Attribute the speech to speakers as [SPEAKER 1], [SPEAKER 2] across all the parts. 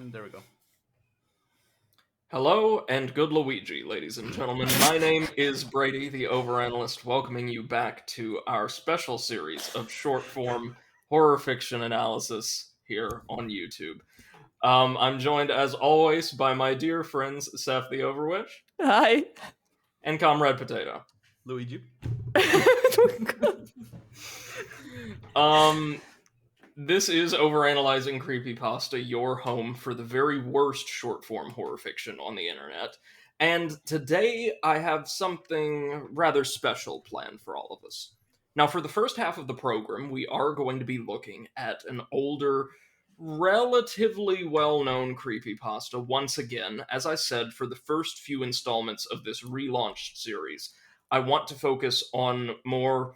[SPEAKER 1] And there we go.
[SPEAKER 2] Hello and good Luigi, ladies and gentlemen. My name is Brady, the Overanalyst, welcoming you back to our special series of short-form horror fiction analysis here on YouTube. I'm joined, as always, by my dear friends Seth the Overwitch
[SPEAKER 3] Hi.
[SPEAKER 2] and Comrade Potato.
[SPEAKER 1] Luigi.
[SPEAKER 2] This is Overanalyzing Creepypasta, your home for the very worst short-form horror fiction on the internet. And today I have something rather special planned for all of us. Now, for the first half of the program, we are going to be looking at an older, relatively well-known creepypasta once again. As I said, for the first few installments of this relaunched series, I want to focus on more,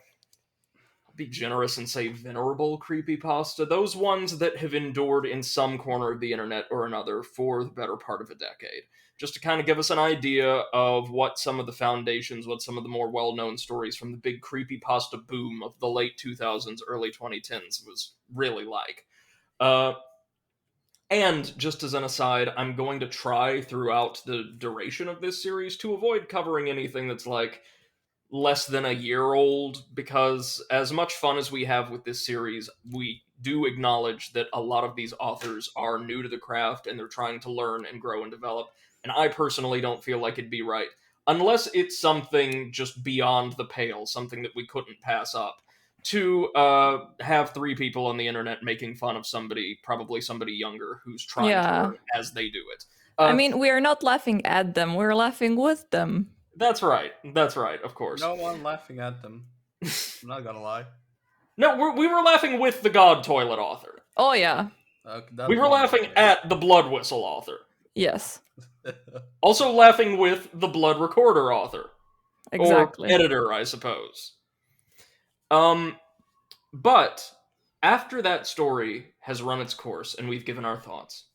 [SPEAKER 2] be generous and say venerable creepypasta, those ones that have endured in some corner of the internet or another for the better part of a decade. Just to kind of give us an idea of what some of the foundations, what some of the more well-known stories from the big creepypasta boom of the late 2000s, early 2010s was really like. And just as an aside, I'm going to try throughout the duration of this series to avoid covering anything that's like less than a year old, because as much fun as we have with this series, we do acknowledge that a lot of these authors are new to the craft and they're trying to learn and grow and develop, and I personally don't feel like it'd be right, unless it's something just beyond the pale, something that we couldn't pass up, to have three people on the internet making fun of somebody, probably somebody younger, who's trying to learn as they do it.
[SPEAKER 3] I mean, we are not laughing at them, we're laughing with them.
[SPEAKER 2] That's right, of course.
[SPEAKER 1] No one laughing at them. I'm not gonna lie.
[SPEAKER 2] No, we were laughing with the God Toilet author.
[SPEAKER 3] Oh, yeah.
[SPEAKER 2] We were laughing at the Blood Whistle author.
[SPEAKER 3] Yes.
[SPEAKER 2] Also laughing with the Blood Recorder author.
[SPEAKER 3] Exactly.
[SPEAKER 2] Or editor, I suppose. But after that story has run its course and we've given our thoughts,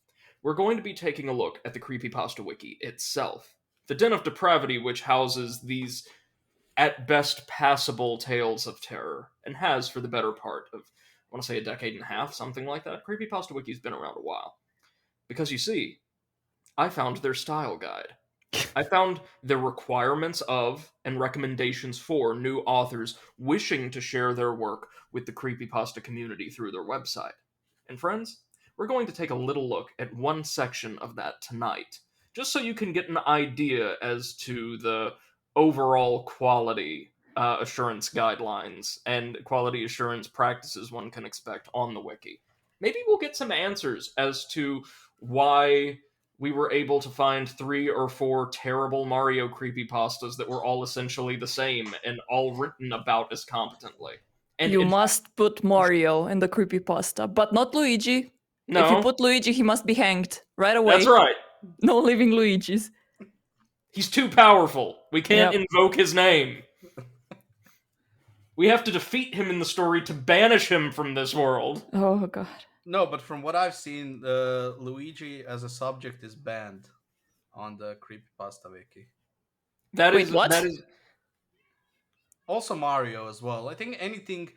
[SPEAKER 2] we're going to be taking a look at the Creepypasta Wiki itself. The den of depravity which houses these, at best, passable tales of terror, and has for the better part of, I want to say, a decade and a half, something like that. Creepypasta Wiki's been around a while. Because you see, I found their style guide. I found their requirements of and recommendations for new authors wishing to share their work with the creepypasta community through their website. And friends, we're going to take a little look at one section of that tonight, just so you can get an idea as to the overall quality assurance guidelines and quality assurance practices one can expect on the wiki. Maybe we'll get some answers as to why we were able to find 3 or 4 terrible Mario creepypastas that were all essentially the same and all written about as competently. And
[SPEAKER 3] you must put Mario in the creepypasta, but not Luigi.
[SPEAKER 2] No.
[SPEAKER 3] If you put Luigi, he must be hanged right away.
[SPEAKER 2] That's right.
[SPEAKER 3] No living Luigis.
[SPEAKER 2] He's too powerful. We can't invoke his name. We have to defeat him in the story to banish him from this world.
[SPEAKER 3] Oh, God.
[SPEAKER 1] No, but from what I've seen, Luigi as a subject is banned on the Creepypasta Wiki.
[SPEAKER 3] Wait, what?
[SPEAKER 2] That is...
[SPEAKER 1] Also Mario as well. I think anything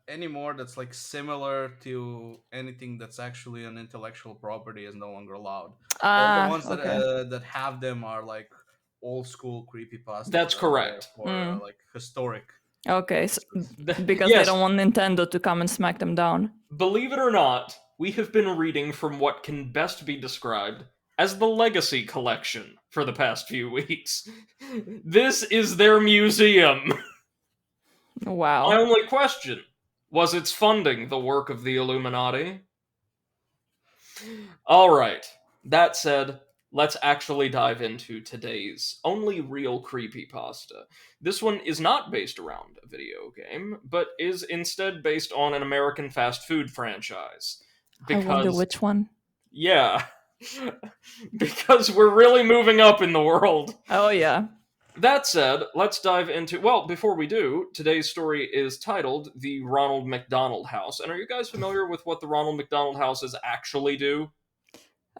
[SPEAKER 1] anymore that's like similar to anything that's actually an intellectual property is no longer allowed. All the ones that have them are like old school creepypasta.
[SPEAKER 2] That's correct.
[SPEAKER 1] Or like historic.
[SPEAKER 3] Okay, so because they don't want Nintendo to come and smack them down.
[SPEAKER 2] Believe it or not, we have been reading from what can best be described as the Legacy Collection for the past few weeks. This is their museum.
[SPEAKER 3] Wow.
[SPEAKER 2] My only question, was its funding the work of the Illuminati? Alright, that said, let's actually dive into today's only real creepypasta. This one is not based around a video game, but is instead based on an American fast food franchise.
[SPEAKER 3] I wonder which one.
[SPEAKER 2] Yeah. Because we're really moving up in the world.
[SPEAKER 3] Oh, yeah.
[SPEAKER 2] That said, let's dive into... Well, before we do, today's story is titled The Ronald McDonald House. And are you guys familiar with what the Ronald McDonald Houses actually do?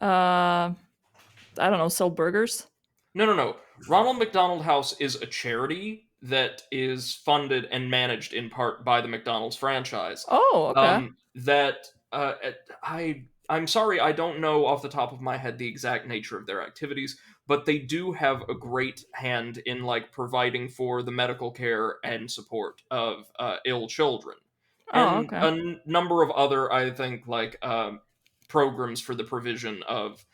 [SPEAKER 3] I don't know, sell burgers?
[SPEAKER 2] No. Ronald McDonald House is a charity that is funded and managed in part by the McDonald's franchise.
[SPEAKER 3] Oh, okay.
[SPEAKER 2] I'm sorry, I don't know off the top of my head the exact nature of their activities, but they do have a great hand in like providing for the medical care and support of ill children,
[SPEAKER 3] Oh,
[SPEAKER 2] and
[SPEAKER 3] okay.
[SPEAKER 2] a number of other, I think, like programs for the provision of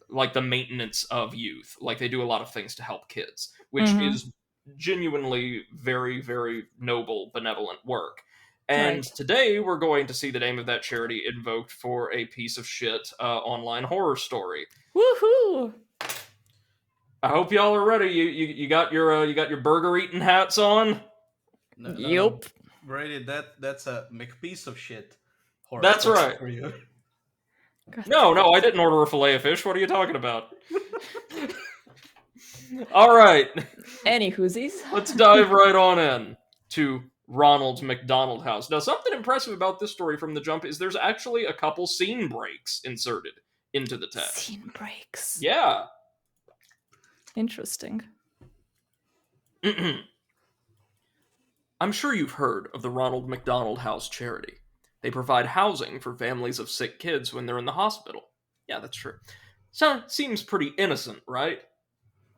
[SPEAKER 2] like the maintenance of youth. Like they do a lot of things to help kids, which
[SPEAKER 3] Mm-hmm.
[SPEAKER 2] is genuinely very, very noble, benevolent work. And
[SPEAKER 3] Right.
[SPEAKER 2] today we're going to see the name of that charity invoked for a piece of shit online horror story.
[SPEAKER 3] Woohoo!
[SPEAKER 2] I hope y'all are ready. You got your burger eating hats on.
[SPEAKER 1] No,
[SPEAKER 3] Yup.
[SPEAKER 1] Brady, that's a McPiece of shit horror
[SPEAKER 2] That's
[SPEAKER 1] story
[SPEAKER 2] right.
[SPEAKER 1] for you.
[SPEAKER 3] God.
[SPEAKER 2] No, I didn't order a fillet of fish. What are you talking about? All right,
[SPEAKER 3] Any whoosies?
[SPEAKER 2] let's dive right on in to Ronald McDonald House. Now, something impressive about this story from the jump is there's actually a couple scene breaks inserted into the text.
[SPEAKER 3] Scene breaks.
[SPEAKER 2] Yeah.
[SPEAKER 3] Interesting.
[SPEAKER 2] I'm sure you've heard of the Ronald McDonald House charity. They provide housing for families of sick kids when they're in the hospital. Yeah, that's true. So, seems pretty innocent, right?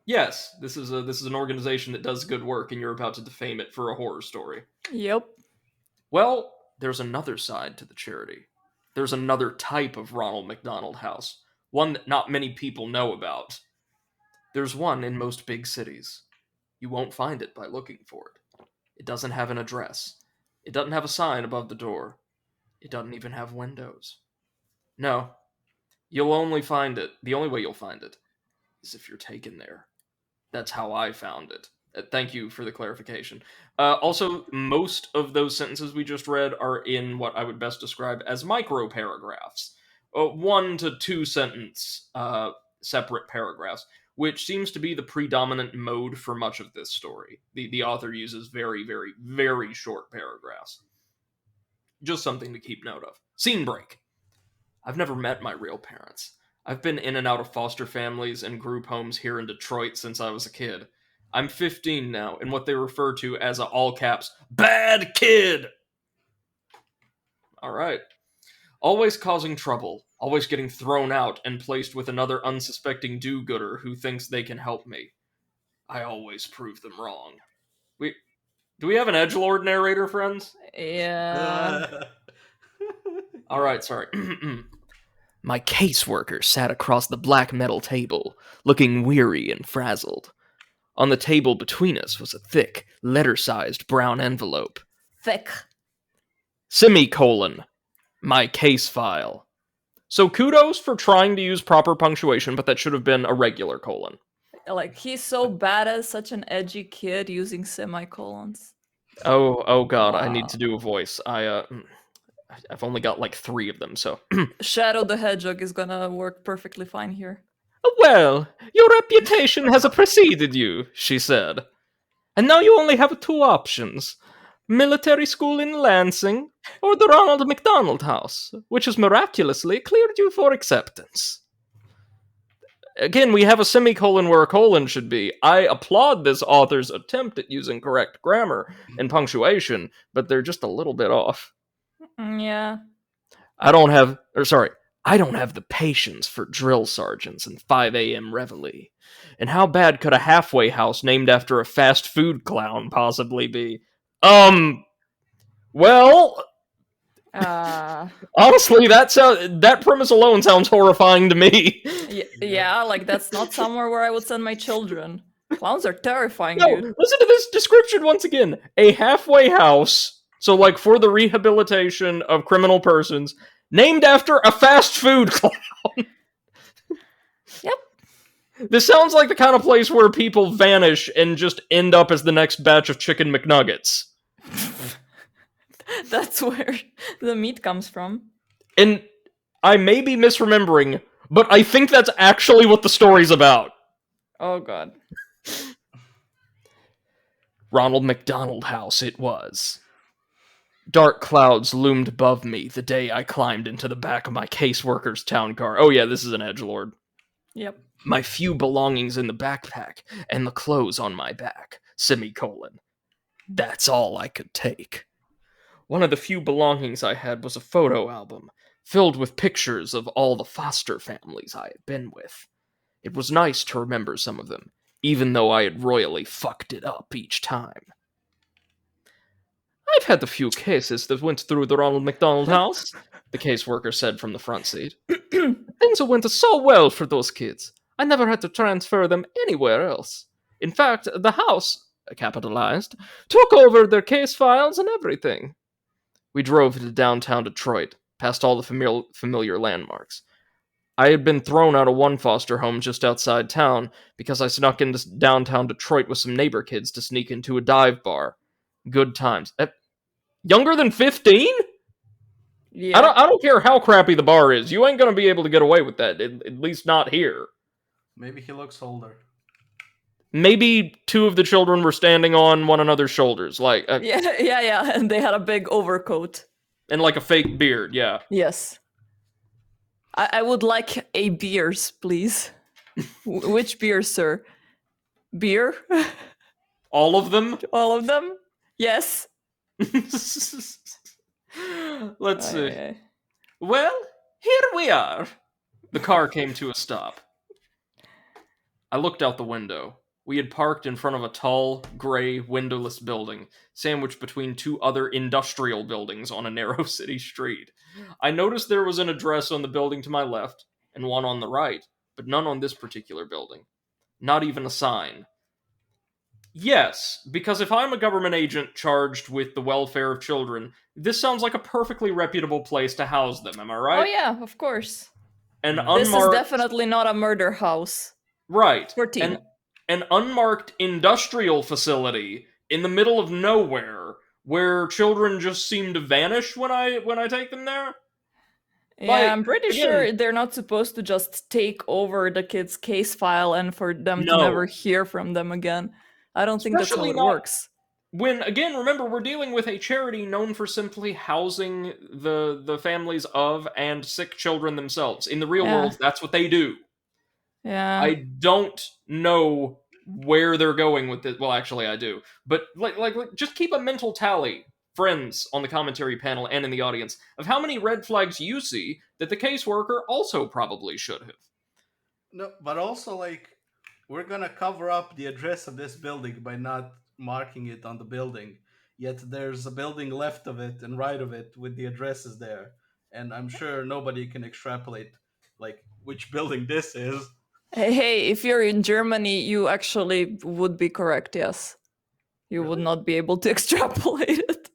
[SPEAKER 2] Yes, this is an organization that does good work, and you're about to defame it for a horror story.
[SPEAKER 3] Yep.
[SPEAKER 2] Well, there's another side to the charity. There's another type of Ronald McDonald House, one that not many people know about. There's one in most big cities. You won't find it by looking for it. It doesn't have an address. It doesn't have a sign above the door. It doesn't even have windows. No, you'll only find it. The only way you'll find it is if you're taken there. That's how I found it. Thank you for the clarification. Also, most of those sentences we just read are in what I would best describe as micro paragraphs, 1 to 2 sentence separate paragraphs, which seems to be the predominant mode for much of this story. The author uses very, very, very short paragraphs. Just something to keep note of. Scene break. I've never met my real parents. I've been in and out of foster families and group homes here in Detroit since I was a kid. I'm 15 now, in what they refer to as a all caps bad kid. All right. Always causing trouble, always getting thrown out and placed with another unsuspecting do-gooder who thinks they can help me. I always prove them wrong. Do we have an edgelord narrator, friends?
[SPEAKER 3] Yeah.
[SPEAKER 2] All right, sorry. My caseworker sat across the black metal table, looking weary and frazzled. On the table between us was a thick, letter-sized brown envelope.
[SPEAKER 3] Thick.
[SPEAKER 2] Semicolon. My case file. So kudos for trying to use proper punctuation, but that should have been a regular colon.
[SPEAKER 3] Like, he's so bad as such an edgy kid using semicolons.
[SPEAKER 2] Oh god,
[SPEAKER 3] Wow.
[SPEAKER 2] I need to do a voice. I've only got like 3 of them, so.
[SPEAKER 3] Shadow the Hedgehog is gonna work perfectly fine here.
[SPEAKER 2] Well, your reputation has preceded you, she said. And now you only have 2 options. Military school in Lansing, or the Ronald McDonald House, which has miraculously cleared you for acceptance. Again, we have a semicolon where a colon should be. I applaud this author's attempt at using correct grammar and punctuation, but they're just a little bit off.
[SPEAKER 3] Yeah.
[SPEAKER 2] I don't have the patience for drill sergeants and 5 a.m. reveille. And how bad could a halfway house named after a fast food clown possibly be? Well, honestly, that premise alone sounds horrifying to me.
[SPEAKER 3] Yeah, like that's not somewhere where I would send my children. Clowns are terrifying,
[SPEAKER 2] No,
[SPEAKER 3] dude.
[SPEAKER 2] listen to this description once again. A halfway house, so like for the rehabilitation of criminal persons, named after a fast food clown.
[SPEAKER 3] Yep.
[SPEAKER 2] This sounds like the kind of place where people vanish and just end up as the next batch of chicken McNuggets.
[SPEAKER 3] That's where the meat comes from.
[SPEAKER 2] And I may be misremembering, but I think that's actually what the story's about.
[SPEAKER 3] Oh god.
[SPEAKER 2] Ronald McDonald House it was. Dark clouds loomed above me the day I climbed into the back of my caseworker's town car. Oh yeah, this is an edgelord.
[SPEAKER 3] Yep.
[SPEAKER 2] My few belongings in the backpack and the clothes on my back. Semicolon. That's all I could take. One of the few belongings I had was a photo album. filled with pictures of all the foster families I had been with. It was nice to remember some of them, even though I had royally fucked it up each time. I've had a few cases that went through the Ronald McDonald House, the caseworker said from the front seat. Things went so well for those kids. I never had to transfer them anywhere else. In fact, the house, capitalized, took over their case files and everything. We drove to downtown Detroit, past all the familiar landmarks. I had been thrown out of one foster home just outside town because I snuck into downtown Detroit with some neighbor kids to sneak into a dive bar. Good times. Younger than 15?
[SPEAKER 3] Yeah.
[SPEAKER 2] I don't care how crappy the bar is. You ain't gonna be able to get away with that. At least not here.
[SPEAKER 1] Maybe he looks older.
[SPEAKER 2] Maybe two of the children were standing on one another's shoulders, like
[SPEAKER 3] yeah, and they had a big overcoat
[SPEAKER 2] and like a fake beard. Yeah.
[SPEAKER 3] Yes. I would like a beers, please. Which beers, sir? Beer?
[SPEAKER 2] All of them?
[SPEAKER 3] All of them? Yes.
[SPEAKER 2] Let's see. Well, here we are. The car came to a stop. I looked out the window. We had parked in front of a tall, gray, windowless building, sandwiched between two other industrial buildings on a narrow city street. I noticed there was an address on the building to my left, and one on the right, but none on this particular building. Not even a sign. Yes, because if I'm a government agent charged with the welfare of children, this sounds like a perfectly reputable place to house them, am I right?
[SPEAKER 3] Oh yeah, of course.
[SPEAKER 2] An
[SPEAKER 3] This is definitely not a murder house.
[SPEAKER 2] Right.
[SPEAKER 3] 14.
[SPEAKER 2] An unmarked industrial facility in the middle of nowhere where children just seem to vanish when I take them there.
[SPEAKER 3] Yeah, I'm pretty sure they're not supposed to just take over the kid's case file and for them to never hear from them again. I don't think that's how it works.
[SPEAKER 2] When, again, remember, we're dealing with a charity known for simply housing the families of and sick children themselves. In the real world, that's what they do.
[SPEAKER 3] Yeah.
[SPEAKER 2] I don't know where they're going with this. Well, actually, I do. But, like, just keep a mental tally, friends on the commentary panel and in the audience, of how many red flags you see that the caseworker also probably should have.
[SPEAKER 1] No, but also, like, we're gonna cover up the address of this building by not marking it on the building. Yet there's a building left of it and right of it with the addresses there. And I'm sure nobody can extrapolate, like, which building this is.
[SPEAKER 3] Hey, if you're in Germany, you actually would be correct, yes. You would not be able to extrapolate it.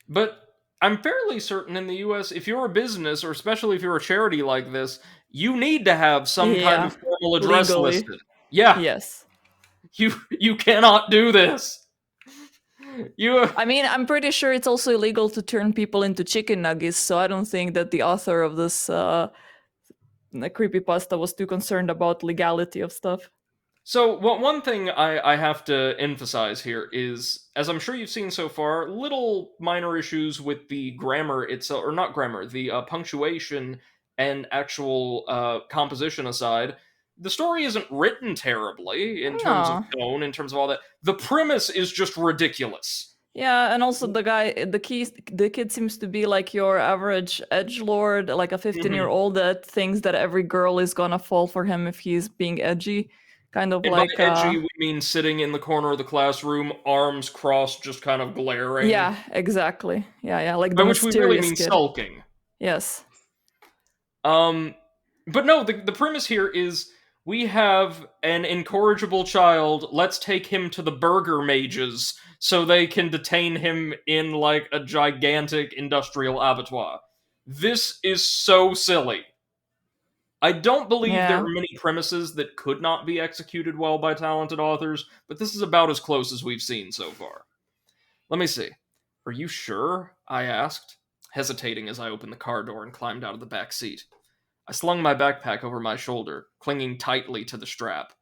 [SPEAKER 2] But I'm fairly certain in the US, if you're a business, or especially if you're a charity like this, you need to have some kind of formal address listed. Yeah.
[SPEAKER 3] Yes.
[SPEAKER 2] You cannot do this.
[SPEAKER 3] I mean, I'm pretty sure it's also illegal to turn people into chicken nuggets, so I don't think that the author of this creepypasta was too concerned about legality of stuff.
[SPEAKER 2] So, one thing I have to emphasize here is, as I'm sure you've seen so far, little minor issues with the grammar itself, or not grammar, the punctuation and actual composition aside. The story isn't written terribly in terms of tone, in terms of all that. The premise is just ridiculous.
[SPEAKER 3] Yeah, and also the kid seems to be like your average edgelord, like a 15-year-old that thinks that every girl is gonna fall for him if he's being edgy. Kind of
[SPEAKER 2] and
[SPEAKER 3] like
[SPEAKER 2] by edgy, we mean sitting in the corner of the classroom, arms crossed, just kind of glaring.
[SPEAKER 3] Yeah, exactly. Yeah, like
[SPEAKER 2] by
[SPEAKER 3] the
[SPEAKER 2] which we really mean
[SPEAKER 3] kid.
[SPEAKER 2] sulking.
[SPEAKER 3] Yes.
[SPEAKER 2] But no, the premise here is we have an incorrigible child. Let's take him to the burger mages so they can detain him in like a gigantic industrial abattoir. This is so silly. I don't believe there are many premises that could not be executed well by talented authors, but this is about as close as we've seen so far. Let me see. Are you sure? I asked, hesitating as I opened the car door and climbed out of the back seat. I slung my backpack over my shoulder, clinging tightly to the strap.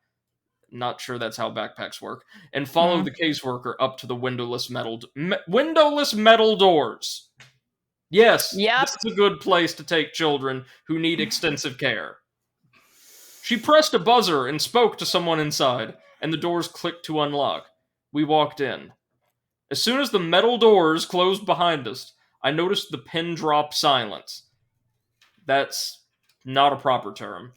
[SPEAKER 2] Not sure that's how backpacks work. And followed the caseworker up to the windowless metal doors. Yes, this is a good place to take children who need extensive care. She pressed a buzzer and spoke to someone inside, and the doors clicked to unlock. We walked in. As soon as the metal doors closed behind us, I noticed the pin drop silence. That's not a proper term.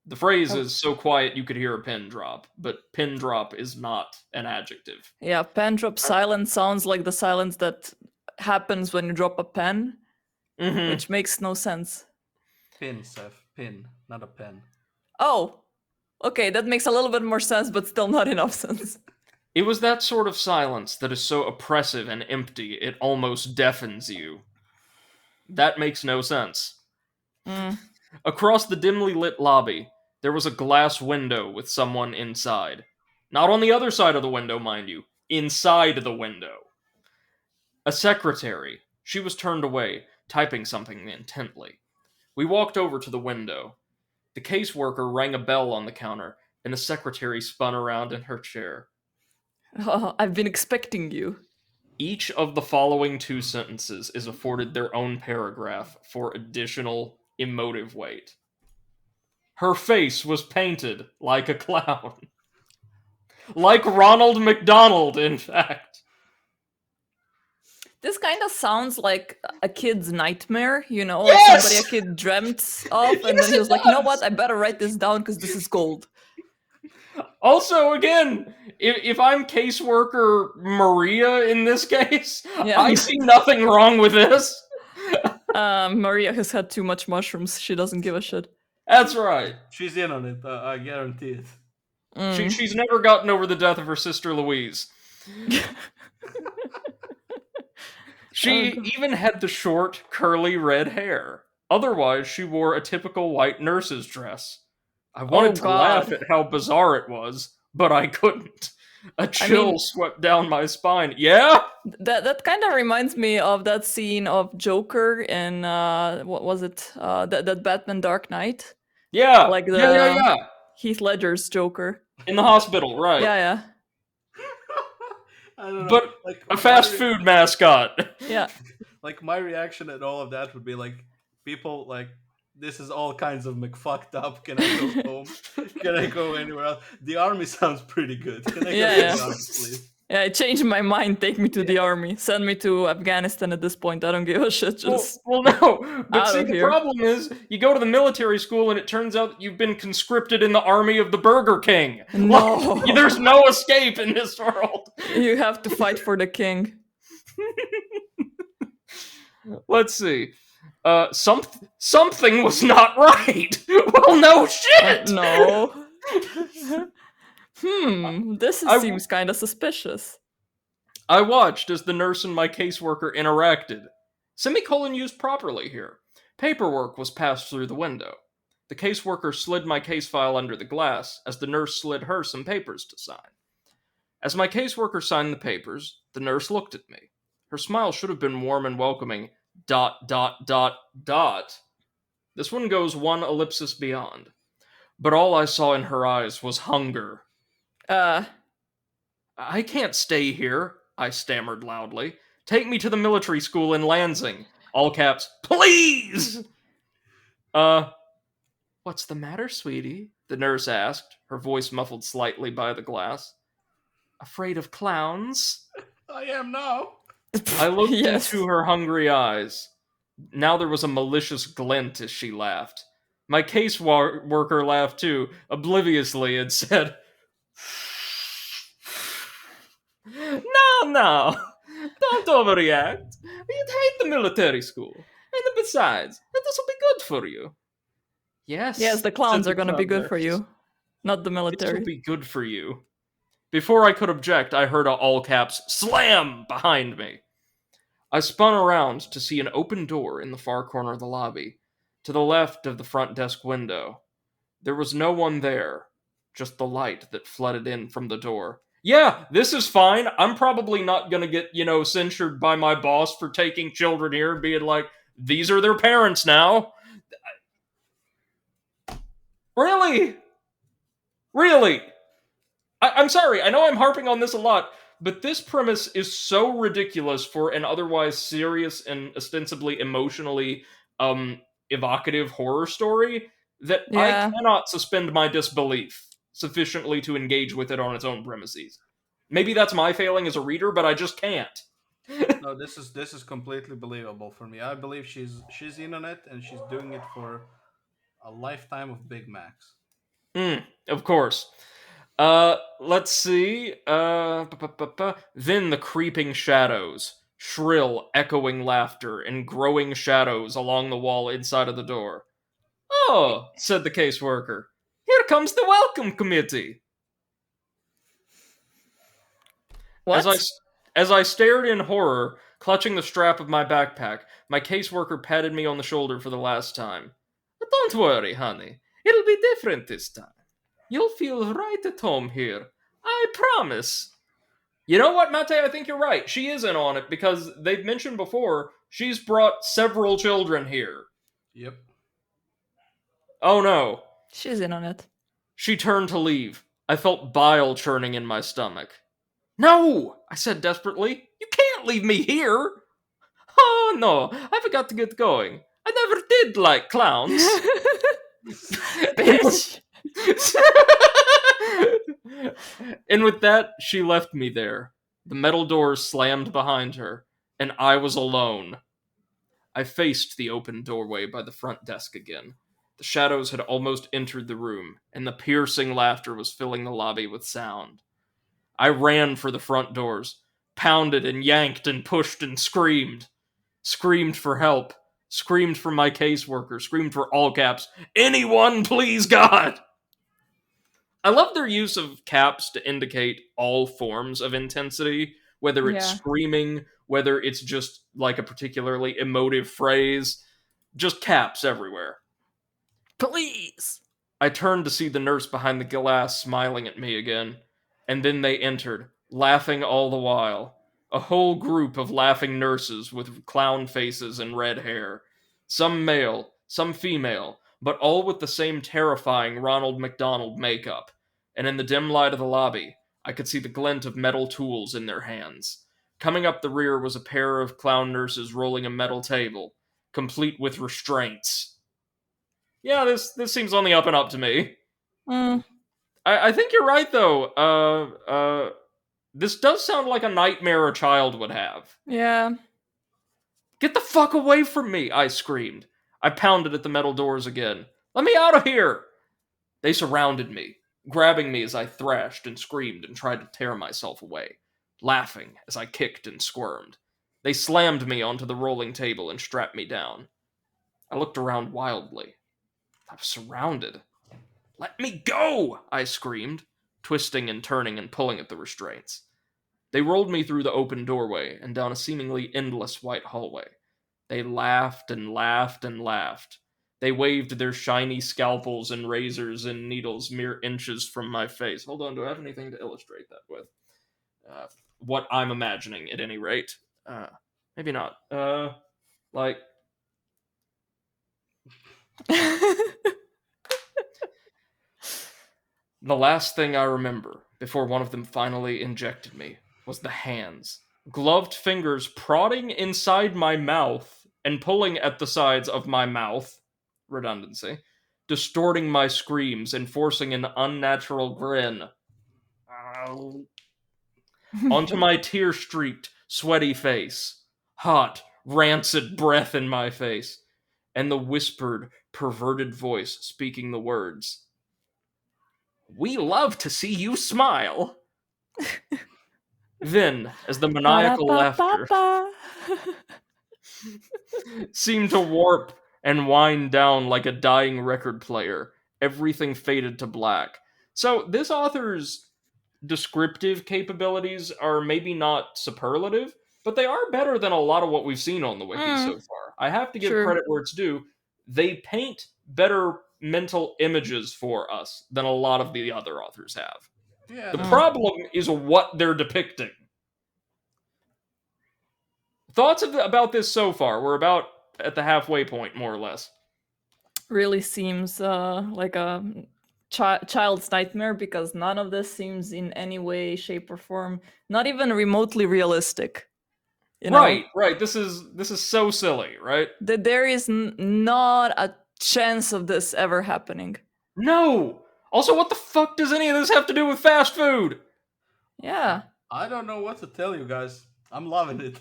[SPEAKER 2] The phrase
[SPEAKER 3] Oh.
[SPEAKER 2] is so quiet you could hear a pin drop, but pin drop is not an adjective.
[SPEAKER 3] Yeah, pen drop silence sounds like the silence that happens when you drop a pen, which makes no sense.
[SPEAKER 1] Pin, Seth. Pin, not a pen.
[SPEAKER 3] Oh, okay, that makes a little bit more sense, but still not enough sense.
[SPEAKER 2] It was that sort of silence that is so oppressive and empty it almost deafens you. That makes no sense. Across the dimly lit lobby, there was a glass window with someone inside. Not on the other side of the window, mind you. Inside the window. A secretary. She was turned away, typing something intently. We walked over to the window. The caseworker rang a bell on the counter, and the secretary spun around in her chair.
[SPEAKER 3] Oh, I've been expecting you.
[SPEAKER 2] Each of the following 2 sentences is afforded their own paragraph for additional emotive weight. Her face was painted like a clown. Like Ronald McDonald, in fact.
[SPEAKER 3] This kind of sounds like a kid's nightmare, you know,
[SPEAKER 2] Yes!
[SPEAKER 3] like somebody a kid dreamt of, and
[SPEAKER 2] Yes,
[SPEAKER 3] then he was
[SPEAKER 2] it
[SPEAKER 3] like, you know
[SPEAKER 2] does!
[SPEAKER 3] what, I better write this down because this is gold.
[SPEAKER 2] Also, again, if I'm caseworker Maria in this case,
[SPEAKER 3] Yeah.
[SPEAKER 2] I see nothing wrong with this.
[SPEAKER 3] Maria has had too much mushrooms. She doesn't give a shit.
[SPEAKER 2] That's right.
[SPEAKER 1] She's in on it, I guarantee it.
[SPEAKER 2] She's never gotten over the death of her sister Louise. She even had the short, curly red hair. Otherwise, she wore a typical white nurse's dress. I wanted to laugh at how bizarre it was, but I couldn't. A chill swept down my spine. Yeah?
[SPEAKER 3] That kind of reminds me of that scene of Joker in what was it? That Batman Dark Knight.
[SPEAKER 2] Yeah.
[SPEAKER 3] Like the
[SPEAKER 2] yeah.
[SPEAKER 3] Heath Ledger's Joker.
[SPEAKER 2] In the hospital, right?
[SPEAKER 3] Yeah.
[SPEAKER 1] I don't know.
[SPEAKER 2] But
[SPEAKER 1] like,
[SPEAKER 2] a fast food mascot.
[SPEAKER 3] Yeah.
[SPEAKER 1] Like, my reaction at all of that would be like, people like, this is all kinds of McFucked up. Can I go home? Can I go anywhere else? The army sounds pretty good. Can I go to the army, please?
[SPEAKER 3] Yeah, it changed my mind. Take me to the army. Send me to Afghanistan at this point. I don't give a shit. Just
[SPEAKER 2] well, no. But
[SPEAKER 3] out
[SPEAKER 2] see,
[SPEAKER 3] of
[SPEAKER 2] the
[SPEAKER 3] here.
[SPEAKER 2] problem is, you go to the military school and it turns out that you've been conscripted in the army of the Burger King.
[SPEAKER 3] No.
[SPEAKER 2] Like, there's no escape in this world.
[SPEAKER 3] You have to fight for the king.
[SPEAKER 2] Let's see. Something was not right. Well, no shit.
[SPEAKER 3] No. This seems kind of suspicious.
[SPEAKER 2] I watched as the nurse and my caseworker interacted. Semicolon used properly here. Paperwork was passed through the window. The caseworker slid my case file under the glass as the nurse slid her some papers to sign. As my caseworker signed the papers, the nurse looked at me. Her smile should have been warm and welcoming. ... This one goes 1 ellipsis beyond. But all I saw in her eyes was hunger. I can't stay here, I stammered loudly. Take me to the military school in Lansing. All caps, please! What's the matter, sweetie? The nurse asked, her voice muffled slightly by the glass. Afraid of clowns?
[SPEAKER 1] I am now.
[SPEAKER 2] I looked into her hungry eyes. Now there was a malicious glint as she laughed. My caseworker laughed too, obliviously, and said, No, don't overreact. You'd hate the military school. And besides, this will be good for you. Yes.
[SPEAKER 3] Yes, the clowns are going to be good for you. Not the
[SPEAKER 2] This
[SPEAKER 3] military.
[SPEAKER 2] will be good for you. Before I could object, I heard a all caps slam behind me. I spun around to see an open door in the far corner of the lobby, to the left of the front desk window. There was no one there, just the light that flooded in from the door. Yeah, this is fine. I'm probably not gonna get, censured by my boss for taking children here and being like, these are their parents now. Really? Really? I'm sorry, I know I'm harping on this a lot, but this premise is so ridiculous for an otherwise serious and ostensibly emotionally evocative horror story that I cannot suspend my disbelief sufficiently to engage with it on its own premises. Maybe that's my failing as a reader, but I just can't.
[SPEAKER 1] No, this is completely believable for me. I believe she's in on it, and she's doing it for a lifetime of Big Macs.
[SPEAKER 2] Of course. Let's see. Then the creeping shadows, shrill, echoing laughter, and growing shadows along the wall inside of the door. Oh, said the caseworker. Here comes the welcome committee. As I
[SPEAKER 3] What?
[SPEAKER 2] as I stared in horror, clutching the strap of my backpack, my caseworker patted me on the shoulder for the last time. Don't worry, honey. It'll be different this time. You'll feel right at home here. I promise. You know what, Mate? I think you're right. She is in on it because they've mentioned before she's brought several children here.
[SPEAKER 1] Yep.
[SPEAKER 2] Oh no.
[SPEAKER 3] She's in on it.
[SPEAKER 2] She turned to leave. I felt bile churning in my stomach. No! I said desperately. You can't leave me here! Oh no, I forgot to get going. I never did like clowns. And with,
[SPEAKER 3] Bitch.
[SPEAKER 2] and with that, she left me there. The metal doors slammed behind her, and I was alone. I faced the open doorway by the front desk again. The shadows had almost entered the room, and the piercing laughter was filling the lobby with sound. I ran for the front doors, pounded and yanked and pushed and screamed. Screamed for help. Screamed for my caseworker. Screamed for all caps. Anyone, please, God! I love their use of caps to indicate all forms of intensity, whether it's
[SPEAKER 3] Yeah.
[SPEAKER 2] screaming, whether it's just like a particularly emotive phrase, just caps everywhere.
[SPEAKER 3] Please.
[SPEAKER 2] I turned to see the nurse behind the glass smiling at me again, and then they entered, laughing all the while. A whole group of laughing nurses with clown faces and red hair. Some male, some female, but all with the same terrifying Ronald McDonald makeup. And in the dim light of the lobby, I could see the glint of metal tools in their hands. Coming up the rear was a pair of clown nurses rolling a metal table, complete with restraints. Yeah, this seems on the up and up to me.
[SPEAKER 3] Mm,
[SPEAKER 2] I think you're right though. This does sound like a nightmare a child would have.
[SPEAKER 3] yeah.
[SPEAKER 2] Get the fuck away from me! I screamed. I pounded at the metal doors again. Let me out of here! They surrounded me, grabbing me as I thrashed and screamed and tried to tear myself away, laughing as I kicked and squirmed. They slammed me onto the rolling table and strapped me down. I looked around wildly. I was surrounded. Let me go! I screamed, twisting and turning and pulling at the restraints. They rolled me through the open doorway and down a seemingly endless white hallway. They laughed and laughed and laughed. They waved their shiny scalpels and razors and needles mere inches from my face. Hold on, do I have anything to illustrate that with? What I'm imagining, at any rate. Maybe not. Like, the last thing I remember before one of them finally injected me was the hands, gloved fingers prodding inside my mouth and pulling at the sides of my mouth, redundancy, distorting my screams and forcing an unnatural grin onto my tear streaked, sweaty face, hot, rancid breath in my face, and the whispered, perverted voice speaking the words. We love to see you smile. Then, as the maniacal laughter
[SPEAKER 3] Ba-da-ba-ba-ba.
[SPEAKER 2] seemed to warp and wind down like a dying record player, everything faded to black. So, this author's descriptive capabilities are maybe not superlative, but they are better than a lot of what we've seen on the wiki so far. I have to give
[SPEAKER 3] Sure.
[SPEAKER 2] credit where it's due. They paint better mental images for us than a lot of the other authors have.
[SPEAKER 1] Yeah.
[SPEAKER 2] The
[SPEAKER 1] That's
[SPEAKER 2] problem is what they're depicting. Thoughts about this so far? We're about at the halfway point, more or less.
[SPEAKER 3] Really seems like a child's nightmare because none of this seems in any way, shape, or form not even remotely realistic. You know?
[SPEAKER 2] Right. This is so silly, right?
[SPEAKER 3] There is not a chance of this ever happening.
[SPEAKER 2] No. Also, what the fuck does any of this have to do with fast food?
[SPEAKER 3] Yeah.
[SPEAKER 1] I don't know what to tell you guys. I'm loving it.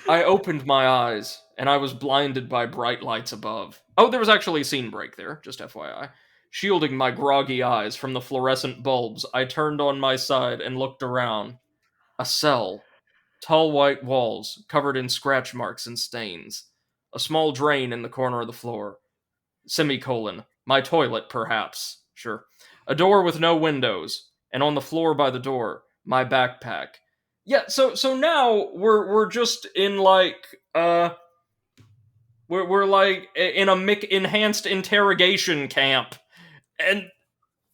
[SPEAKER 2] I opened my eyes, and I was blinded by bright lights above. Oh, there was actually a scene break there, just FYI. Shielding my groggy eyes from the fluorescent bulbs, I turned on my side and looked around. A cell. Tall white walls, covered in scratch marks and stains. A small drain in the corner of the floor. Semicolon. My toilet, perhaps. Sure. A door with no windows, and on the floor by the door, my backpack. Yeah, so now we're just in like we're like in a enhanced interrogation camp, and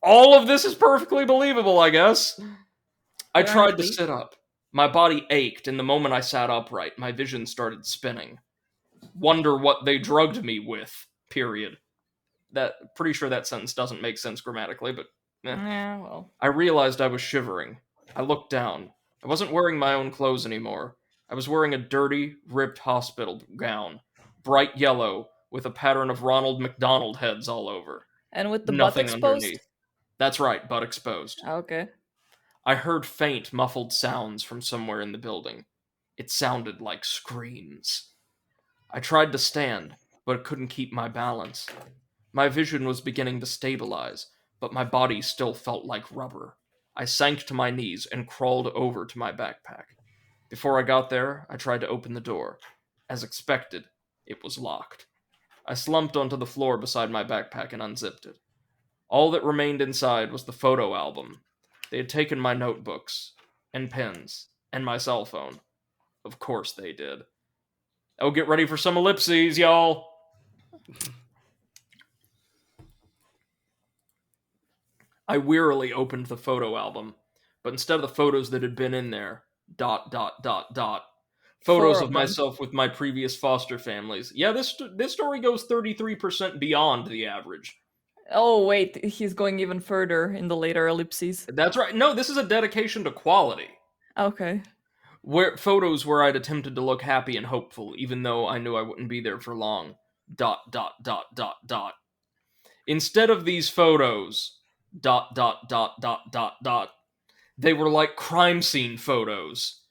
[SPEAKER 2] all of this is perfectly believable, I guess. I tried to
[SPEAKER 3] Apparently.
[SPEAKER 2] sit up. My body ached, and the moment I sat upright, my vision started spinning. Wonder what they drugged me with. Period. That pretty sure that sentence doesn't make sense grammatically, but
[SPEAKER 3] Yeah, well.
[SPEAKER 2] I realized I was shivering. I looked down. I wasn't wearing my own clothes anymore. I was wearing a dirty, ripped hospital gown, bright yellow, with a pattern of Ronald McDonald heads all over.
[SPEAKER 3] And with the butt
[SPEAKER 2] Nothing
[SPEAKER 3] exposed?
[SPEAKER 2] underneath. That's right, butt exposed.
[SPEAKER 3] Okay.
[SPEAKER 2] I heard faint, muffled sounds from somewhere in the building. It sounded like screams. I tried to stand, but couldn't keep my balance. My vision was beginning to stabilize, but my body still felt like rubber. I sank to my knees and crawled over to my backpack. Before I got there, I tried to open the door. As expected, it was locked. I slumped onto the floor beside my backpack and unzipped it. All that remained inside was the photo album. They had taken my notebooks, and pens, and my cell phone. Of course they did. Oh, get ready for some ellipses, y'all! I wearily opened the photo album, but instead of the photos that had been in there, dot, dot, dot, dot,
[SPEAKER 3] Four
[SPEAKER 2] photos of
[SPEAKER 3] of them.
[SPEAKER 2] myself with my previous foster families. Yeah, this story goes 33% beyond the average.
[SPEAKER 3] Oh, wait, he's going even further in the later ellipses.
[SPEAKER 2] That's right. No, this is a dedication to quality.
[SPEAKER 3] Okay.
[SPEAKER 2] Where photos where I'd attempted to look happy and hopeful, even though I knew I wouldn't be there for long. Dot, dot, dot, dot, dot. Instead of these photos, dot, dot, dot, dot, dot, dot, they were like crime scene photos.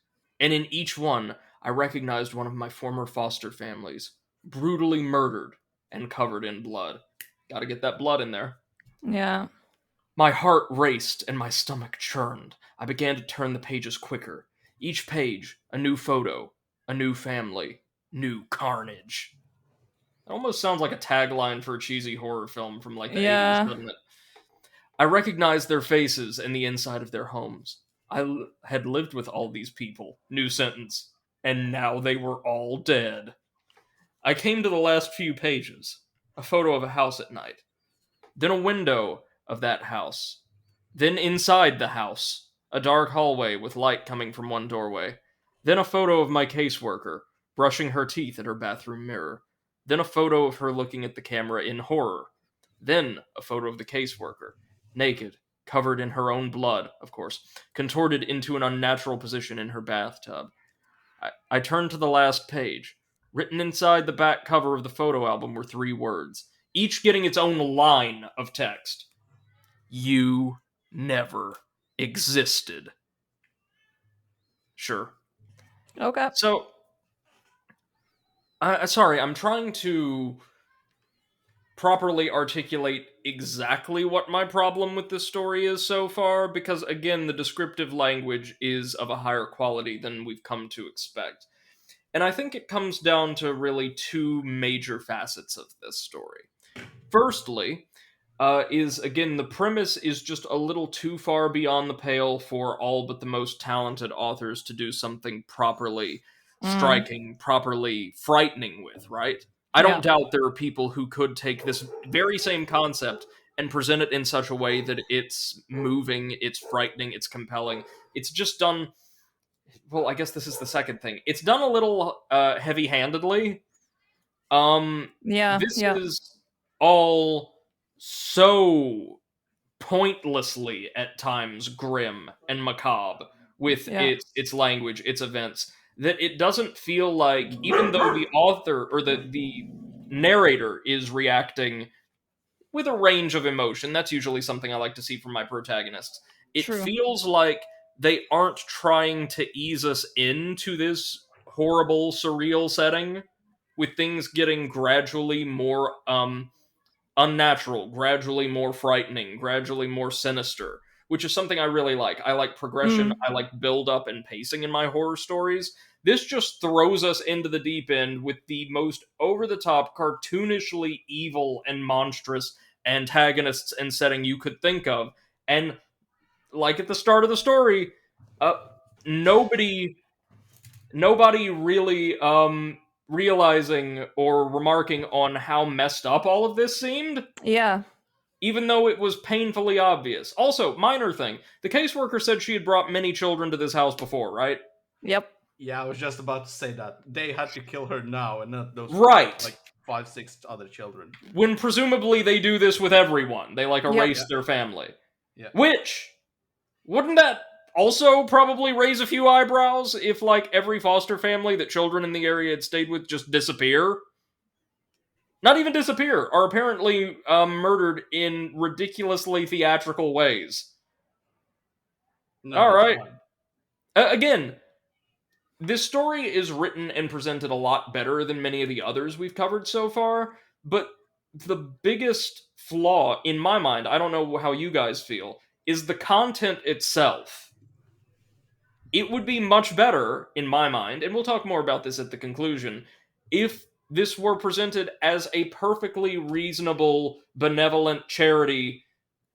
[SPEAKER 2] And in each one, I recognized one of my former foster families, brutally murdered and covered in blood. Gotta get that blood in there.
[SPEAKER 3] Yeah.
[SPEAKER 2] My heart raced and my stomach churned. I began to turn the pages quicker. Each page, a new photo, a new family, new carnage. It almost sounds like a tagline for a cheesy horror film from like the 80s,
[SPEAKER 3] Yeah.
[SPEAKER 2] doesn't it? I recognized their faces and the inside of their homes. Had lived with all these people, new sentence, and now they were all dead. I came to the last few pages. A photo of a house at night. Then a window of that house. Then inside the house, a dark hallway with light coming from one doorway. Then a photo of my caseworker, brushing her teeth at her bathroom mirror. Then a photo of her looking at the camera in horror. Then a photo of the caseworker, naked, covered in her own blood, of course, contorted into an unnatural position in her bathtub. I turned to the last page. Written inside the back cover of the photo album were 3 words, each getting its own line of text. You never existed. Sure.
[SPEAKER 3] Okay.
[SPEAKER 2] So, sorry, I'm trying to properly articulate exactly what my problem with this story is so far, because again, the descriptive language is of a higher quality than we've come to expect. And I think it comes down to really 2 major facets of this story. Firstly, is again, the premise is just a little too far beyond the pale for all but the most talented authors to do something properly
[SPEAKER 3] Mm.
[SPEAKER 2] striking, properly frightening with, right? I don't
[SPEAKER 3] Yeah.
[SPEAKER 2] doubt there are people who could take this very same concept and present it in such a way that it's moving, it's frightening, it's compelling. It's just done. Well, I guess this is the second thing. It's done a little heavy-handedly.
[SPEAKER 3] Yeah.
[SPEAKER 2] This
[SPEAKER 3] Yeah.
[SPEAKER 2] is all so pointlessly at times grim and macabre with
[SPEAKER 3] Yeah.
[SPEAKER 2] its language, its events, that it doesn't feel like, even though the author or the narrator is reacting with a range of emotion, that's usually something I like to see from my protagonists. It
[SPEAKER 3] True.
[SPEAKER 2] feels like they aren't trying to ease us into this horrible, surreal setting, with things getting gradually more unnatural, gradually more frightening, gradually more sinister, which is something I really like. I like progression,
[SPEAKER 3] Mm.
[SPEAKER 2] I like build up and pacing in my horror stories. This just throws us into the deep end with the most over the top, cartoonishly evil and monstrous antagonists and setting you could think of. And like at the start of the story, uh, nobody nobody really realizing or remarking on how messed up all of this seemed,
[SPEAKER 3] Yeah.
[SPEAKER 2] even though it was painfully obvious. Also, minor thing, the caseworker said she had brought many children to this house before, right?
[SPEAKER 3] Yep.
[SPEAKER 1] Yeah, I was just about to say that they had to kill her now, and not those
[SPEAKER 2] Right.
[SPEAKER 1] like 5, 6 other children.
[SPEAKER 2] When presumably they do this with everyone. They like
[SPEAKER 3] Yep.
[SPEAKER 2] erase
[SPEAKER 1] Yeah,
[SPEAKER 2] their family.
[SPEAKER 1] yeah.
[SPEAKER 2] Which, wouldn't that also probably raise a few eyebrows if like every foster family that children in the area had stayed with just disappear? Not even disappear, are apparently murdered in ridiculously theatrical ways.
[SPEAKER 1] No,
[SPEAKER 2] All
[SPEAKER 1] it's
[SPEAKER 2] right.
[SPEAKER 1] fine.
[SPEAKER 2] Again, this story is written and presented a lot better than many of the others we've covered so far, but the biggest flaw, in my mind, I don't know how you guys feel, is the content itself. It would be much better, in my mind, and we'll talk more about this at the conclusion, if this were presented as a perfectly reasonable, benevolent charity,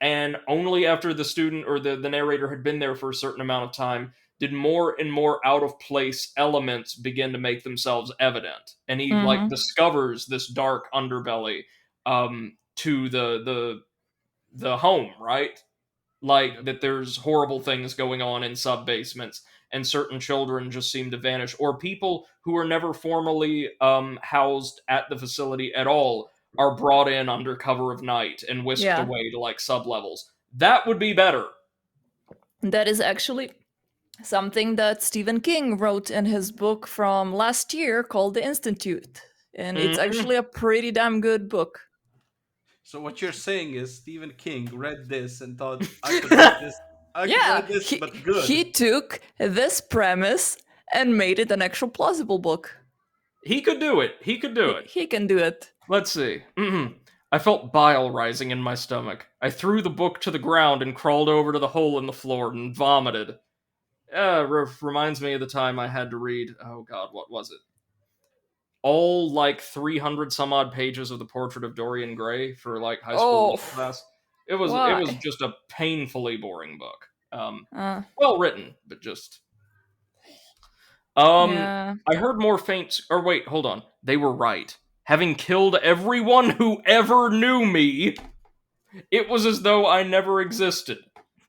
[SPEAKER 2] and only after the student or the narrator had been there for a certain amount of time did more and more out of place elements begin to make themselves evident. And he like
[SPEAKER 3] Mm-hmm.
[SPEAKER 2] discovers this dark underbelly to the home, right? Like
[SPEAKER 1] Yep.
[SPEAKER 2] that there's horrible things going on in sub basements and certain children just seem to vanish, or people who are never formally housed at the facility at all are brought in under cover of night and whisked
[SPEAKER 3] Yeah.
[SPEAKER 2] away to like sub levels. That would be better.
[SPEAKER 3] That is actually something that Stephen King wrote in his book from last year called The Institute. And it's
[SPEAKER 2] Mhm.
[SPEAKER 3] actually a pretty damn good book.
[SPEAKER 1] So what you're saying is Stephen King read this and thought I could write this. I could
[SPEAKER 3] Yeah,
[SPEAKER 1] write this,
[SPEAKER 3] he
[SPEAKER 1] but good.
[SPEAKER 3] he took this premise and made it an actual plausible book.
[SPEAKER 2] He could do it. He could do it.
[SPEAKER 3] He can do it.
[SPEAKER 2] Let's see. I felt bile rising in my stomach. I threw the book to the ground and crawled over to the hole in the floor and vomited. Reminds me of the time I had to read. Oh God, what was it? All like 300 some odd pages of the Portrait of Dorian Gray for like high school
[SPEAKER 3] Oh,
[SPEAKER 2] lit class. It was
[SPEAKER 3] why?
[SPEAKER 2] just a painfully boring book.
[SPEAKER 3] Uh,
[SPEAKER 2] Well written, but just um.
[SPEAKER 3] yeah.
[SPEAKER 2] I heard more faint. Or wait, hold on. They were right. Having killed everyone who ever knew me, it was as though I never existed.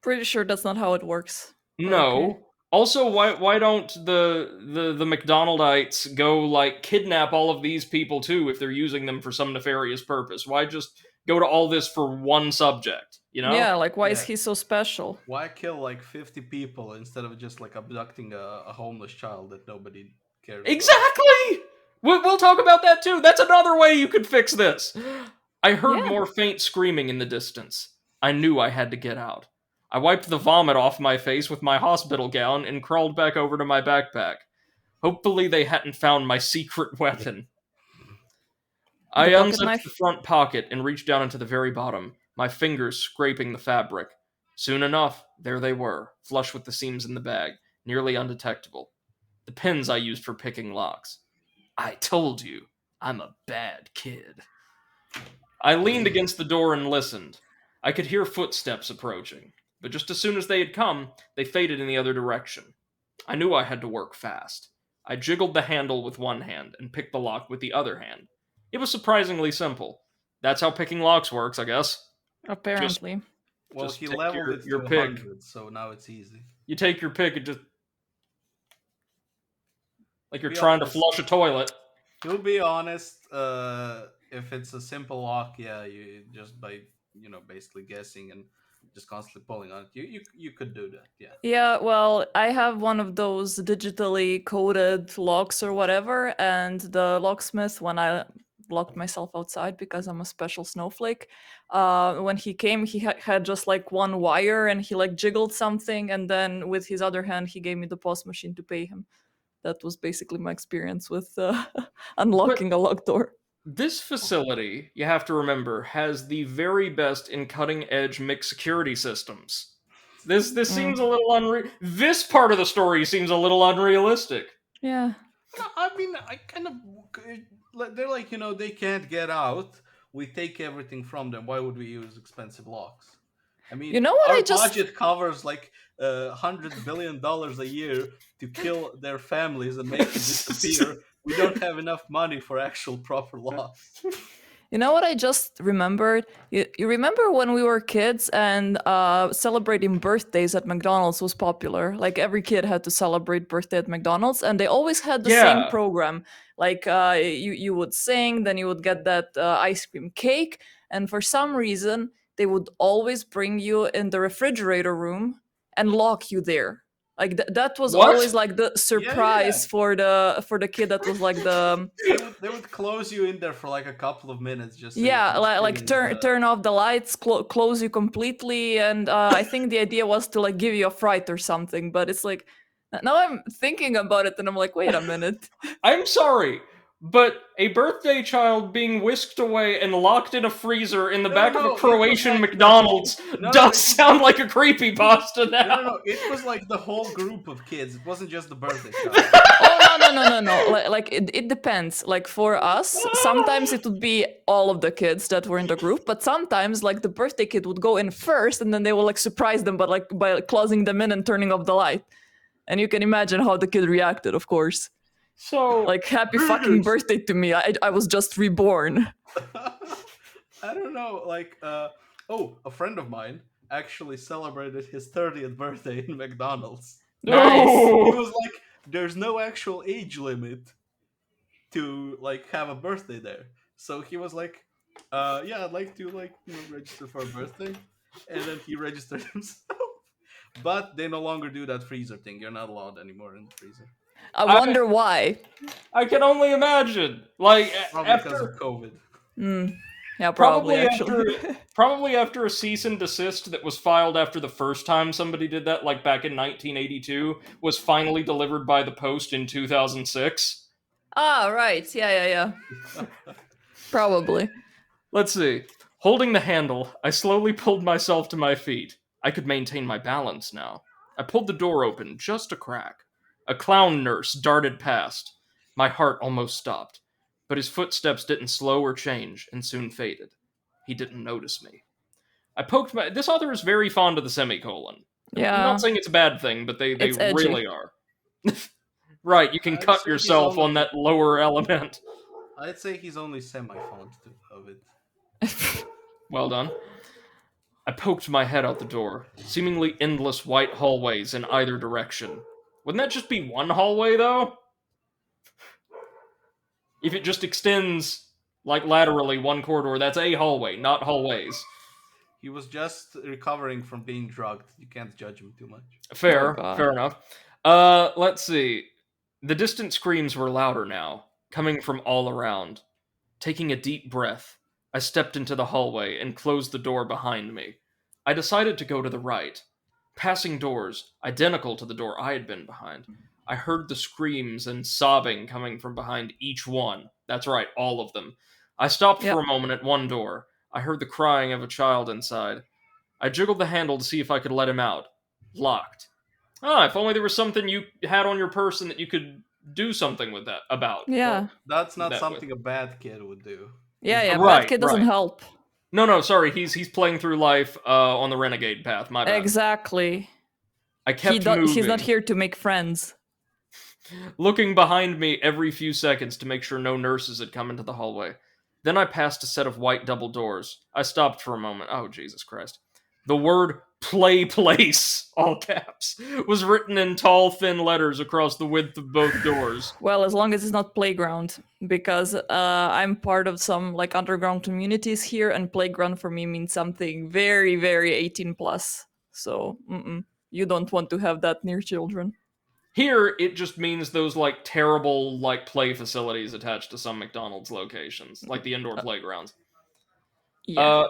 [SPEAKER 3] Pretty sure that's not how it works. But okay.
[SPEAKER 2] No. Also, why don't the McDonaldites go like kidnap all of these people too if they're using them for some nefarious purpose? Why just go to all this for one subject? You know?
[SPEAKER 3] Yeah, like why is
[SPEAKER 1] Yeah.
[SPEAKER 3] he so special?
[SPEAKER 1] Why kill like 50 people instead of just like abducting a homeless child that nobody cares about?
[SPEAKER 2] Exactly. We'll talk about that too. That's another way you could fix this. I heard
[SPEAKER 3] Yeah.
[SPEAKER 2] more faint screaming in the distance. I knew I had to get out. I wiped the vomit off my face with my hospital gown and crawled back over to my backpack. Hopefully, they hadn't found my secret weapon. I
[SPEAKER 3] The pocket
[SPEAKER 2] unzipped the
[SPEAKER 3] knife?
[SPEAKER 2] front pocket and reached down into the very bottom, my fingers scraping the fabric. Soon enough, there they were, flush with the seams in the bag, nearly undetectable. The pins I used for picking locks. I told you, I'm a bad kid. I leaned against the door and listened. I could hear footsteps approaching, but just as soon as they had come, they faded in the other direction. I knew I had to work fast. I jiggled the handle with one hand and picked the lock with the other hand. It was surprisingly simple. That's how picking locks works, I guess. Just
[SPEAKER 3] Apparently.
[SPEAKER 1] Well,
[SPEAKER 2] just
[SPEAKER 1] he
[SPEAKER 2] take
[SPEAKER 1] leveled it
[SPEAKER 2] your
[SPEAKER 1] to
[SPEAKER 2] pick.
[SPEAKER 1] 100, so now it's easy.
[SPEAKER 2] You take your pick and just like
[SPEAKER 1] To
[SPEAKER 2] you're
[SPEAKER 1] be
[SPEAKER 2] trying to
[SPEAKER 1] honest,
[SPEAKER 2] flush a toilet.
[SPEAKER 1] to be honest, if it's a simple lock, yeah, you just by basically guessing and just constantly pulling on it, you could do that, yeah.
[SPEAKER 3] Yeah, well, I have one of those digitally coded locks or whatever, and the locksmith, when I locked myself outside because I'm a special snowflake. When he came, he had just like one wire, and he like jiggled something, and then with his other hand, he gave me the POS machine to pay him. That was basically my experience with
[SPEAKER 2] But
[SPEAKER 3] unlocking a locked door.
[SPEAKER 2] this facility, you have to remember, has the very best in cutting edge mixed security systems. This
[SPEAKER 3] Mm.
[SPEAKER 2] seems a little This part of the story seems a little unrealistic.
[SPEAKER 3] Yeah.
[SPEAKER 1] I mean, I kind of. They're like, they can't get out. We take everything from them. Why would we use expensive locks? I mean,
[SPEAKER 3] You know what I
[SPEAKER 1] our
[SPEAKER 3] just
[SPEAKER 1] budget covers like $100 billion a year to kill their families and make them disappear. We don't have enough money for actual proper locks.
[SPEAKER 3] You know what I just remembered? You remember when we were kids and celebrating birthdays at McDonald's was popular? Like every kid had to celebrate birthday at McDonald's, and they always had the same
[SPEAKER 2] Yeah.
[SPEAKER 3] program. Like you would sing, then you would get that ice cream cake, and for some reason they would always bring you in the refrigerator room and lock you there. Like that was always
[SPEAKER 2] What?
[SPEAKER 3] like the
[SPEAKER 1] Yeah, yeah.
[SPEAKER 3] surprise for the kid that was like the
[SPEAKER 1] They would close you in there for like a couple of minutes just so you
[SPEAKER 3] yeah,
[SPEAKER 1] can
[SPEAKER 3] like
[SPEAKER 1] experience the.
[SPEAKER 3] turn off the lights, close you completely, and I think the idea was to like give you a fright or something. But it's like now I'm thinking about it, and I'm like, wait a minute.
[SPEAKER 2] I'm sorry, but a birthday child being whisked away and locked in a freezer in the
[SPEAKER 1] No,
[SPEAKER 2] back of a
[SPEAKER 1] no, it was
[SPEAKER 2] Croatian
[SPEAKER 1] like
[SPEAKER 2] McDonald's
[SPEAKER 1] no,
[SPEAKER 2] does
[SPEAKER 1] it was
[SPEAKER 2] sound like a creepypasta
[SPEAKER 1] no,
[SPEAKER 2] now.
[SPEAKER 1] no. It was like the whole group of kids. It wasn't just the birthday child.
[SPEAKER 3] Oh no! Like it depends. Like for us, sometimes it would be all of the kids that were in the group, but sometimes like the birthday kid would go in first, and then they will like surprise them, but like by closing them in and turning off the light. And you can imagine how the kid reacted, of course.
[SPEAKER 2] So,
[SPEAKER 3] Like happy fucking birthday to me. I was just reborn.
[SPEAKER 1] I don't know. Like, a friend of mine actually celebrated his 30th birthday in McDonald's.
[SPEAKER 3] Nice.
[SPEAKER 1] He
[SPEAKER 2] no!
[SPEAKER 1] was like, "There's no actual age limit to like have a birthday there." So he was like, "Yeah, I'd like to like register for a birthday," and then he registered himself. But they no longer do that freezer thing. You're not allowed anymore in the freezer.
[SPEAKER 3] I
[SPEAKER 2] I,
[SPEAKER 3] wonder why.
[SPEAKER 2] I can only imagine. Like,
[SPEAKER 1] Probably because of
[SPEAKER 2] after.
[SPEAKER 1] COVID.
[SPEAKER 3] Yeah, probably
[SPEAKER 2] Probably
[SPEAKER 3] actually.
[SPEAKER 2] probably after a cease and desist that was filed after the first time somebody did that, like back in 1982, was finally delivered by the post in 2006.
[SPEAKER 3] Ah, right. Yeah. Probably.
[SPEAKER 2] Let's see. Holding the handle, I slowly pulled myself to my feet. I could maintain my balance now. I pulled the door open, just a crack. A clown nurse darted past. My heart almost stopped, but his footsteps didn't slow or change and soon faded. He didn't notice me. I poked my. This author is very fond of the semicolon. I'm
[SPEAKER 3] Yeah.
[SPEAKER 2] not saying it's a bad thing, but they
[SPEAKER 3] It's edgy.
[SPEAKER 2] really are. Right, you can
[SPEAKER 1] I'd
[SPEAKER 2] cut
[SPEAKER 1] say he's
[SPEAKER 2] yourself
[SPEAKER 1] only-
[SPEAKER 2] on that lower element.
[SPEAKER 1] I'd say he's only semi-fond of it.
[SPEAKER 2] Well done. I poked my head out the door. Seemingly endless white hallways in either direction. Wouldn't that just be one hallway, though? If it just extends, like, laterally one corridor, that's a hallway, not hallways.
[SPEAKER 1] He was just recovering from being drugged. You can't judge him too much.
[SPEAKER 2] Fair,
[SPEAKER 3] Oh, God.
[SPEAKER 2] fair enough. Let's see. The distant screams were louder now, coming from all around. Taking a deep breath, I stepped into the hallway and closed the door behind me. I decided to go to the right. Passing doors, identical to the door I had been behind, I heard the screams and sobbing coming from behind each one. That's right, all of them. I stopped
[SPEAKER 3] Yep.
[SPEAKER 2] for a moment at one door. I heard the crying of a child inside. I jiggled the handle to see if I could let him out. Locked. Ah, if only there was something you had on your person that you could do something with that about.
[SPEAKER 3] Yeah.
[SPEAKER 1] That's not
[SPEAKER 2] That
[SPEAKER 1] something a bad kid would do.
[SPEAKER 3] Yeah.
[SPEAKER 2] Right,
[SPEAKER 3] Bad kid doesn't
[SPEAKER 2] right.
[SPEAKER 3] help.
[SPEAKER 2] No, sorry, he's playing through life on the renegade path. My bad.
[SPEAKER 3] Exactly.
[SPEAKER 2] I kept moving,
[SPEAKER 3] He's not here to make friends.
[SPEAKER 2] looking behind me every few seconds to make sure no nurses had come into the hallway. Then I passed a set of white double doors. I stopped for a moment. Oh, Jesus Christ. The word play place, all caps, was written in tall, thin letters across the width of both doors.
[SPEAKER 3] Well, as long as it's not playground, because I'm part of some like underground communities here, and playground for me means something very 18 plus. So you don't want to have that near children.
[SPEAKER 2] Here, it just means those, like, terrible, like, play facilities attached to some McDonald's locations, like the indoor playgrounds.
[SPEAKER 3] Yeah.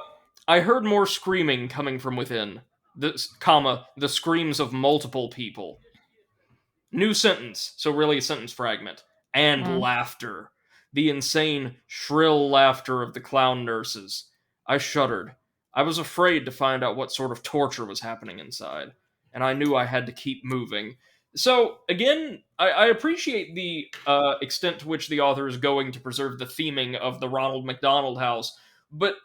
[SPEAKER 2] I heard more screaming coming from within. The screams of multiple people. New sentence, so really a sentence fragment. And laughter. The insane, shrill laughter of the clown nurses. I shuddered. I was afraid to find out what sort of torture was happening inside, and I knew I had to keep moving. So, again, I appreciate the extent to which the author is going to preserve the theming of the Ronald McDonald House, but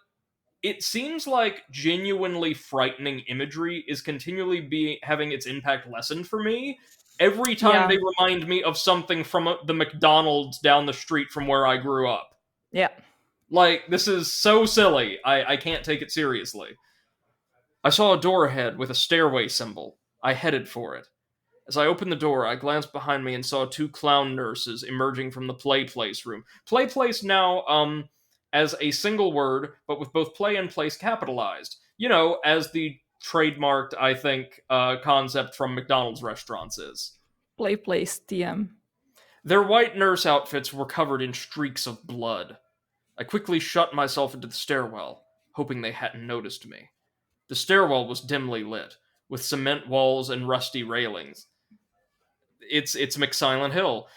[SPEAKER 2] it seems like genuinely frightening imagery is continually having its impact lessened for me every time
[SPEAKER 3] Yeah.
[SPEAKER 2] they remind me of something from the McDonald's down the street from where I grew up.
[SPEAKER 3] Yeah.
[SPEAKER 2] Like, this is so silly. I can't take it seriously. I saw a door ahead with a stairway symbol. I headed for it. As I opened the door, I glanced behind me and saw two clown nurses emerging from the play place room. Play place now, as a single word, but with both play and place capitalized. You know, as the trademarked, I think, concept from McDonald's restaurants is.
[SPEAKER 3] Play place TM.
[SPEAKER 2] Their white nurse outfits were covered in streaks of blood. I quickly shut myself into the stairwell, hoping they hadn't noticed me. The stairwell was dimly lit, with cement walls and rusty railings. It's McSilent Hill.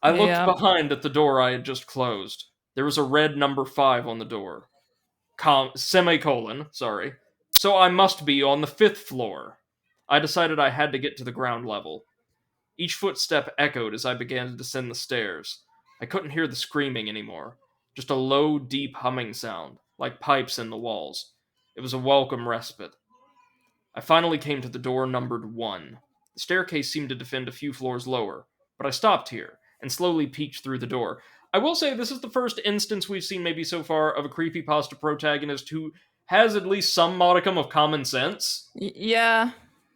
[SPEAKER 2] I looked behind at the door I had just closed. There was a red number 5 on the door. Semicolon, sorry. So I must be on the 5th floor. I decided I had to get to the ground level. Each footstep echoed as I began to descend the stairs. I couldn't hear the screaming anymore. Just a low, deep humming sound, like pipes in the walls. It was a welcome respite. I finally came to the door numbered 1. The staircase seemed to descend a few floors lower, but I stopped here and slowly peeked through the door. I will say this is the first instance we've seen maybe so far of a creepypasta protagonist who has at least some modicum of common sense.
[SPEAKER 3] Yeah.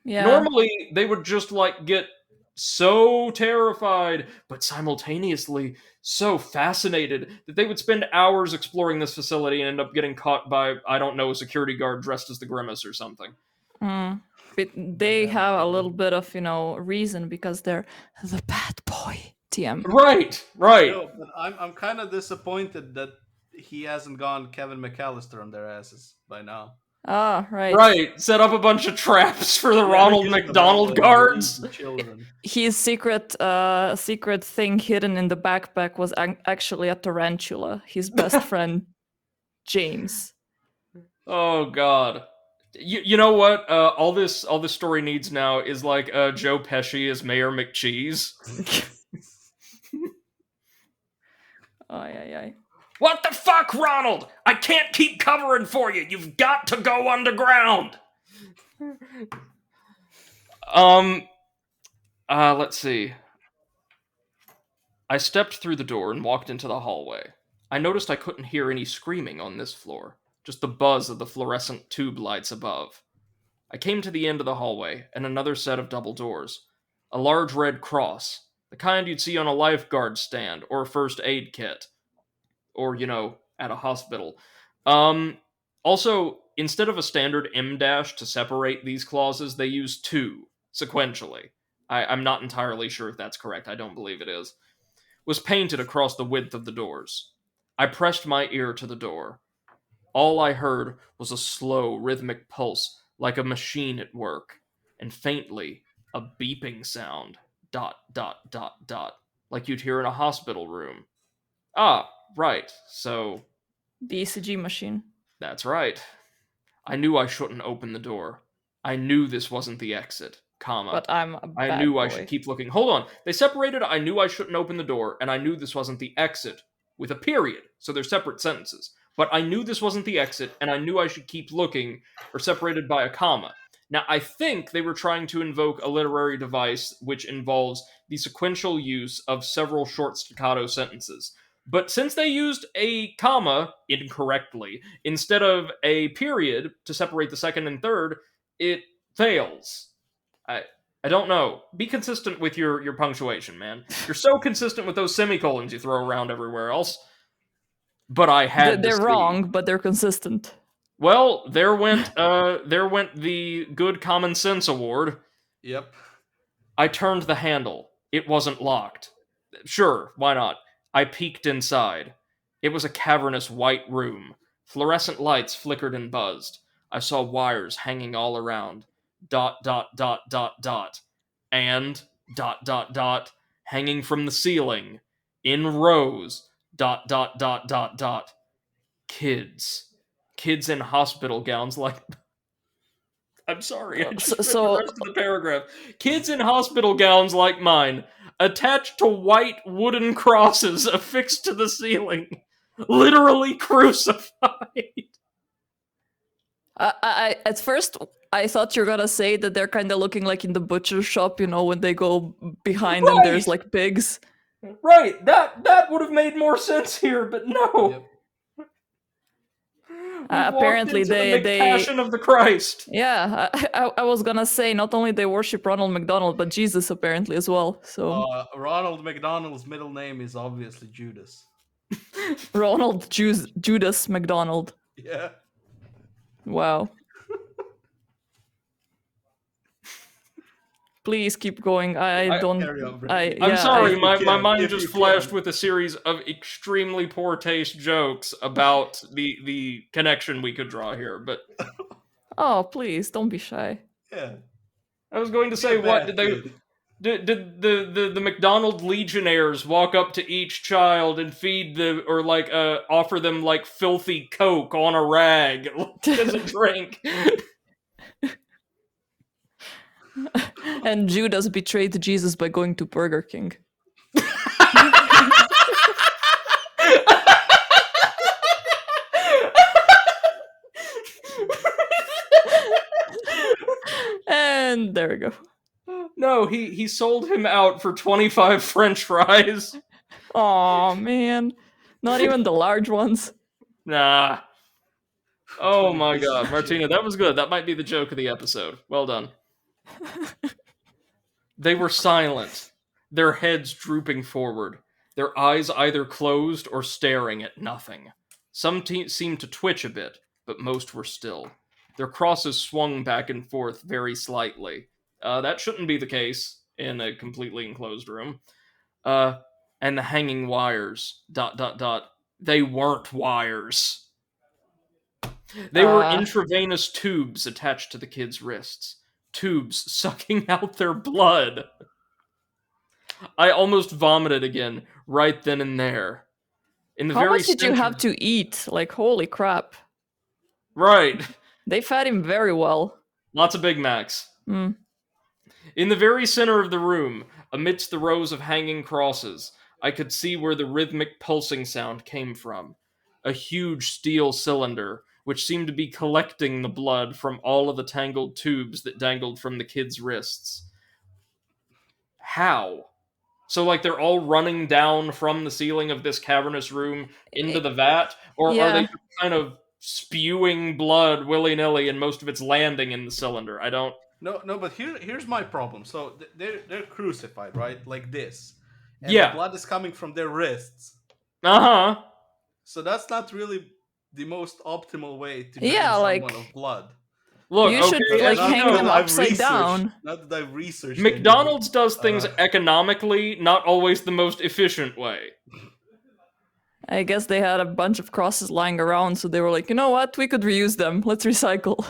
[SPEAKER 2] Normally, they would just, like, get so terrified, but simultaneously so fascinated that they would spend hours exploring this facility and end up getting caught by, I don't know, a security guard dressed as the Grimace or something.
[SPEAKER 3] But they have a little bit of, reason because they're the bad boy TM.
[SPEAKER 2] Right.
[SPEAKER 1] No, but I'm kind of disappointed that he hasn't gone Kevin McAllister on their asses by now.
[SPEAKER 3] Ah, right.
[SPEAKER 2] Right. Set up a bunch of traps for the Ronald McDonald guards.
[SPEAKER 3] His secret thing hidden in the backpack was actually a tarantula. His best friend, James.
[SPEAKER 2] Oh God. You know what? All this story needs now is like Joe Pesci as Mayor McCheese.
[SPEAKER 3] Ay.
[SPEAKER 2] What the fuck, Ronald? I can't keep covering for you. You've got to go underground. Let's see. I stepped through the door and walked into the hallway. I noticed I couldn't hear any screaming on this floor, just the buzz of the fluorescent tube lights above. I came to the end of the hallway and another set of double doors. A large red cross, the kind you'd see on a lifeguard stand or a first aid kit. Or, at a hospital. Also, instead of a standard M dash to separate these clauses, they use 2 sequentially. I'm not entirely sure if that's correct. I don't believe it is. Was painted across the width of the doors. I pressed my ear to the door. All I heard was a slow, rhythmic pulse, like a machine at work, and faintly, a beeping sound. ... Like you'd hear in a hospital room. Ah, right, so...
[SPEAKER 3] The ECG machine.
[SPEAKER 2] That's right. I knew I shouldn't open the door. I knew this wasn't the exit, comma.
[SPEAKER 3] But I'm a bad
[SPEAKER 2] I knew
[SPEAKER 3] boy.
[SPEAKER 2] I should keep looking. Hold on. They separated I knew I shouldn't open the door, and I knew this wasn't the exit, with a period, so they're separate sentences. But I knew this wasn't the exit, and I knew I should keep looking, or separated by a comma. Now, I think they were trying to invoke a literary device which involves the sequential use of several short staccato sentences. But since they used a comma incorrectly instead of a period to separate the second and third, it fails. I don't know. Be consistent with your punctuation, man. You're so consistent with those semicolons you throw around everywhere else. But I had
[SPEAKER 3] They're wrong, but they're consistent.
[SPEAKER 2] Well, there went the Good Common Sense Award.
[SPEAKER 1] Yep.
[SPEAKER 2] I turned the handle. It wasn't locked. Sure, why not? I peeked inside. It was a cavernous white room. Fluorescent lights flickered and buzzed. I saw wires hanging all around. Dot, dot, dot, dot, dot. And, dot, dot, dot, hanging from the ceiling. In rows. Dot, dot, dot, dot, dot. Kids. Kids in hospital gowns like. I'm sorry, I just read the rest of the paragraph. Kids in hospital gowns like mine, attached to white wooden crosses affixed to the ceiling, literally crucified.
[SPEAKER 3] I at first I thought you're gonna say that they're kind of looking like in the butcher shop, when they go behind them, there's like pigs.
[SPEAKER 2] Right, that would have made more sense here, but no.
[SPEAKER 1] Yep.
[SPEAKER 3] Apparently
[SPEAKER 2] the Passion of the Christ.
[SPEAKER 3] Yeah, I was gonna say not only they worship Ronald McDonald, but Jesus apparently as well. So
[SPEAKER 1] Ronald McDonald's middle name is obviously Judas.
[SPEAKER 3] Ronald Judas McDonald.
[SPEAKER 1] Yeah.
[SPEAKER 3] Wow. Please keep going. I'm
[SPEAKER 2] sorry, my mind just flashed with a series of extremely poor taste jokes about the connection we could draw here, but
[SPEAKER 3] oh, please don't be shy.
[SPEAKER 1] Yeah.
[SPEAKER 2] I was going to say, what did they did the McDonald Legionnaires walk up to each child and feed offer them like filthy Coke on a rag as a drink?
[SPEAKER 3] And Judas betrayed Jesus by going to Burger King. And there we go.
[SPEAKER 2] No, he sold him out for 25 French fries.
[SPEAKER 3] Oh man, not even the large ones.
[SPEAKER 2] Nah. Oh my god, Martina, that was good. That might be the joke of the episode. Well done. They were silent, their heads drooping forward, their eyes either closed or staring at nothing. Some seemed to twitch a bit, but most were still. Their crosses swung back and forth very slightly. That shouldn't be the case in a completely enclosed room. And the hanging wires, ... They weren't wires. They were intravenous tubes attached to the kids' wrists. Tubes sucking out their blood. I almost vomited again, right then and there.
[SPEAKER 3] How much did you have to eat? Like, holy crap.
[SPEAKER 2] Right.
[SPEAKER 3] They fed him very well.
[SPEAKER 2] Lots of Big Macs.
[SPEAKER 3] Mm.
[SPEAKER 2] In the very center of the room, amidst the rows of hanging crosses, I could see where the rhythmic pulsing sound came from. A huge steel cylinder, which seemed to be collecting the blood from all of the tangled tubes that dangled from the kids' wrists. How? So, like, they're all running down from the ceiling of this cavernous room into the vat? Or are they just kind of spewing blood willy-nilly and most of it's landing in the cylinder? I don't...
[SPEAKER 1] No, but here's my problem. So, they're crucified, right? Like this. And
[SPEAKER 2] the
[SPEAKER 1] blood is coming from their wrists.
[SPEAKER 2] Uh-huh.
[SPEAKER 1] So that's not really the most optimal way to drain someone of blood.
[SPEAKER 3] Look, you should hang them upside down.
[SPEAKER 1] Not that I've researched.
[SPEAKER 2] McDonald's does things economically, not always the most efficient way.
[SPEAKER 3] I guess they had a bunch of crosses lying around, so they were like, you know what? We could reuse them. Let's recycle.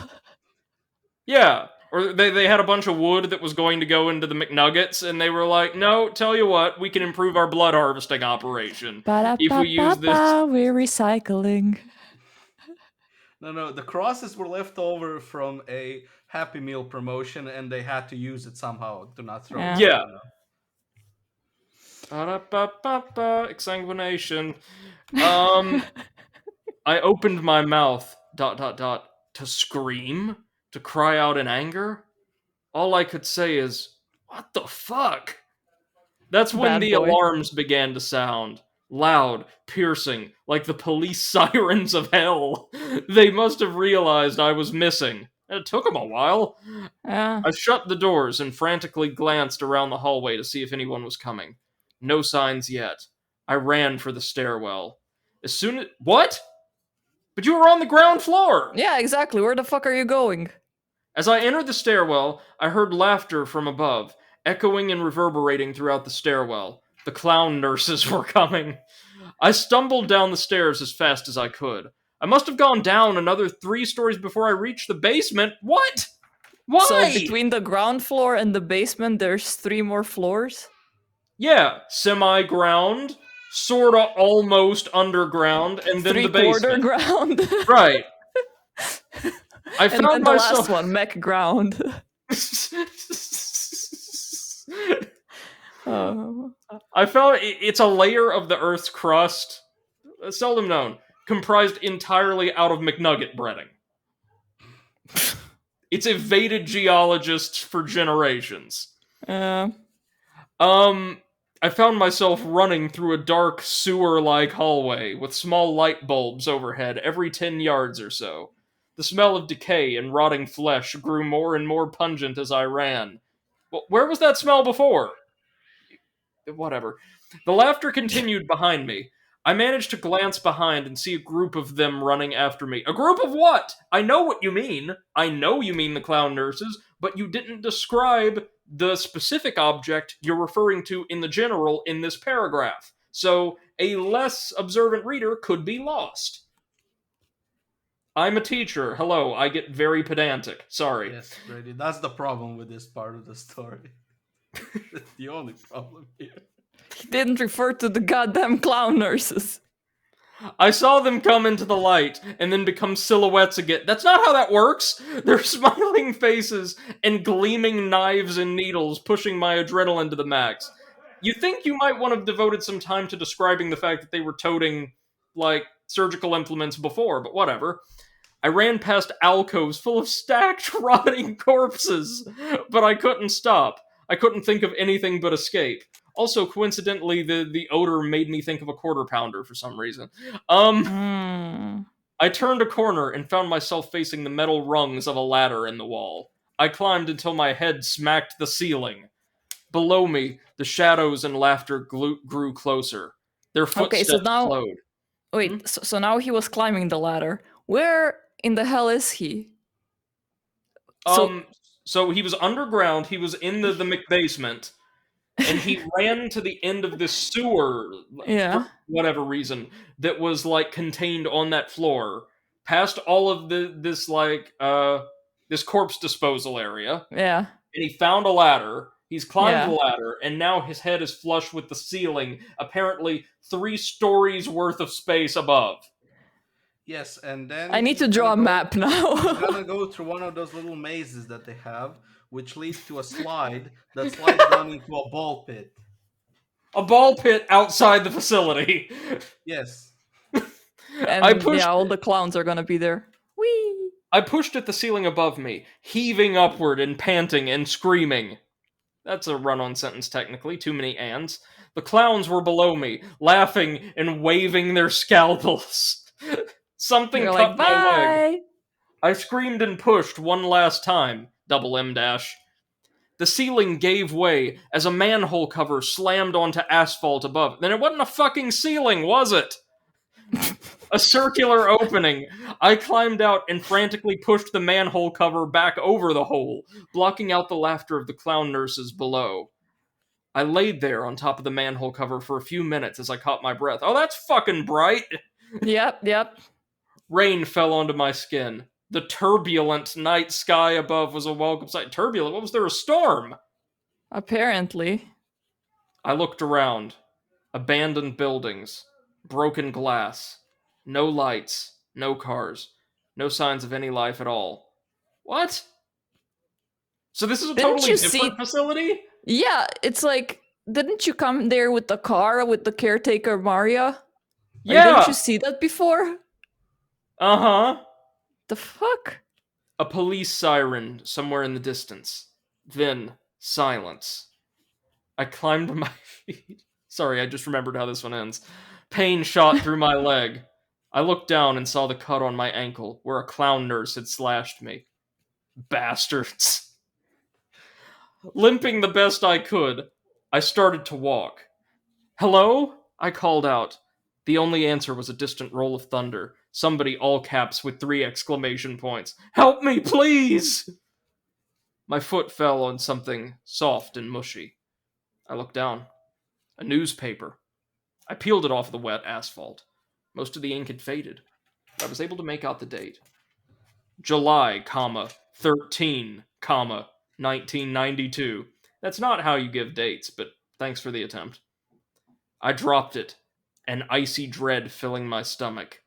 [SPEAKER 2] Yeah. Or they had a bunch of wood that was going to go into the McNuggets, and they were like, no, tell you what, we can improve our blood harvesting operation. If we use this...
[SPEAKER 3] We're recycling.
[SPEAKER 1] No, the crosses were left over from a Happy Meal promotion, and they had to use it somehow to not throw it.
[SPEAKER 2] Yeah. Exsanguination. I opened my mouth, ... to scream? To cry out in anger? All I could say is, what the fuck? That's when the alarms began to sound. Loud, piercing, like the police sirens of hell. They must have realized I was missing. It took them a while. I shut the doors and frantically glanced around the hallway to see if anyone was coming. No signs yet. I ran for the stairwell. What? But you were on the ground floor!
[SPEAKER 3] Yeah, exactly. Where the fuck are you going?
[SPEAKER 2] As I entered the stairwell, I heard laughter from above. echoing and reverberating throughout the stairwell. The clown nurses were coming. I stumbled down the stairs as fast as I could. I must have gone down another 3 stories before I reached the basement. What? Why?
[SPEAKER 3] So between the ground floor and the basement, there's 3 more floors?
[SPEAKER 2] Yeah, semi-ground, sorta almost underground, and then the
[SPEAKER 3] 3/4
[SPEAKER 2] basement.
[SPEAKER 3] ground.
[SPEAKER 2] Right. I
[SPEAKER 3] And
[SPEAKER 2] found
[SPEAKER 3] then the
[SPEAKER 2] myself...
[SPEAKER 3] last one, mech ground. Oh.
[SPEAKER 2] I found it's a layer of the Earth's crust, seldom known, comprised entirely out of McNugget breading. It's evaded geologists for generations. I found myself running through a dark sewer-like hallway with small light bulbs overhead every 10 yards or so. The smell of decay and rotting flesh grew more and more pungent as I ran. Well, where was that smell before? Whatever. The laughter continued behind me. I managed to glance behind and see a group of them running after me. A group of what? I know what you mean. I know you mean the clown nurses, but you didn't describe the specific object you're referring to in the general in this paragraph. So a less observant reader could be lost. I'm a teacher. Hello, I get very pedantic. Sorry.
[SPEAKER 1] Yes, Brady. That's the problem with this part of the story. That's the only problem here.
[SPEAKER 3] He didn't refer to the goddamn clown nurses.
[SPEAKER 2] I saw them come into the light and then become silhouettes again. That's not how that works. They're smiling faces and gleaming knives and needles pushing my adrenaline to the max. You think you might want to have devoted some time to describing the fact that they were toting, like, surgical implements before, but whatever. I ran past alcoves full of stacked, rotting corpses, but I couldn't stop. I couldn't think of anything but escape. Also, coincidentally, the odor made me think of a quarter pounder for some reason. I turned a corner and found myself facing the metal rungs of a ladder in the wall. I climbed until my head smacked the ceiling. Below me, the shadows and laughter grew closer. Their footsteps slowed.
[SPEAKER 3] Wait, so now he was climbing the ladder. Where in the hell is he?
[SPEAKER 2] So he was underground. He was in the McBasement. And he ran to the end of this sewer, for whatever reason, that was, like, contained on that floor, past all of this corpse disposal area.
[SPEAKER 3] Yeah.
[SPEAKER 2] And he found a ladder. He's climbed the ladder, and now his head is flush with the ceiling, apparently 3 stories worth of space above.
[SPEAKER 1] Yes, and then...
[SPEAKER 3] I need to draw a map now.
[SPEAKER 1] He's gonna go through one of those little mazes that they have, which leads to a slide that slides down into a ball pit.
[SPEAKER 2] A ball pit outside the facility.
[SPEAKER 1] Yes.
[SPEAKER 3] And all the clowns are gonna be there. Whee!
[SPEAKER 2] I pushed at the ceiling above me, heaving upward and panting and screaming. That's a run-on sentence, technically. Too many ands. The clowns were below me, laughing and waving their scalpels. Something cut my leg. I screamed and pushed one last time. Double M dash. The ceiling gave way as a manhole cover slammed onto asphalt above. Then it wasn't a fucking ceiling, was it? A circular opening. I climbed out and frantically pushed the manhole cover back over the hole, blocking out the laughter of the clown nurses below. I laid there on top of the manhole cover for a few minutes as I caught my breath. Oh, that's fucking bright!
[SPEAKER 3] Yep.
[SPEAKER 2] Rain fell onto my skin. The turbulent night sky above was a welcome sight. Turbulent? What was there, a storm?
[SPEAKER 3] Apparently.
[SPEAKER 2] I looked around. Abandoned buildings. Broken glass. No lights. No cars. No signs of any life at all. What? So this is a totally different facility?
[SPEAKER 3] Yeah, it's like, didn't you come there with the car with the caretaker Maria?
[SPEAKER 2] Yeah.
[SPEAKER 3] Didn't you see that before?
[SPEAKER 2] Uh-huh.
[SPEAKER 3] The fuck?
[SPEAKER 2] A police siren somewhere in the distance. Then, silence. I climbed to my feet. Sorry, I just remembered how this one ends. Pain shot through my leg. I looked down and saw the cut on my ankle, where a clown nurse had slashed me. Bastards. Limping the best I could, I started to walk. Hello? I called out. The only answer was a distant roll of thunder. Somebody all caps with 3 exclamation points. Help me, please! My foot fell on something soft and mushy. I looked down. A newspaper. I peeled it off the wet asphalt. Most of the ink had faded. I was able to make out the date. July, 13, 1992. That's not how you give dates, but thanks for the attempt. I dropped it, an icy dread filling my stomach.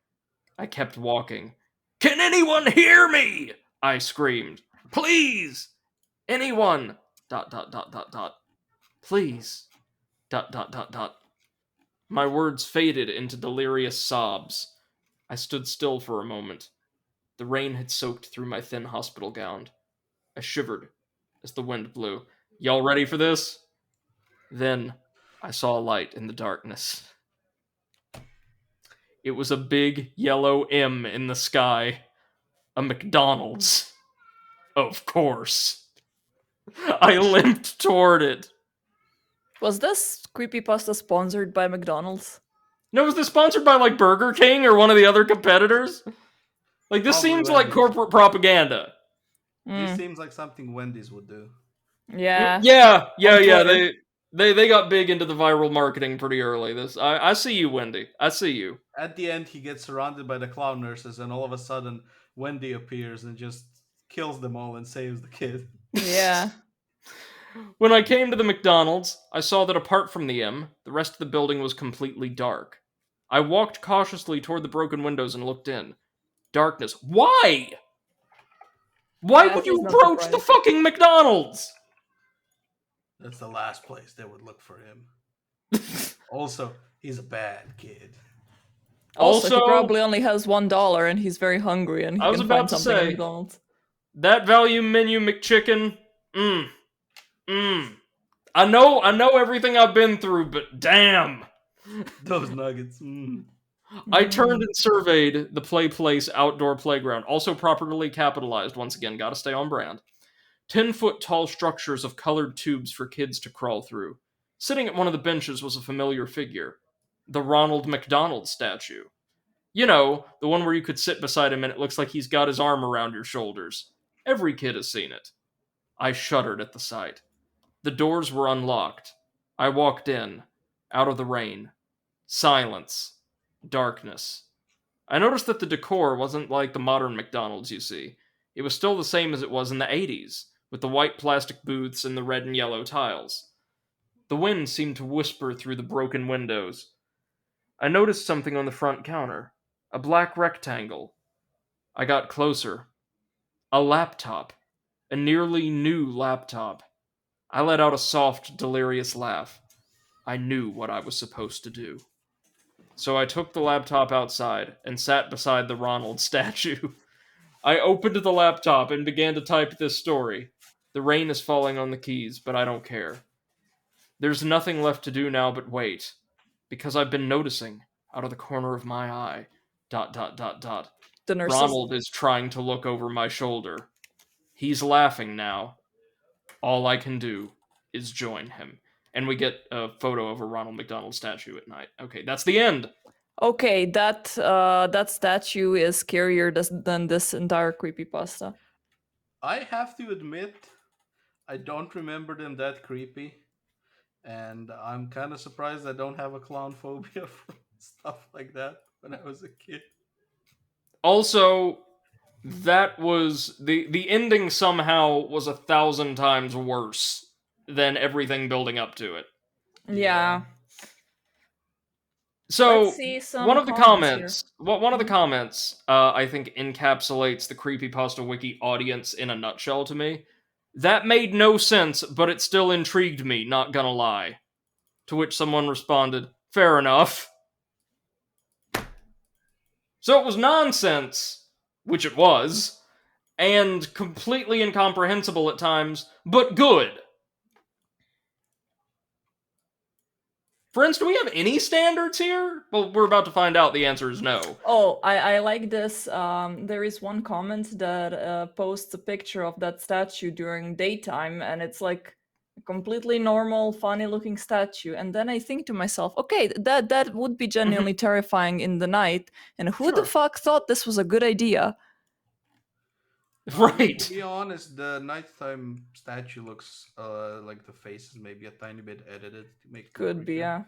[SPEAKER 2] I kept walking. Can anyone hear me? I screamed. Please! Anyone! ... Please! ... My words faded into delirious sobs. I stood still for a moment. The rain had soaked through my thin hospital gown. I shivered as the wind blew. Y'all ready for this? Then I saw a light in the darkness. It was a big yellow M in the sky. A McDonald's. Of course. I limped toward it.
[SPEAKER 3] Was this creepypasta sponsored by McDonald's?
[SPEAKER 2] No, was this sponsored by like Burger King or one of the other competitors? Like this
[SPEAKER 1] Probably
[SPEAKER 2] seems like
[SPEAKER 1] Wendy's.
[SPEAKER 2] corporate propaganda.
[SPEAKER 1] This
[SPEAKER 3] Mm,
[SPEAKER 1] seems like something Wendy's would do.
[SPEAKER 3] yeah.
[SPEAKER 2] Yeah.
[SPEAKER 3] On Twitter.
[SPEAKER 2] They got big into the viral marketing pretty early. I see you, Wendy. I see you.
[SPEAKER 1] At the end, he gets surrounded by the clown nurses, and all of a sudden, Wendy appears and just kills them all and saves the kid.
[SPEAKER 3] Yeah.
[SPEAKER 2] When I came to the McDonald's, I saw that apart from the M, the rest of the building was completely dark. I walked cautiously toward the broken windows and looked in. Darkness. Why? Why
[SPEAKER 3] Yeah,
[SPEAKER 2] would
[SPEAKER 3] he's
[SPEAKER 2] you
[SPEAKER 3] not
[SPEAKER 2] approach the
[SPEAKER 3] surprised.
[SPEAKER 2] fucking McDonald's?
[SPEAKER 1] That's the last place they would look for him. Also, he's a bad kid.
[SPEAKER 3] Also, he
[SPEAKER 2] Also,
[SPEAKER 3] probably only has $1 and he's very hungry and he
[SPEAKER 2] I was
[SPEAKER 3] can
[SPEAKER 2] about
[SPEAKER 3] find
[SPEAKER 2] to
[SPEAKER 3] something at
[SPEAKER 2] say,
[SPEAKER 3] McDonald's.
[SPEAKER 2] that value menu McChicken, I know everything I've been through, but damn.
[SPEAKER 1] Those nuggets.
[SPEAKER 2] I turned and surveyed the Play Place outdoor playground, also properly capitalized, once again, gotta stay on brand. 10-foot tall structures of colored tubes for kids to crawl through. Sitting at one of the benches was a familiar figure, the Ronald McDonald statue. You know, the one where you could sit beside him and it looks like he's got his arm around your shoulders. Every kid has seen it. I shuddered at the sight. The doors were unlocked. I walked in, out of the rain. Silence. Darkness. I noticed that the decor wasn't like the modern McDonald's you see. It was still the same as it was in the 80s, with the white plastic booths and the red and yellow tiles. The wind seemed to whisper through the broken windows. I noticed something on the front counter. A black rectangle. I got closer. A laptop. A nearly new laptop. I let out a soft, delirious laugh. I knew what I was supposed to do. So I took the laptop outside and sat beside the Ronald statue. I opened the laptop and began to type this story. The rain is falling on the keys, but I don't care. There's nothing left to do now but wait, because I've been noticing, out of the corner of my eye, ...
[SPEAKER 3] The nurses.
[SPEAKER 2] Ronald is trying to look over my shoulder. He's laughing now. All I can do is join him. And we get a photo of a Ronald McDonald statue at night. Okay, that's the end.
[SPEAKER 3] Okay, that statue is scarier than this entire creepypasta.
[SPEAKER 1] I have to admit, I don't remember them that creepy, and I'm kind of surprised I don't have a clown phobia from stuff like that when I was a kid.
[SPEAKER 2] Also, that was the ending somehow was 1,000 times worse than everything building up to it.
[SPEAKER 3] Yeah.
[SPEAKER 2] So
[SPEAKER 3] Let's see some
[SPEAKER 2] one of the
[SPEAKER 3] comments
[SPEAKER 2] one of the comments, I think encapsulates the creepypasta wiki audience in a nutshell to me. That made no sense, but it still intrigued me. Not gonna lie. To which someone responded, "Fair enough." So it was nonsense, which it was, and completely incomprehensible at times, but good. Friends, do we have any standards here? Well, we're about to find out. The answer is no.
[SPEAKER 3] Oh, I like this. There is one comment that posts a picture of that statue during daytime, and it's like a completely normal, funny-looking statue. And then I think to myself, okay, that would be genuinely terrifying in the night. And who the
[SPEAKER 2] Sure.
[SPEAKER 3] fuck thought this was a good idea?
[SPEAKER 1] To
[SPEAKER 2] Right.
[SPEAKER 1] be honest, the nighttime statue looks like the face is maybe a tiny bit edited to make it look
[SPEAKER 3] Could be,
[SPEAKER 1] creepier,
[SPEAKER 3] yeah.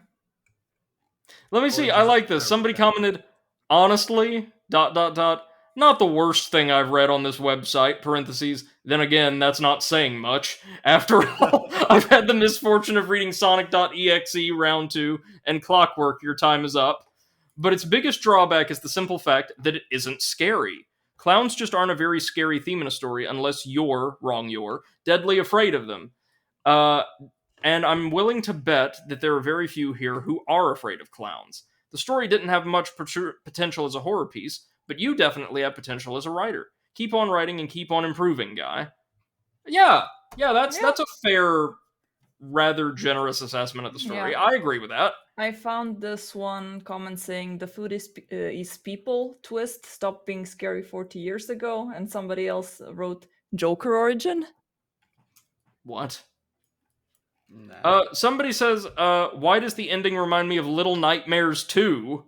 [SPEAKER 2] Let me
[SPEAKER 1] or
[SPEAKER 2] see.
[SPEAKER 1] it's
[SPEAKER 2] I
[SPEAKER 1] just a
[SPEAKER 2] like this.
[SPEAKER 1] terrible
[SPEAKER 2] Somebody
[SPEAKER 1] camera.
[SPEAKER 2] commented, honestly, dot, dot, dot, not the worst thing I've read on this website, parentheses. Then again, that's not saying much. After all, I've had the misfortune of reading Sonic.exe round 2 and Clockwork, Your Time Is Up. But its biggest drawback is the simple fact that it isn't scary. Clowns just aren't a very scary theme in a story unless you're deadly afraid of them. Uh, and I'm willing to bet that there are very few here who are afraid of clowns. The story didn't have much potential as a horror piece, but you definitely have potential as a writer. Keep on writing and keep on improving, guy. Yeah, yeah,
[SPEAKER 3] Yeah,
[SPEAKER 2] that's a fair, rather generous assessment of the story.
[SPEAKER 3] yeah.
[SPEAKER 2] I agree with that.
[SPEAKER 3] I found this one comment saying the food is people twist stopped being scary 40 years ago, and somebody else wrote Joker origin.
[SPEAKER 2] What?
[SPEAKER 1] Nah.
[SPEAKER 2] Somebody says, why does the ending remind me of Little Nightmares 2?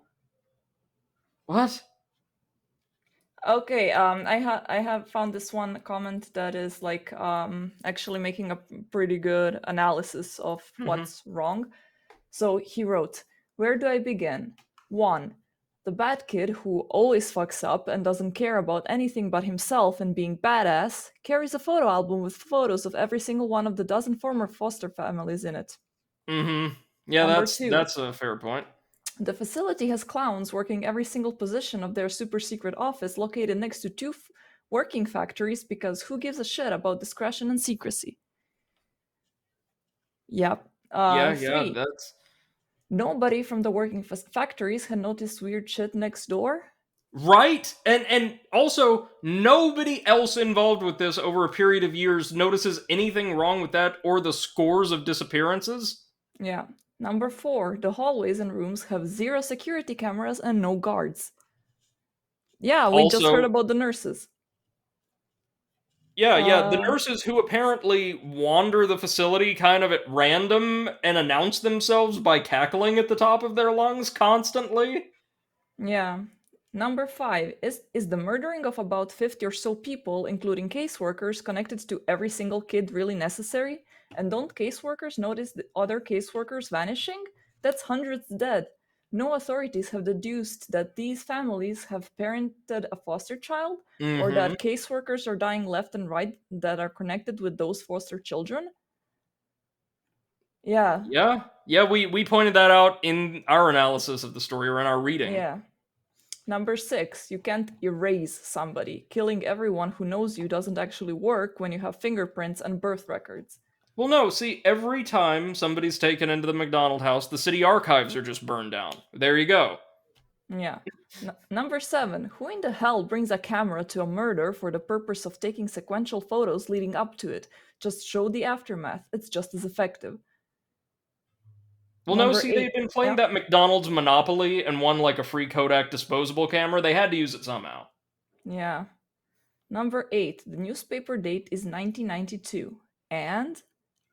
[SPEAKER 2] What?
[SPEAKER 3] Okay, I have found this one comment that is like actually making a pretty good analysis of
[SPEAKER 2] Mm-hmm.
[SPEAKER 3] what's wrong. So he wrote, "Where do I begin? 1. The bad kid who always fucks up and doesn't care about anything but himself and being badass carries a photo album with photos of every single one of the dozen former foster families in it.
[SPEAKER 2] Mm-hmm. Yeah,
[SPEAKER 3] Number
[SPEAKER 2] that's
[SPEAKER 3] 2.
[SPEAKER 2] that's a fair point.
[SPEAKER 3] The facility has clowns working every single position of their super secret office located next to two working factories because who gives a shit about discretion and secrecy? Yep.
[SPEAKER 2] Yeah,
[SPEAKER 3] 3.
[SPEAKER 2] that's
[SPEAKER 3] Nobody from the working factories had noticed weird shit next door.
[SPEAKER 2] right. And also nobody else involved with this over a period of years notices anything wrong with that or the scores of disappearances.
[SPEAKER 3] Yeah. Number 4. The hallways and rooms have zero security cameras and no guards. Yeah, we just heard
[SPEAKER 2] Also,
[SPEAKER 3] about the nurses.
[SPEAKER 2] yeah, the
[SPEAKER 3] Uh,
[SPEAKER 2] nurses who apparently wander the facility kind of at random and announce themselves by cackling at the top of their lungs constantly.
[SPEAKER 3] Yeah. Number 5 is the murdering of about 50 or so people, including caseworkers, connected to every single kid really necessary? And don't caseworkers notice the other caseworkers vanishing? That's hundreds dead. No authorities have deduced that these families have parented a foster child, or
[SPEAKER 2] Mm-hmm.
[SPEAKER 3] that caseworkers are dying left and right that are connected with those foster children? Yeah,
[SPEAKER 2] Yeah, we pointed that out in our analysis of the story or in our reading.
[SPEAKER 3] yeah. Number 6, you can't erase somebody. Killing everyone who knows you doesn't actually work when you have fingerprints and birth records.
[SPEAKER 2] Well, no, see, every time somebody's taken into the McDonald house, the city archives are just burned down. There you go.
[SPEAKER 3] Yeah. Number 7, who in the hell brings a camera to a murder for the purpose of taking sequential photos leading up to it? Just show the aftermath. It's just as effective.
[SPEAKER 2] Well, no,
[SPEAKER 3] Number
[SPEAKER 2] see, they've
[SPEAKER 3] 8,
[SPEAKER 2] been playing
[SPEAKER 3] yeah.
[SPEAKER 2] that McDonald's Monopoly and won like a free Kodak disposable camera. They had to use it somehow.
[SPEAKER 3] Yeah. Number 8, the newspaper date is 1992. And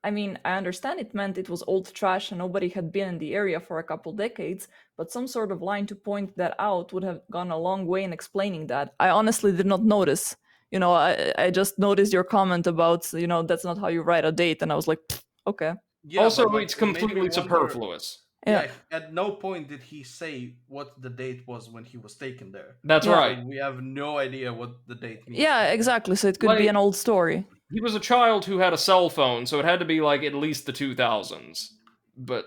[SPEAKER 3] I mean, I understand it meant it was old trash and nobody had been in the area for a couple decades, but some sort of line to point that out would have gone a long way in explaining that. I honestly did not notice. I just noticed your comment about, that's not how you write a date, and I was like, okay.
[SPEAKER 1] Yeah,
[SPEAKER 2] Also,
[SPEAKER 1] but like
[SPEAKER 2] it's
[SPEAKER 1] it made me
[SPEAKER 2] completely
[SPEAKER 1] wonder.
[SPEAKER 2] superfluous.
[SPEAKER 3] Yeah,
[SPEAKER 1] Yeah, at no point did he say what the date was when he was taken there.
[SPEAKER 2] That's
[SPEAKER 3] yeah,
[SPEAKER 2] right.
[SPEAKER 1] So we have no idea what the date means.
[SPEAKER 3] yeah, exactly. So it could be
[SPEAKER 2] Like,
[SPEAKER 3] an old story.
[SPEAKER 2] he was a child who had a cell phone, so it had to be like at least the 2000s. But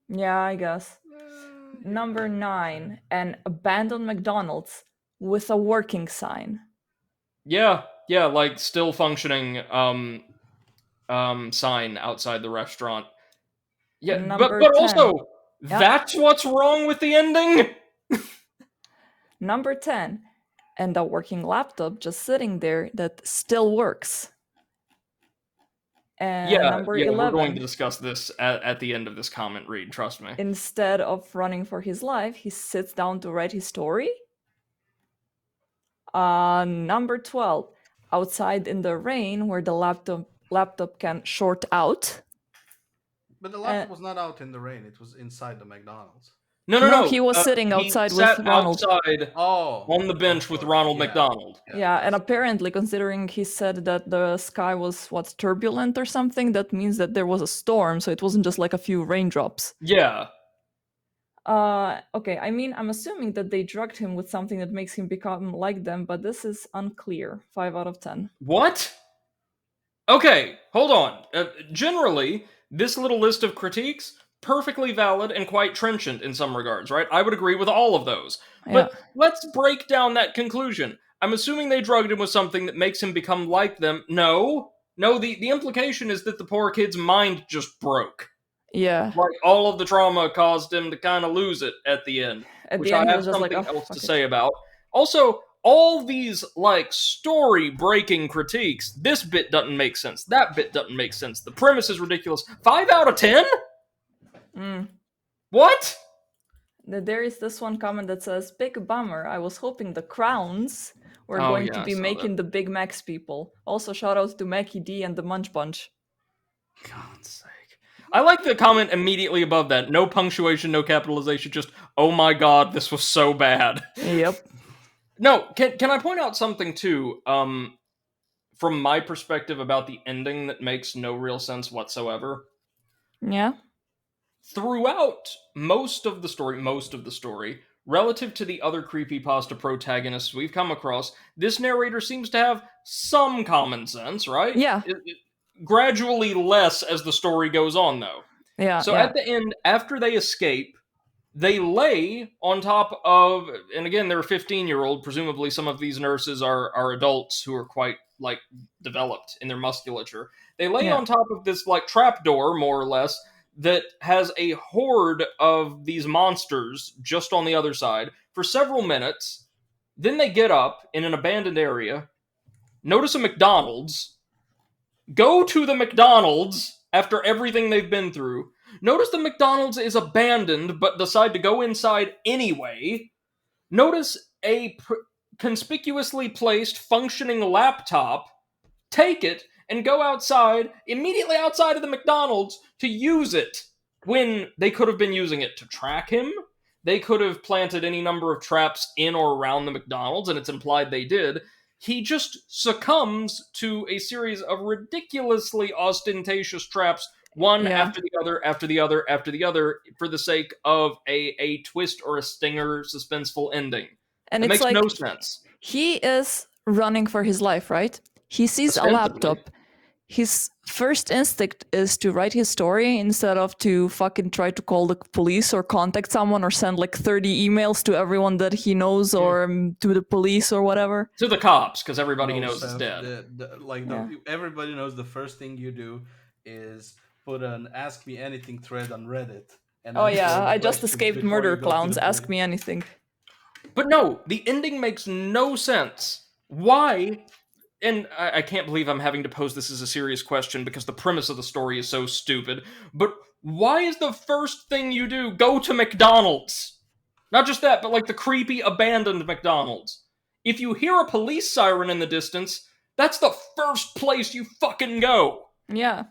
[SPEAKER 3] Yeah, I guess.
[SPEAKER 1] Yeah,
[SPEAKER 3] Number
[SPEAKER 1] fair.
[SPEAKER 3] 9, an abandoned McDonald's with a working sign.
[SPEAKER 2] yeah, like still functioning sign outside the restaurant. Yeah, but
[SPEAKER 3] Number
[SPEAKER 2] but
[SPEAKER 3] 10.
[SPEAKER 2] also
[SPEAKER 3] Yeah.
[SPEAKER 2] that's what's wrong with the ending.
[SPEAKER 3] Number 10, and a working laptop just sitting there that still works. And number
[SPEAKER 2] Yeah, we're going to
[SPEAKER 3] 11,
[SPEAKER 2] discuss this at the end of this comment read. Trust me.
[SPEAKER 3] instead of running for his life, he sits down to write his story. Number 12, outside in the rain where the laptop can short out.
[SPEAKER 1] But the
[SPEAKER 3] Uh,
[SPEAKER 1] laptop was not out in the rain. It was inside the McDonald's.
[SPEAKER 3] No, he was sitting
[SPEAKER 2] He
[SPEAKER 3] outside with
[SPEAKER 2] sat
[SPEAKER 3] Ronald.
[SPEAKER 2] outside
[SPEAKER 1] Oh,
[SPEAKER 2] on the bench
[SPEAKER 1] of
[SPEAKER 2] with
[SPEAKER 1] course.
[SPEAKER 2] Ronald
[SPEAKER 1] Yeah.
[SPEAKER 2] McDonald.
[SPEAKER 3] Yeah, and
[SPEAKER 1] that's-
[SPEAKER 3] apparently, considering he said that the sky was turbulent or something, that means that there was a storm, so it wasn't just like a few raindrops.
[SPEAKER 2] Yeah.
[SPEAKER 3] Okay, I mean, I'm assuming that they drugged him with something that makes him become like them, but this is unclear. 5 out of 10.
[SPEAKER 2] What? Okay, hold on. Generally, this little list of critiques, perfectly valid and quite trenchant in some regards, right? I would agree with all of those. But let's break down that conclusion. I'm assuming they drugged him with something that makes him become like them. No. No, the implication is that the poor kid's mind just broke.
[SPEAKER 3] Yeah.
[SPEAKER 2] Like, all of the trauma caused him to kind of lose it at the end.
[SPEAKER 3] At
[SPEAKER 2] which
[SPEAKER 3] the end,
[SPEAKER 2] I
[SPEAKER 3] he
[SPEAKER 2] have
[SPEAKER 3] was just like,
[SPEAKER 2] something
[SPEAKER 3] oh,
[SPEAKER 2] else
[SPEAKER 3] fuck
[SPEAKER 2] to
[SPEAKER 3] it.
[SPEAKER 2] say about. Also, all these, like, story-breaking critiques, this bit doesn't make sense, that bit doesn't make sense, the premise is ridiculous. 5 out of 10? What?
[SPEAKER 3] There is this one comment that says, big bummer, I was hoping the Crowns were
[SPEAKER 2] Oh,
[SPEAKER 3] going
[SPEAKER 2] yeah,
[SPEAKER 3] to
[SPEAKER 2] I
[SPEAKER 3] be
[SPEAKER 2] saw
[SPEAKER 3] making
[SPEAKER 2] that.
[SPEAKER 3] the Big Macs people. Also, shout out to Mackie D and the Munch Bunch.
[SPEAKER 2] God's sake. I like the comment immediately above that. No punctuation, no capitalization, just, oh my god, this was so bad.
[SPEAKER 3] Yep.
[SPEAKER 2] No, can I point out something, too, from my perspective about the ending that makes no real sense whatsoever?
[SPEAKER 3] Yeah.
[SPEAKER 2] Throughout most of the story, relative to the other creepypasta protagonists we've come across, this narrator seems to have some common sense, right?
[SPEAKER 3] Yeah.
[SPEAKER 2] Gradually less as the story goes on, though.
[SPEAKER 3] Yeah.
[SPEAKER 2] So
[SPEAKER 3] yeah.
[SPEAKER 2] at the end, after they escape, they lay on top of, and again, they're 15-year-old, presumably some of these nurses are adults who are quite, like, developed in their musculature. They lay
[SPEAKER 3] Yeah.
[SPEAKER 2] on top of this, like, trapdoor, more or less, that has a horde of these monsters just on the other side for several minutes. Then they get up in an abandoned area, notice a McDonald's, go to the McDonald's after everything they've been through. Notice the McDonald's is abandoned, but decide to go inside anyway. Notice a conspicuously placed functioning laptop. Take it and go outside, immediately outside of the McDonald's, to use it. When they could have been using it to track him. They could have planted any number of traps in or around the McDonald's, and it's implied they did. He just succumbs to a series of ridiculously ostentatious traps, one after the other, after the other, after the other, for the sake of a twist or a stinger suspenseful ending.
[SPEAKER 3] And
[SPEAKER 2] it
[SPEAKER 3] it's
[SPEAKER 2] makes
[SPEAKER 3] like,
[SPEAKER 2] no sense.
[SPEAKER 3] He is running for his life, right? He sees a laptop. His first instinct is to write his story instead of to fucking try to call the police or contact someone or send like 30 emails to everyone that he knows or to the police or whatever.
[SPEAKER 2] To the cops, because everybody he knows is dead.
[SPEAKER 1] Everybody knows the first thing you do is put an Ask Me Anything thread on Reddit. And
[SPEAKER 3] I just escaped murder clowns. Ask me anything.
[SPEAKER 2] But no, the ending makes no sense. Why? And I can't believe I'm having to pose this as a serious question because the premise of the story is so stupid, but why is the first thing you do go to McDonald's? Not just that, but like the creepy abandoned McDonald's. If you hear a police siren in the distance, that's the first place you fucking go.
[SPEAKER 3] Yeah.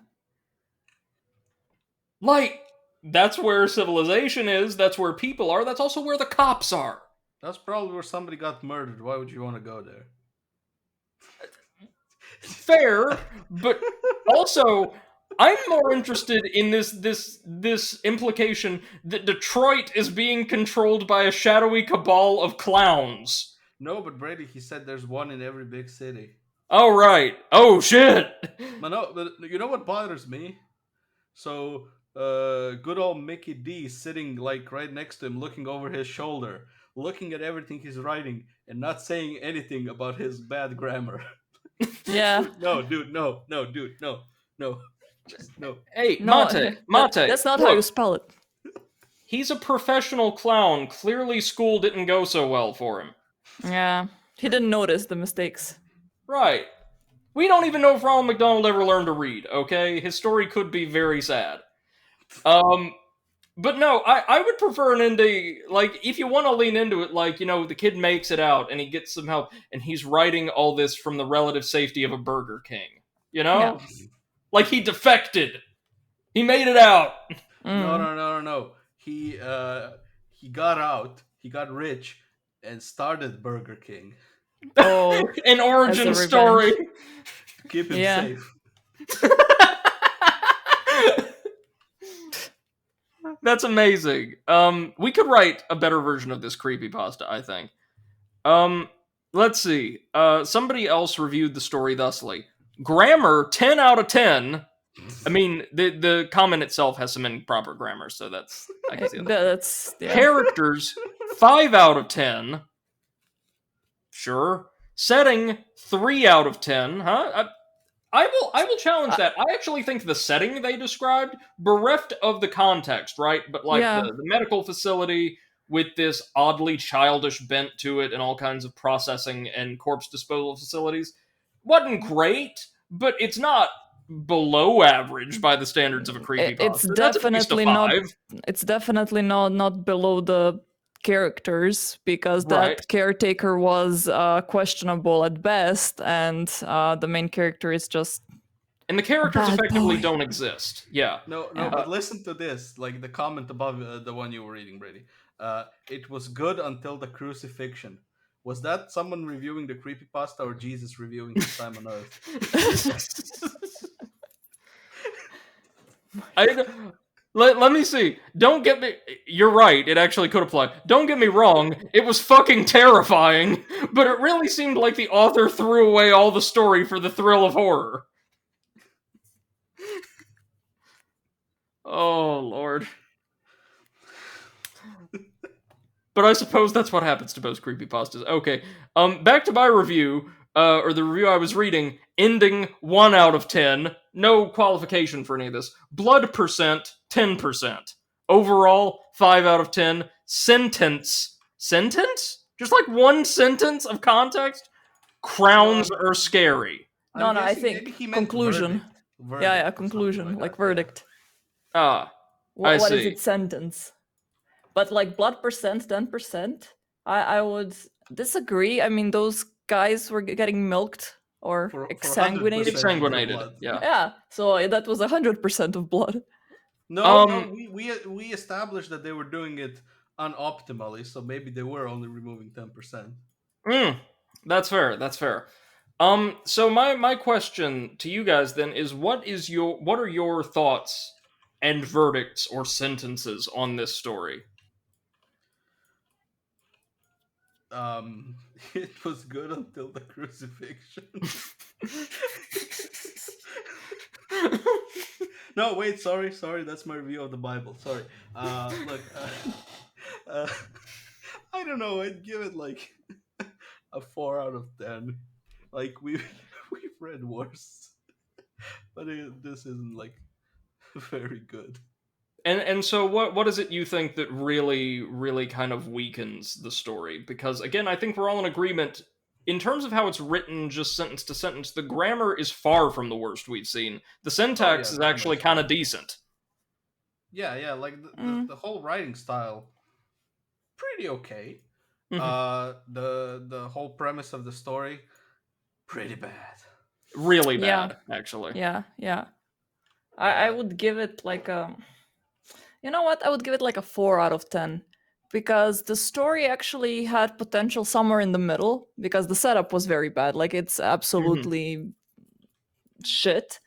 [SPEAKER 2] Like, that's where civilization is, that's where people are, that's also where the cops are.
[SPEAKER 1] That's probably where somebody got murdered. Why would you want to go there?
[SPEAKER 2] Fair, but also I'm more interested in this implication that Detroit is being controlled by a shadowy cabal of clowns.
[SPEAKER 1] No, but Brady, he said there's one in every big city.
[SPEAKER 2] Oh right. Oh shit.
[SPEAKER 1] But no, but you know what bothers me? So, good old Mickey D sitting like right next to him, looking over his shoulder, looking at everything he's writing, and not saying anything about his bad grammar.
[SPEAKER 3] Yeah.
[SPEAKER 1] No, dude, no, dude, no. Just no.
[SPEAKER 2] Hey,
[SPEAKER 3] No,
[SPEAKER 2] Mate.
[SPEAKER 3] That's not
[SPEAKER 2] look,
[SPEAKER 3] how you spell it.
[SPEAKER 2] He's a professional clown. Clearly school didn't go so well for him.
[SPEAKER 3] Yeah. He didn't notice the mistakes.
[SPEAKER 2] Right. We don't even know if Ronald McDonald ever learned to read, okay? His story could be very sad. But no, I would prefer an ending, like, if you want to lean into it, like, you know, the kid makes it out, and he gets some help, and he's writing all this from the relative safety of a Burger King. You know?
[SPEAKER 3] Yeah.
[SPEAKER 2] Like, he defected. He made it out.
[SPEAKER 1] No. He he got out, he got rich, and started Burger King
[SPEAKER 3] Oh,
[SPEAKER 2] An
[SPEAKER 3] as a
[SPEAKER 2] origin
[SPEAKER 3] revenge.
[SPEAKER 2] story.
[SPEAKER 1] to keep him
[SPEAKER 3] Yeah.
[SPEAKER 1] safe.
[SPEAKER 2] That's amazing. We could write a better version of this creepypasta, I think. Let's see. Somebody else reviewed the story thusly. Grammar 10 out of 10. I mean, the comment itself has some improper grammar, so that's I can see that.
[SPEAKER 3] That's
[SPEAKER 2] Characters 5 out of 10. Sure. Setting 3 out of 10. Huh? I will challenge that. I actually think the setting they described, bereft of the context, right? But like
[SPEAKER 3] Yeah.
[SPEAKER 2] the medical facility with this oddly childish bent to it and all kinds of processing and corpse disposal facilities wasn't great, but it's not below average by the standards of a
[SPEAKER 3] It's
[SPEAKER 2] creepypasta. That's at least a
[SPEAKER 3] definitely
[SPEAKER 2] 5.
[SPEAKER 3] not. It's definitely not below the characters, because
[SPEAKER 2] Right.
[SPEAKER 3] that caretaker was questionable at best, and the main character is just
[SPEAKER 2] And the characters
[SPEAKER 3] bad
[SPEAKER 2] effectively
[SPEAKER 3] boy.
[SPEAKER 2] don't exist. Yeah.
[SPEAKER 1] No,
[SPEAKER 3] Yeah.
[SPEAKER 1] but listen to this. Like the comment above the one you were reading, Brady. It was good until the crucifixion. Was that someone reviewing the creepypasta or Jesus reviewing his time on Earth?
[SPEAKER 2] Let me see. Don't get me. You're right. It actually could apply. Don't get me wrong. It was fucking terrifying, but it really seemed like the author threw away all the story for the thrill of horror. Oh Lord. But I suppose that's what happens to most creepypastas. Okay. Back to my review, or the review I was reading, ending 1 out of 10. No qualification for any of this. Blood percent, 10%. Overall, 5 out of 10. Sentence? Just like one sentence of context? Crowns are scary.
[SPEAKER 3] No, I
[SPEAKER 1] guessing maybe
[SPEAKER 3] think
[SPEAKER 1] he meant
[SPEAKER 3] conclusion.
[SPEAKER 1] verdict.
[SPEAKER 3] Yeah,
[SPEAKER 1] Verdict or something
[SPEAKER 3] conclusion, like
[SPEAKER 1] that,
[SPEAKER 3] verdict.
[SPEAKER 2] Ah, I
[SPEAKER 3] What is
[SPEAKER 2] see.
[SPEAKER 3] its sentence? But like blood percent, 10%. I would disagree. I mean, those guys were getting milked or
[SPEAKER 1] For 100%
[SPEAKER 3] exsanguinated.
[SPEAKER 1] of their
[SPEAKER 2] Exsanguinated.
[SPEAKER 1] blood.
[SPEAKER 2] Yeah.
[SPEAKER 3] Yeah, so that was 100% of blood.
[SPEAKER 1] No, we established that they were doing it unoptimally, so maybe they were only removing 10%.
[SPEAKER 2] That's fair. That's fair. So my question to you guys then is what are your thoughts and verdicts or sentences on this story?
[SPEAKER 1] It was good until the crucifixion. No, wait, sorry, that's my review of the Bible. Sorry. Look, I don't know. I'd give it like a 4 out of 10. Like we've read worse, but this isn't like very good.
[SPEAKER 2] And so what is it you think that really kind of weakens the story? Because again, I think we're all in agreement in terms of how it's written, just sentence to sentence. The grammar is far from the worst we've seen. The
[SPEAKER 1] Oh
[SPEAKER 2] syntax
[SPEAKER 1] yeah,
[SPEAKER 2] is
[SPEAKER 1] very
[SPEAKER 2] actually
[SPEAKER 1] much
[SPEAKER 2] kind
[SPEAKER 1] so.
[SPEAKER 2] of decent.
[SPEAKER 1] Yeah, like the whole writing style, pretty okay. The whole premise of the story, pretty bad.
[SPEAKER 2] Really
[SPEAKER 3] Yeah.
[SPEAKER 2] bad, actually.
[SPEAKER 3] Yeah. I would give it like a. You know what? I would give it like a 4 out of 10. Because the story actually had potential somewhere in the middle, because the setup was very bad. Like, it's absolutely shit.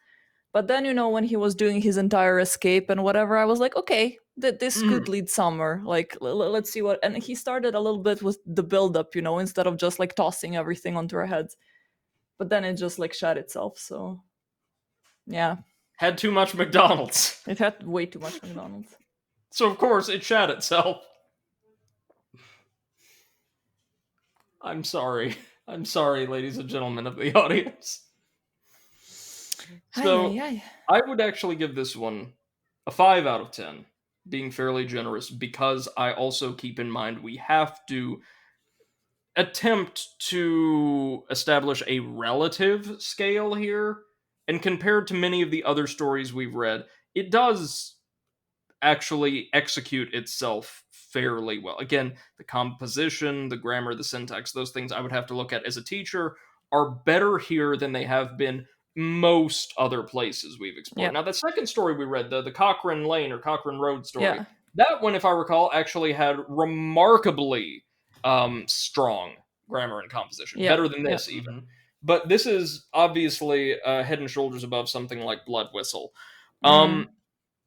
[SPEAKER 3] But then, when he was doing his entire escape and whatever, I was like, okay, this could lead somewhere. Like, let's see what. And he started a little bit with the build up, instead of just like tossing everything onto our heads. But then it just like shot itself. So, yeah.
[SPEAKER 2] Had too much McDonald's.
[SPEAKER 3] It had way too much McDonald's.
[SPEAKER 2] So of course it shat itself. I'm sorry. I'm sorry, ladies and gentlemen of the audience. So I would actually give this one a 5 out of 10, being fairly generous, because I also keep in mind we have to attempt to establish a relative scale here. And compared to many of the other stories we've read, it does actually execute itself fairly well. Again, the composition, the grammar, the syntax, those things I would have to look at as a teacher are better here than they have been most other places we've explored.
[SPEAKER 3] Yeah.
[SPEAKER 2] Now, the second story we read, the Cochrane Lane or Cochrane Road story,
[SPEAKER 3] Yeah.
[SPEAKER 2] That one, if I recall, actually had remarkably strong grammar and composition,
[SPEAKER 3] Yeah,
[SPEAKER 2] better than
[SPEAKER 3] yeah.
[SPEAKER 2] this even.
[SPEAKER 1] Hmm.
[SPEAKER 2] But this is obviously head and shoulders above something like Blood Whistle.
[SPEAKER 3] Mm,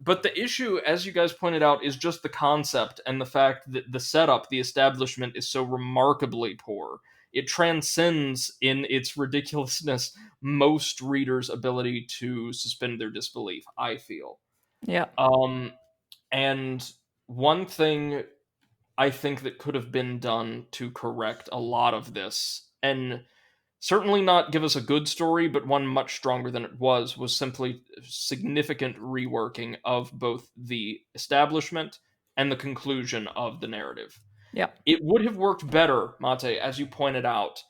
[SPEAKER 2] But the issue, as you guys pointed out, is just the concept and the fact that the setup, the establishment, is so remarkably poor. It transcends in its ridiculousness most readers' ability to suspend their disbelief, I feel.
[SPEAKER 3] yeah,
[SPEAKER 2] Um, and one thing I think that could have been done to correct a lot of this, and certainly not give us a good story, but one much stronger than it was simply significant reworking of both the establishment and the conclusion of the narrative.
[SPEAKER 3] yeah,
[SPEAKER 2] It would have worked better, Mate, as you pointed out,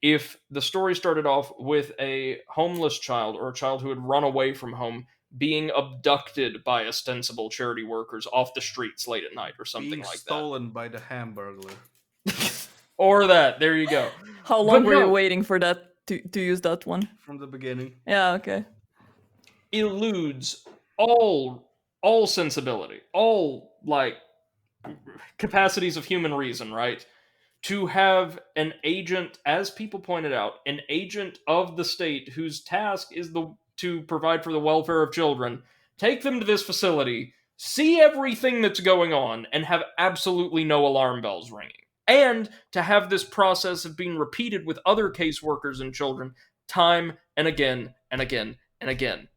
[SPEAKER 2] if the story started off with a homeless child or a child who had run away from home being abducted by ostensible charity workers off the streets late at night or something
[SPEAKER 1] Being
[SPEAKER 2] like that.
[SPEAKER 1] stolen by the Hamburglar
[SPEAKER 2] Or that, there you go.
[SPEAKER 3] how
[SPEAKER 2] But
[SPEAKER 3] long were you
[SPEAKER 2] no,
[SPEAKER 3] waiting for that to use that one?
[SPEAKER 1] from the beginning.
[SPEAKER 3] Yeah, okay.
[SPEAKER 2] eludes all sensibility, all like capacities of human reason, right? To have an agent, as people pointed out, an agent of the state whose task is to provide for the welfare of children, take them to this facility, see everything that's going on, and have absolutely no alarm bells ringing. And to have this process of being repeated with other caseworkers and children time and again and again and again.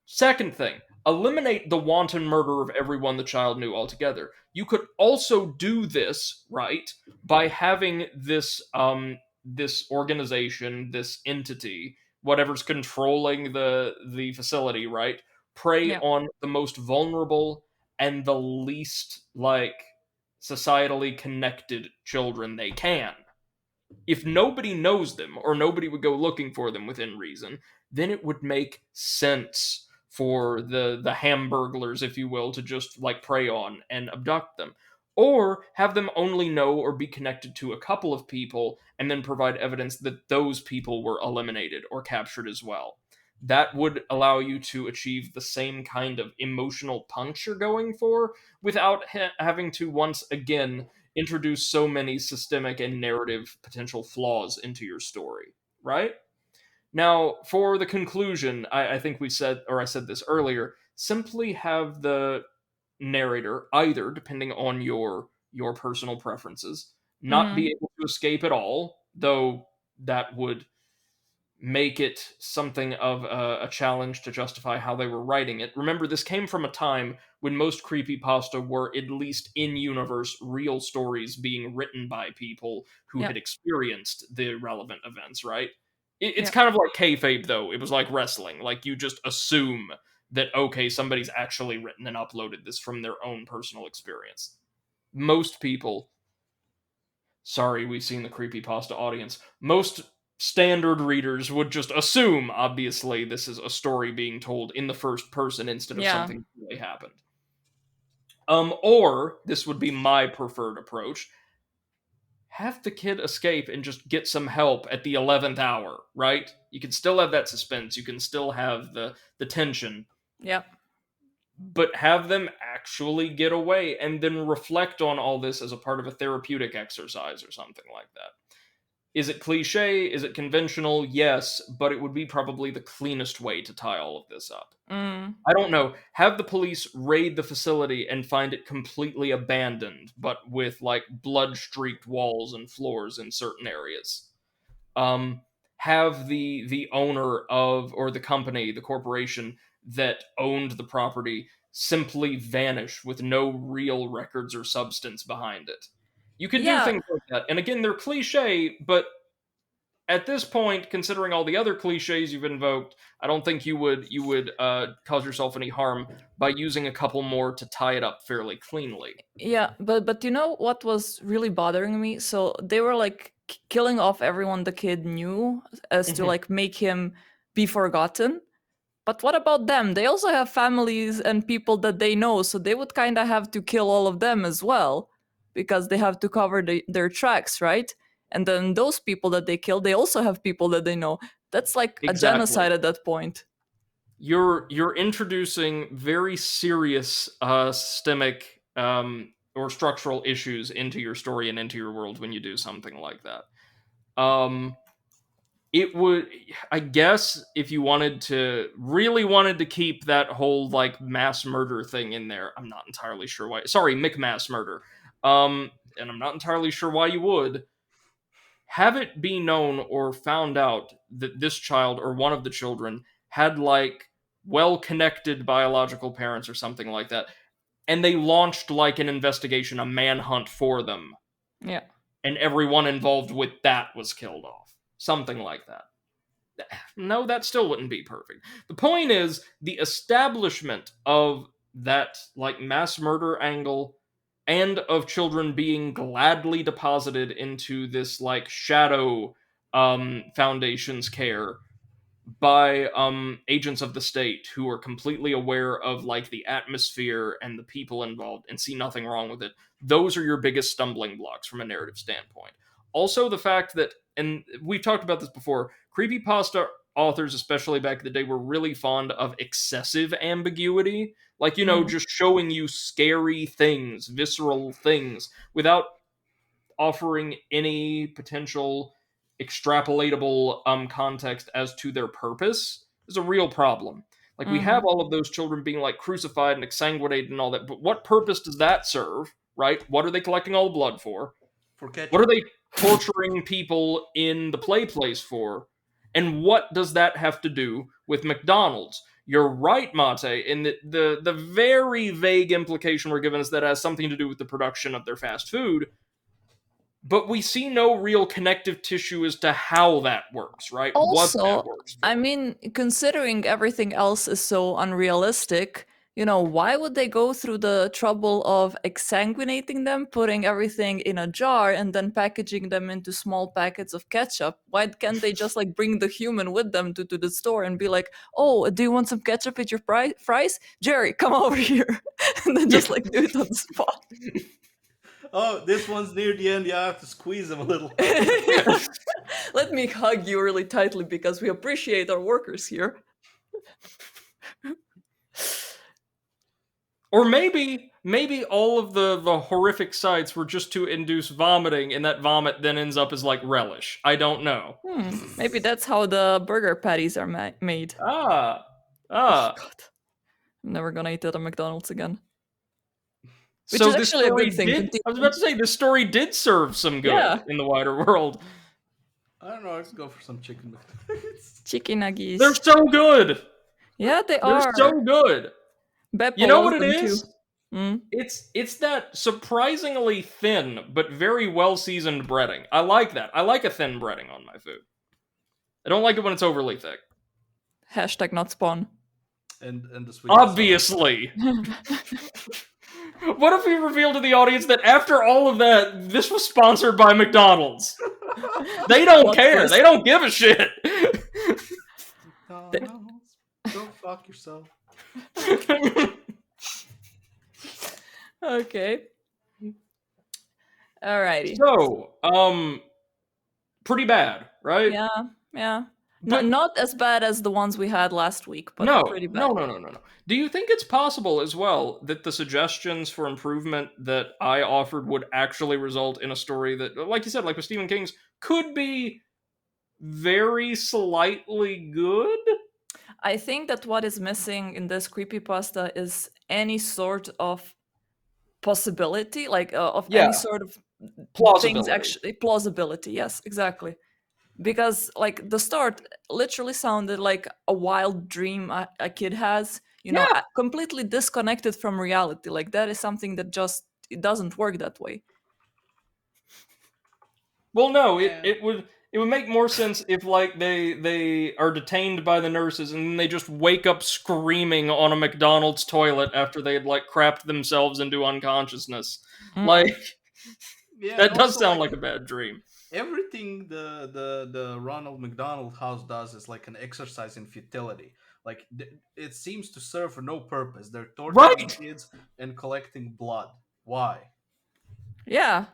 [SPEAKER 2] Second thing, eliminate the wanton murder of everyone the child knew altogether. You could also do this, right, by having this organization, this entity, whatever's controlling the facility, right, prey
[SPEAKER 3] Yeah,
[SPEAKER 2] on the most vulnerable and the least like societally connected children they can. If nobody knows them or nobody would go looking for them within reason, then it would make sense for the hamburglers, if you will, to just like prey on and abduct them. Or have them only know or be connected to a couple of people and then provide evidence that those people were eliminated or captured as well. That would allow you to achieve the same kind of emotional punch you're going for without having to once again introduce so many systemic and narrative potential flaws into your story, right? Now, for the conclusion, I think we said, or I said this earlier, simply have the narrator, either depending on your personal preferences, not be
[SPEAKER 3] mm,
[SPEAKER 2] able to escape at all, though that would make it something of a challenge to justify how they were writing it. Remember, this came from a time when most creepypasta were at least in universe real stories being written by people who
[SPEAKER 3] yeah,
[SPEAKER 2] had experienced the relevant events, right? It's
[SPEAKER 3] yeah,
[SPEAKER 2] kind of like kayfabe, though. It was like wrestling. Like, you just assume that, okay, somebody's actually written and uploaded this from their own personal experience. Most people, sorry, we've seen the creepypasta audience. Most standard readers would just assume, obviously, this is a story being told in the first person instead of
[SPEAKER 3] yeah,
[SPEAKER 2] something that really happened. Or this would be my preferred approach: have the kid escape and just get some help at the 11th hour, right? You can still have that suspense, you can still have the tension,
[SPEAKER 3] yeah,
[SPEAKER 2] but have them actually get away and then reflect on all this as a part of a therapeutic exercise or something like that. Is it cliche? Is it conventional? Yes, but it would be probably the cleanest way to tie all of this up.
[SPEAKER 3] mm,
[SPEAKER 2] I don't know. Have the police raid the facility and find it completely abandoned, but with like blood streaked walls and floors in certain areas. Um, have the owner of, or the company, the corporation that owned the property simply vanish with no real records or substance behind it. You could do
[SPEAKER 3] yeah.
[SPEAKER 2] things like that. And again, they're cliche, but at this point, considering all the other cliches you've invoked, I don't think you would cause yourself any harm by using a couple more to tie it up fairly cleanly.
[SPEAKER 3] Yeah, but you know what was really bothering me? So they were like killing off everyone the kid knew as to
[SPEAKER 2] Mhm.
[SPEAKER 3] like make him be forgotten. But what about them? They also have families and people that they know, so they would kind of have to kill all of them as well because they have to cover their tracks, right? And then those people that they kill, they also have people that they know. That's like a
[SPEAKER 2] Exactly.
[SPEAKER 3] genocide at that point.
[SPEAKER 2] You're introducing very serious systemic or structural issues into your story and into your world when you do something like that. It would, I guess, if you really wanted to keep that whole like mass murder thing in there. I'm not entirely sure why. Sorry, McMass murder. And I'm not entirely sure why you would have it be known or found out that this child or one of the children had like well-connected biological parents or something like that, and they launched like an investigation, a manhunt for them.
[SPEAKER 3] Yeah.
[SPEAKER 2] And everyone involved with that was killed off. Something like that. No, that still wouldn't be perfect. The point is, the establishment of that, like, mass murder angle and of children being gladly deposited into this, like, shadow foundation's care by agents of the state who are completely aware of like the atmosphere and the people involved and see nothing wrong with it. Those are your biggest stumbling blocks from a narrative standpoint. Also, the fact that, and we've talked about this before, creepypasta authors, especially back in the day, were really fond of excessive ambiguity. Like, just showing you scary things, visceral things, without offering any potential extrapolatable context as to their purpose is a real problem. Like, we have all of those children being like crucified and exsanguinated and all that, but what purpose does that serve, right? What are they collecting all the blood for?
[SPEAKER 1] For ketchup.
[SPEAKER 2] What are they torturing people in the play place for? And what does that have to do with McDonald's? You're right, Mate, in the very vague implication we're given is that it has something to do with the production of their fast food, but we see no real connective tissue as to how that works, right? What that
[SPEAKER 3] Also,
[SPEAKER 2] works for.
[SPEAKER 3] I mean, considering everything else is so unrealistic, why would they go through the trouble of exsanguinating them, putting everything in a jar, and then packaging them into small packets of ketchup? Why can't they just like bring the human with them to the store and be like, "Oh, do you want some ketchup with your fries? Jerry, come over here," and then just like do it on the spot.
[SPEAKER 1] Oh, this one's near the end. You have to squeeze them a little.
[SPEAKER 3] Let me hug you really tightly because we appreciate our workers here.
[SPEAKER 2] Or maybe all of the horrific sights were just to induce vomiting, and that vomit then ends up as like relish. I don't know.
[SPEAKER 3] Maybe that's how the burger patties are made.
[SPEAKER 2] Ah.
[SPEAKER 3] Oh, God. I'm never gonna eat at a McDonald's again. Which
[SPEAKER 2] So
[SPEAKER 3] is
[SPEAKER 2] this
[SPEAKER 3] actually a
[SPEAKER 2] story
[SPEAKER 3] good thing.
[SPEAKER 2] did. I was about to say this story did serve some good in the wider world.
[SPEAKER 1] I don't know. Let's go for some chicken nuggets.
[SPEAKER 3] Chicken nuggets.
[SPEAKER 2] They're so good.
[SPEAKER 3] Yeah, they are.
[SPEAKER 2] They're so good.
[SPEAKER 3] Beppo
[SPEAKER 2] You know what
[SPEAKER 3] loves
[SPEAKER 2] it
[SPEAKER 3] them
[SPEAKER 2] is?
[SPEAKER 3] too.
[SPEAKER 2] It's that surprisingly thin but very well seasoned breading. I like that. I like a thin breading on my food. I don't like it when it's overly thick.
[SPEAKER 3] Hashtag not spawn.
[SPEAKER 1] And the sweet.
[SPEAKER 2] Obviously. What if we reveal to the audience that after all of that, this was sponsored by McDonald's? They don't care. They don't give a shit.
[SPEAKER 1] McDonald's, go fuck yourself.
[SPEAKER 3] Okay. Alrighty.
[SPEAKER 2] So, pretty bad, right?
[SPEAKER 3] Yeah. Not as bad as the ones we had last week, but pretty bad.
[SPEAKER 2] No. Do you think it's possible as well that the suggestions for improvement that I offered would actually result in a story that, like you said, like with Stephen King's, could be very slightly good?
[SPEAKER 3] I think that what is missing in this creepypasta is any sort of possibility, like of any sort of
[SPEAKER 2] plausibility.
[SPEAKER 3] Things actually plausibility. Yes, exactly. Because like the start literally sounded like a wild dream a kid has, completely disconnected from reality. Like that is something that just it doesn't work that way.
[SPEAKER 2] Well, no, it would make more sense if like they are detained by the nurses and then they just wake up screaming on a McDonald's toilet after they had like crapped themselves into unconsciousness. Like that does sound like a bad dream.
[SPEAKER 1] Everything the Ronald McDonald House does is like an exercise in futility. Like it seems to serve for no purpose. They're torturing kids and collecting blood. Why?
[SPEAKER 3] Yeah.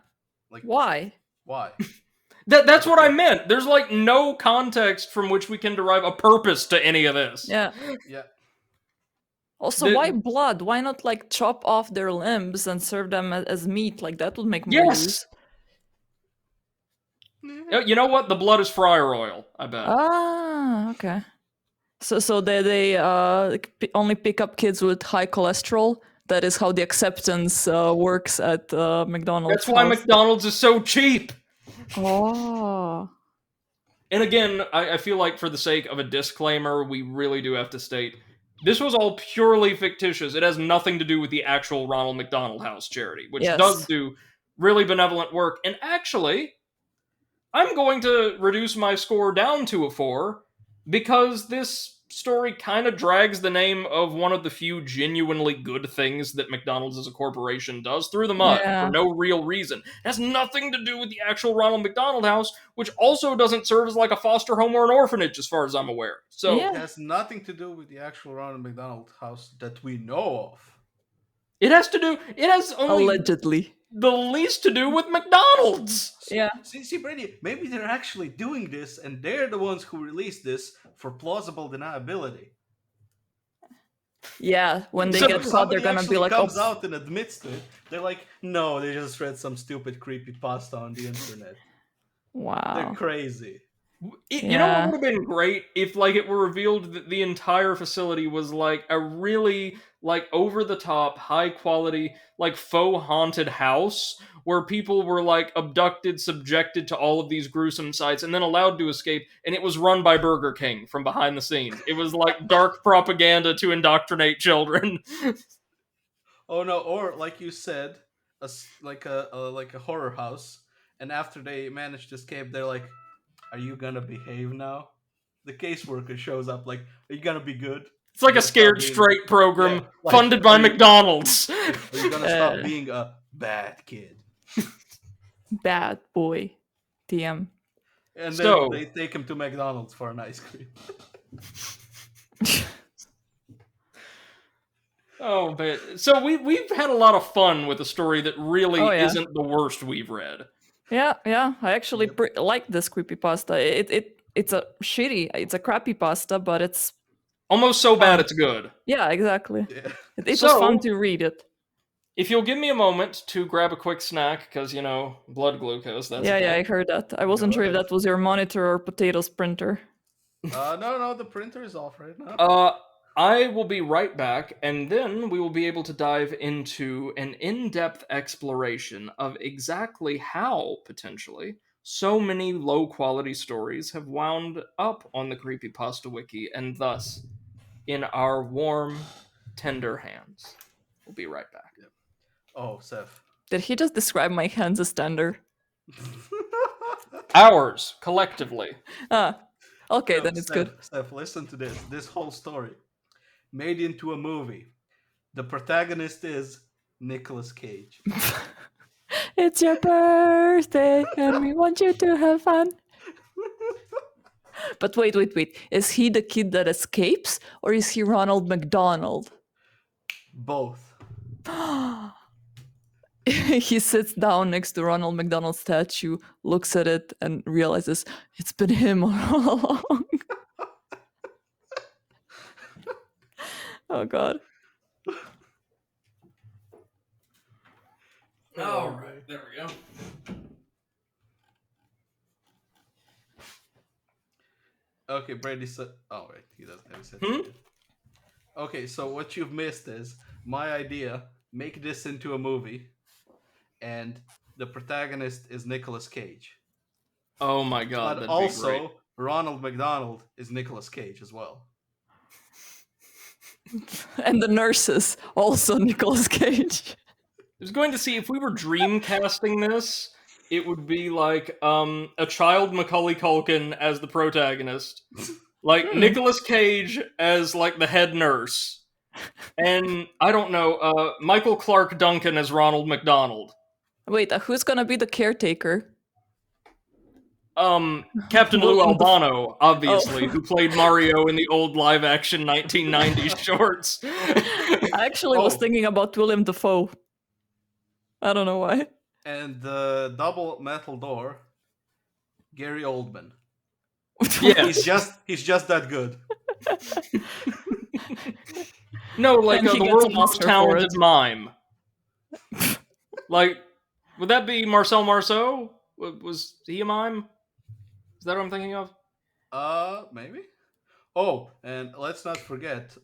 [SPEAKER 3] Like why?
[SPEAKER 1] Why?
[SPEAKER 2] That's what I meant. There's like no context from which we can derive a purpose to any of this.
[SPEAKER 3] Yeah.
[SPEAKER 1] Yeah.
[SPEAKER 3] Also, why blood? Why not like chop off their limbs and serve them as meat? Like that would make more use.
[SPEAKER 2] You know what? The blood is fryer oil, I bet.
[SPEAKER 3] Ah, okay. So they only pick up kids with high cholesterol. That is how the acceptance works at McDonald's.
[SPEAKER 2] That's why McDonald's is so cheap.
[SPEAKER 3] Oh.
[SPEAKER 2] And again, I feel like for the sake of a disclaimer, we really do have to state this was all purely fictitious. It has nothing to do with the actual Ronald McDonald House charity, which does do really benevolent work. And actually, I'm going to reduce my score down to a 4 because this story kind of drags the name of one of the few genuinely good things that McDonald's as a corporation does through the mud for no real reason. It has nothing to do with the actual Ronald McDonald House, which also doesn't serve as like a foster home or an orphanage as far as I'm aware. So
[SPEAKER 1] it has nothing to do with the actual Ronald McDonald House that we know of.
[SPEAKER 2] It has only
[SPEAKER 3] allegedly
[SPEAKER 2] the least to do with McDonald's.
[SPEAKER 3] Yeah.
[SPEAKER 1] See, Brady, maybe they're actually doing this, and they're the ones who released this for plausible deniability.
[SPEAKER 3] Yeah, when they get caught, they're gonna be like,
[SPEAKER 1] comes out and admits to it. They're like, no, they just read some stupid creepypasta on the internet.
[SPEAKER 3] Wow.
[SPEAKER 1] They're crazy.
[SPEAKER 2] You know what would have been great if like it were revealed that the entire facility was like a really like over the top high quality like faux haunted house where people were like abducted, subjected to all of these gruesome sights and then allowed to escape, and it was run by Burger King from behind the scenes. It was like dark propaganda to indoctrinate children.
[SPEAKER 1] Oh no, or like you said, like a horror house, and after they manage to escape, they're like, are you gonna behave now? The caseworker shows up like, are you gonna be good?
[SPEAKER 2] It's like a Scared Straight program funded by McDonald's.
[SPEAKER 1] Are you gonna stop being a bad kid?
[SPEAKER 3] Bad boy. TM.
[SPEAKER 1] And then they take him to McDonald's for an ice cream.
[SPEAKER 2] Oh, but so we've had a lot of fun with a story that really isn't the worst we've read.
[SPEAKER 3] Yeah. I actually like this creepypasta. It's a crappy pasta, but it's
[SPEAKER 2] almost so bad it's good.
[SPEAKER 3] Yeah, exactly. Yeah. It was fun to read it.
[SPEAKER 2] If you'll give me a moment to grab a quick snack, because, you know, blood glucose, that's
[SPEAKER 3] Yeah, I heard that. I wasn't sure if that was your monitor or potatoes printer.
[SPEAKER 1] No, the printer is off right now.
[SPEAKER 2] I will be right back, and then we will be able to dive into an in-depth exploration of exactly how, potentially, so many low-quality stories have wound up on the Creepypasta Wiki, and thus, in our warm, tender hands. We'll be right back.
[SPEAKER 1] Oh, Seth.
[SPEAKER 3] Did he just describe my hands as tender?
[SPEAKER 2] Ours, collectively.
[SPEAKER 3] Okay, then it's good.
[SPEAKER 1] Seth, listen to this. This whole story. Made into a movie. The protagonist is Nicolas Cage.
[SPEAKER 3] It's your birthday and we want you to have fun. But wait. Is he the kid that escapes or is he Ronald McDonald?
[SPEAKER 1] Both.
[SPEAKER 3] He sits down next to Ronald McDonald's statue, looks at it and realizes it's been him all along. Oh, God.
[SPEAKER 2] All right, there we go.
[SPEAKER 1] Okay, Brady said... Oh, wait, he doesn't have his head. Okay, so what you've missed is my idea, make this into a movie, and the protagonist is Nicolas Cage.
[SPEAKER 2] Oh my God,
[SPEAKER 1] but also, Ronald McDonald is Nicolas Cage as well.
[SPEAKER 3] And the nurses, also Nicolas Cage.
[SPEAKER 2] I was going to see if we were dreamcasting this, it would be like a child Macaulay Culkin as the protagonist, like Nicolas Cage as like the head nurse, and I don't know, Michael Clark Duncan as Ronald McDonald.
[SPEAKER 3] Wait, who's gonna be the caretaker?
[SPEAKER 2] Captain Lou Albano, obviously, who played Mario in the old live-action 1990s shorts.
[SPEAKER 3] I actually was thinking about Willem Dafoe. I don't know why.
[SPEAKER 1] And the double metal door, Gary Oldman.
[SPEAKER 2] Yeah,
[SPEAKER 1] he's just that good.
[SPEAKER 2] No, like
[SPEAKER 3] And he
[SPEAKER 2] the
[SPEAKER 3] gets an
[SPEAKER 2] world's most
[SPEAKER 3] Oscar for
[SPEAKER 2] talented
[SPEAKER 3] it.
[SPEAKER 2] mime. Like, would that be Marcel Marceau? Was he a mime? Is that what I'm thinking of?
[SPEAKER 1] Maybe. Oh, and let's not forget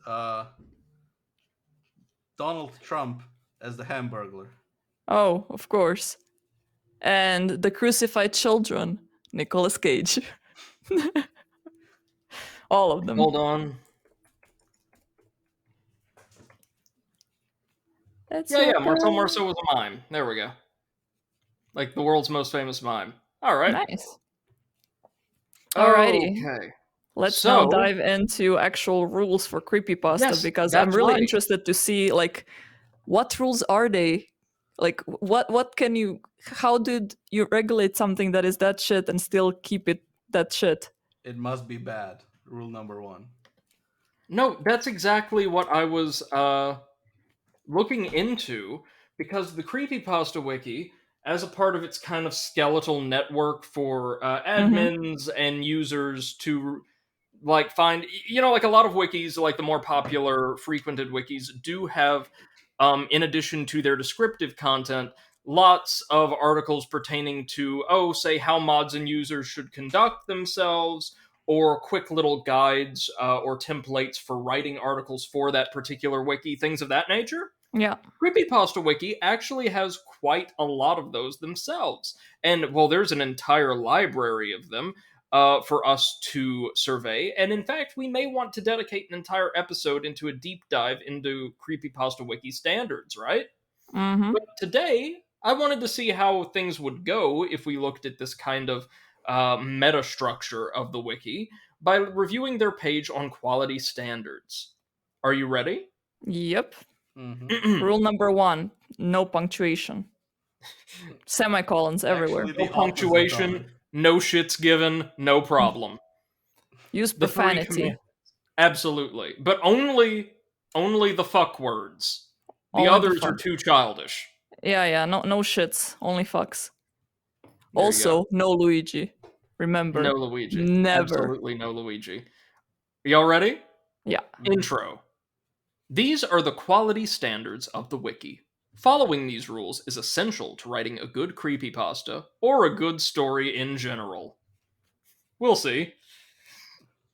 [SPEAKER 1] Donald Trump as the Hamburglar.
[SPEAKER 3] Oh, of course. And the crucified children, Nicolas Cage. All of them.
[SPEAKER 2] Hold on.
[SPEAKER 3] That's
[SPEAKER 2] Yeah, Marcel Marceau was a mime. There we go. Like the world's most famous mime. All right.
[SPEAKER 3] Nice. Alrighty.
[SPEAKER 2] Okay.
[SPEAKER 3] Let's now
[SPEAKER 2] So,
[SPEAKER 3] dive into actual rules for creepypasta
[SPEAKER 2] yes,
[SPEAKER 3] because I'm
[SPEAKER 2] that's
[SPEAKER 3] really
[SPEAKER 2] right.
[SPEAKER 3] interested to see like what rules are they? Like what can you how did you regulate something that is that shit and still keep it that shit?
[SPEAKER 1] It must be bad. Rule number 1.
[SPEAKER 2] No, that's exactly what I was looking into, because the Creepypasta Wiki, as a part of its kind of skeletal network for admins and users to like find, like a lot of wikis, like the more popular frequented wikis do have, in addition to their descriptive content, lots of articles pertaining to, say how mods and users should conduct themselves, or quick little guides or templates for writing articles for that particular wiki, things of that nature.
[SPEAKER 3] Yeah.
[SPEAKER 2] Creepypasta Wiki actually has quite a lot of those themselves. And, well, there's an entire library of them for us to survey. And in fact, we may want to dedicate an entire episode into a deep dive into Creepypasta Wiki standards, right?
[SPEAKER 3] Mm-hmm.
[SPEAKER 2] But today, I wanted to see how things would go if we looked at this kind of meta structure of the wiki by reviewing their page on quality standards. Are you ready?
[SPEAKER 3] Yep.
[SPEAKER 1] Mm-hmm.
[SPEAKER 3] Rule number 1, no punctuation. Semicolons everywhere.
[SPEAKER 1] Actually,
[SPEAKER 2] No
[SPEAKER 1] the opposite,
[SPEAKER 2] punctuation,
[SPEAKER 1] Tommy.
[SPEAKER 2] no shits given, no problem.
[SPEAKER 3] Use
[SPEAKER 2] The three
[SPEAKER 3] profanity.
[SPEAKER 2] commands. Absolutely. But only the fuck words. The
[SPEAKER 3] Only the
[SPEAKER 2] others are
[SPEAKER 3] fuck.
[SPEAKER 2] too childish.
[SPEAKER 3] Yeah, no shits, only fucks.
[SPEAKER 2] There you
[SPEAKER 3] Also, no Luigi. Remember.
[SPEAKER 2] No Luigi.
[SPEAKER 3] Never.
[SPEAKER 2] Absolutely no Luigi. Y'all ready?
[SPEAKER 3] Yeah.
[SPEAKER 2] Intro. These are the quality standards of the wiki. Following these rules is essential to writing a good creepypasta or a good story in general. We'll see.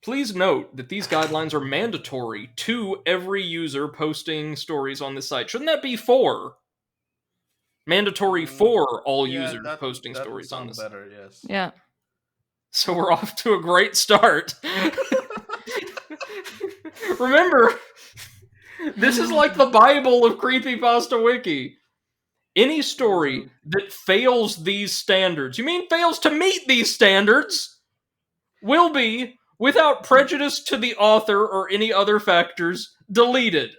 [SPEAKER 2] Please note that these guidelines are mandatory to every user posting stories on this site. Shouldn't that be 4? Mandatory for all users posting
[SPEAKER 1] that would
[SPEAKER 2] stories on
[SPEAKER 1] sound
[SPEAKER 2] this.
[SPEAKER 1] better, yes.
[SPEAKER 3] Yeah.
[SPEAKER 2] So we're off to a great start. Remember, this is like the Bible of Creepypasta Wiki. Any story that fails these standards, you mean fails to meet these standards, will be, without prejudice to the author or any other factors, deleted.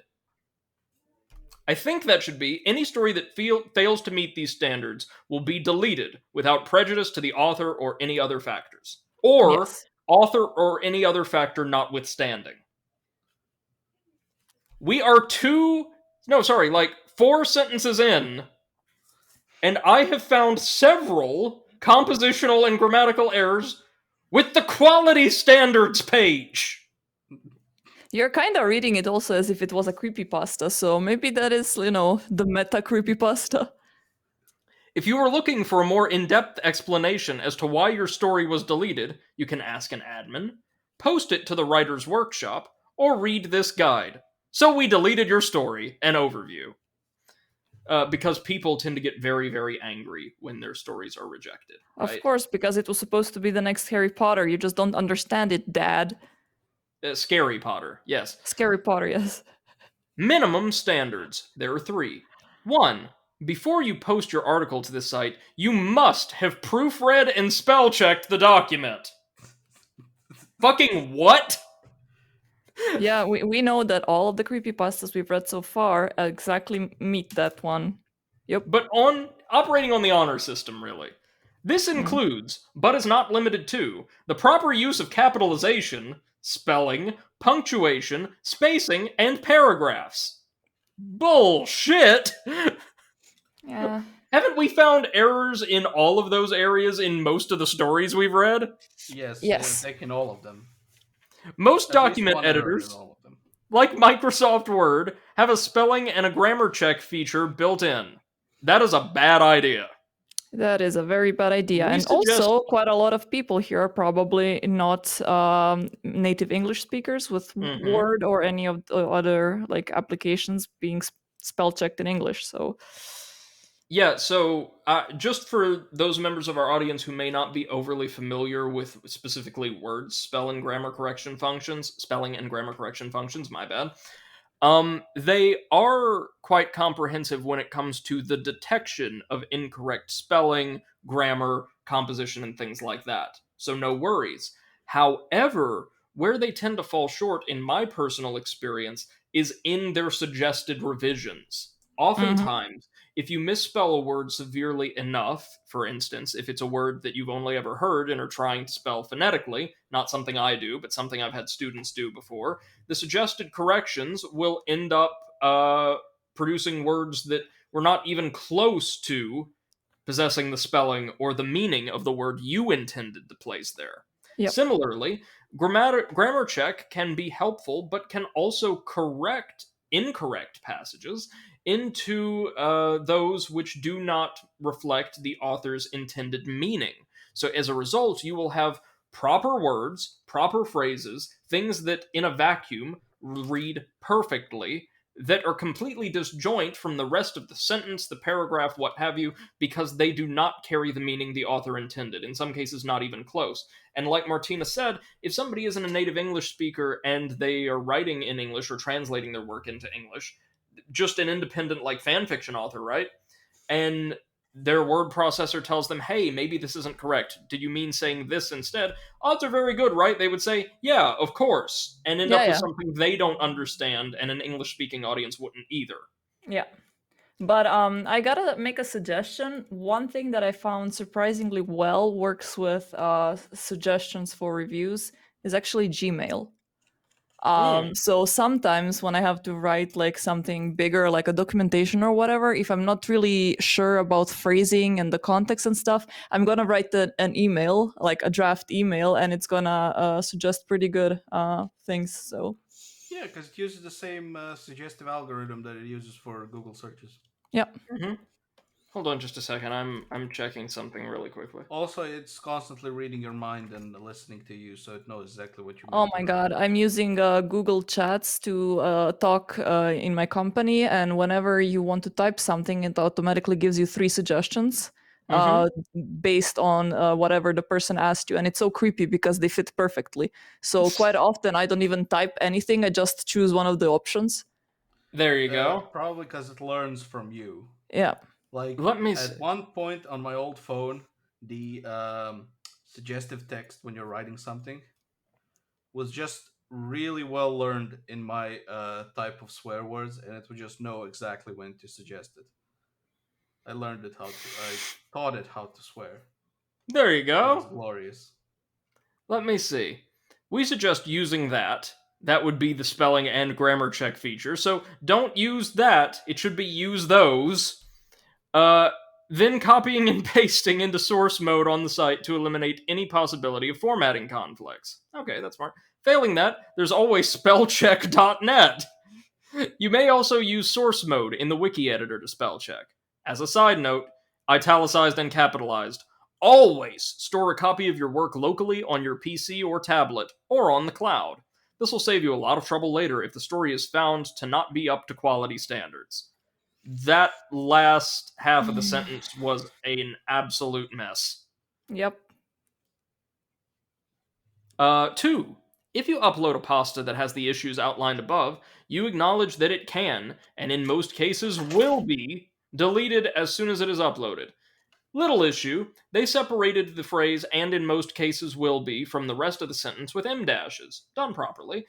[SPEAKER 2] I think that should be, any story that fails to meet these standards will be deleted without prejudice to the author or any other factors. Or
[SPEAKER 3] Yes.
[SPEAKER 2] author or any other factor notwithstanding. We are 4 sentences in, and I have found several compositional and grammatical errors with the quality standards page.
[SPEAKER 3] You're kind of reading it also as if it was a creepypasta, so maybe that is, the meta creepypasta.
[SPEAKER 2] If you are looking for a more in-depth explanation as to why your story was deleted, you can ask an admin, post it to the writer's workshop, or read this guide. So we deleted your story, an overview. Because people tend to get very, very angry when their stories are rejected. Right?
[SPEAKER 3] Of course, because it was supposed to be the next Harry Potter. You just don't understand it, Dad.
[SPEAKER 2] Scary Potter, yes.
[SPEAKER 3] Scary Potter, yes.
[SPEAKER 2] Minimum standards. There are 3. 1. Before you post your article to the site, you must have proofread and spell-checked the document. Fucking what?
[SPEAKER 3] Yeah, we know that all of the creepypastas we've read so far exactly meet that one. Yep.
[SPEAKER 2] But operating on the honor system, really. This includes, but is not limited to, the proper use of capitalization, spelling, punctuation, spacing, and paragraphs. Bullshit!
[SPEAKER 3] Yeah.
[SPEAKER 2] Haven't we found errors in all of those areas in most of the stories we've read?
[SPEAKER 1] Yes.
[SPEAKER 3] Yes.
[SPEAKER 1] Taking all of them.
[SPEAKER 2] Most
[SPEAKER 1] At least
[SPEAKER 2] document
[SPEAKER 1] one error in
[SPEAKER 2] editors...
[SPEAKER 1] all of them.
[SPEAKER 2] like Microsoft Word, have a spelling and a grammar check feature built in. That is a bad idea.
[SPEAKER 3] That is a very bad idea.
[SPEAKER 2] We
[SPEAKER 3] And
[SPEAKER 2] suggest.
[SPEAKER 3] also, quite a lot of people here are probably not native English speakers with
[SPEAKER 2] Mhm.
[SPEAKER 3] Word or any of the other like applications being spell checked in English. So,
[SPEAKER 2] Yeah, so just for those members of our audience who may not be overly familiar with specifically words, spelling and grammar correction functions, my bad. They are quite comprehensive when it comes to the detection of incorrect spelling, grammar, composition, and things like that. So no worries. However, where they tend to fall short, in my personal experience, is in their suggested revisions.
[SPEAKER 3] mhm.
[SPEAKER 2] Oftentimes, if you misspell a word severely enough, for instance, if it's a word that you've only ever heard and are trying to spell phonetically, not something I do, but something I've had students do before, the suggested corrections will end up producing words that were not even close to possessing the spelling or the meaning of the word you intended to place there.
[SPEAKER 3] Yep.
[SPEAKER 2] Similarly, grammar check can be helpful, but can also correct incorrect passages into those which do not reflect the author's intended meaning. So, as a result, you will have proper words, proper phrases, things that in a vacuum read perfectly, that are completely disjoint from the rest of the sentence, the paragraph, what have you, because they do not carry the meaning the author intended. In some cases, not even close. And like Martina said, if somebody isn't a native English speaker and they are writing in English or translating their work into English, just an independent, like, fan fiction author, right? And their word processor tells them, hey, maybe this isn't correct. Did you mean saying this instead? Odds are very good, right? They would say, yeah, of course, and end
[SPEAKER 3] Yeah,
[SPEAKER 2] up with
[SPEAKER 3] yeah,
[SPEAKER 2] something they don't understand and an English speaking audience wouldn't either.
[SPEAKER 3] yeah. But I gotta make a suggestion. One thing that I found surprisingly well works with suggestions for reviews is actually Gmail.
[SPEAKER 2] Mm.
[SPEAKER 3] So sometimes when I have to write like something bigger, like a documentation or whatever, if I'm not really sure about phrasing and the context and stuff, I'm gonna write an email, like a draft email, and it's gonna suggest pretty good things. So
[SPEAKER 1] Yeah, because it uses the same suggestive algorithm that it uses for Google searches.
[SPEAKER 3] yeah.
[SPEAKER 2] Hmm. Hold on just a second. I'm checking something really quickly.
[SPEAKER 1] Also, it's constantly reading your mind and listening to you, so it knows exactly what you
[SPEAKER 3] Oh
[SPEAKER 1] mean to
[SPEAKER 3] my
[SPEAKER 1] write.
[SPEAKER 3] God, I'm using Google Chats to talk in my company, and whenever you want to type something, it automatically gives you three suggestions
[SPEAKER 2] Hmm.
[SPEAKER 3] uh, based on whatever the person asked you, and it's so creepy because they fit perfectly. So quite often, I don't even type anything; I just choose one of the options.
[SPEAKER 2] There you go.
[SPEAKER 1] Probably because it learns from you.
[SPEAKER 3] Yeah,
[SPEAKER 1] Like
[SPEAKER 2] Let me see.
[SPEAKER 1] at one point on my old phone, the suggestive text when you're writing something was just really well learned in my type of swear words, and it would just know exactly when to suggest it. I taught it how to swear.
[SPEAKER 2] There you
[SPEAKER 1] It was
[SPEAKER 2] go.
[SPEAKER 1] glorious.
[SPEAKER 2] Let me see. We suggest using that. That would be the spelling and grammar check feature. So don't use that. It should be use those. Uh, then copying and pasting into source mode on the site to eliminate any possibility of formatting conflicts. Okay, that's smart. Failing that, there's always spellcheck.net. You may also use source mode in the wiki editor to spell check. As a side note, italicized and capitalized. Always store a copy of your work locally on your PC or tablet, or on the cloud. This will save you a lot of trouble later if the story is found to not be up to quality standards. That last half of the sentence was an absolute mess.
[SPEAKER 3] yep.
[SPEAKER 2] Two, if you upload a pasta that has the issues outlined above, you acknowledge that it can, and in most cases will be, deleted as soon as it is uploaded. Little issue, they separated the phrase and in most cases will be from the rest of the sentence with em dashes, done properly.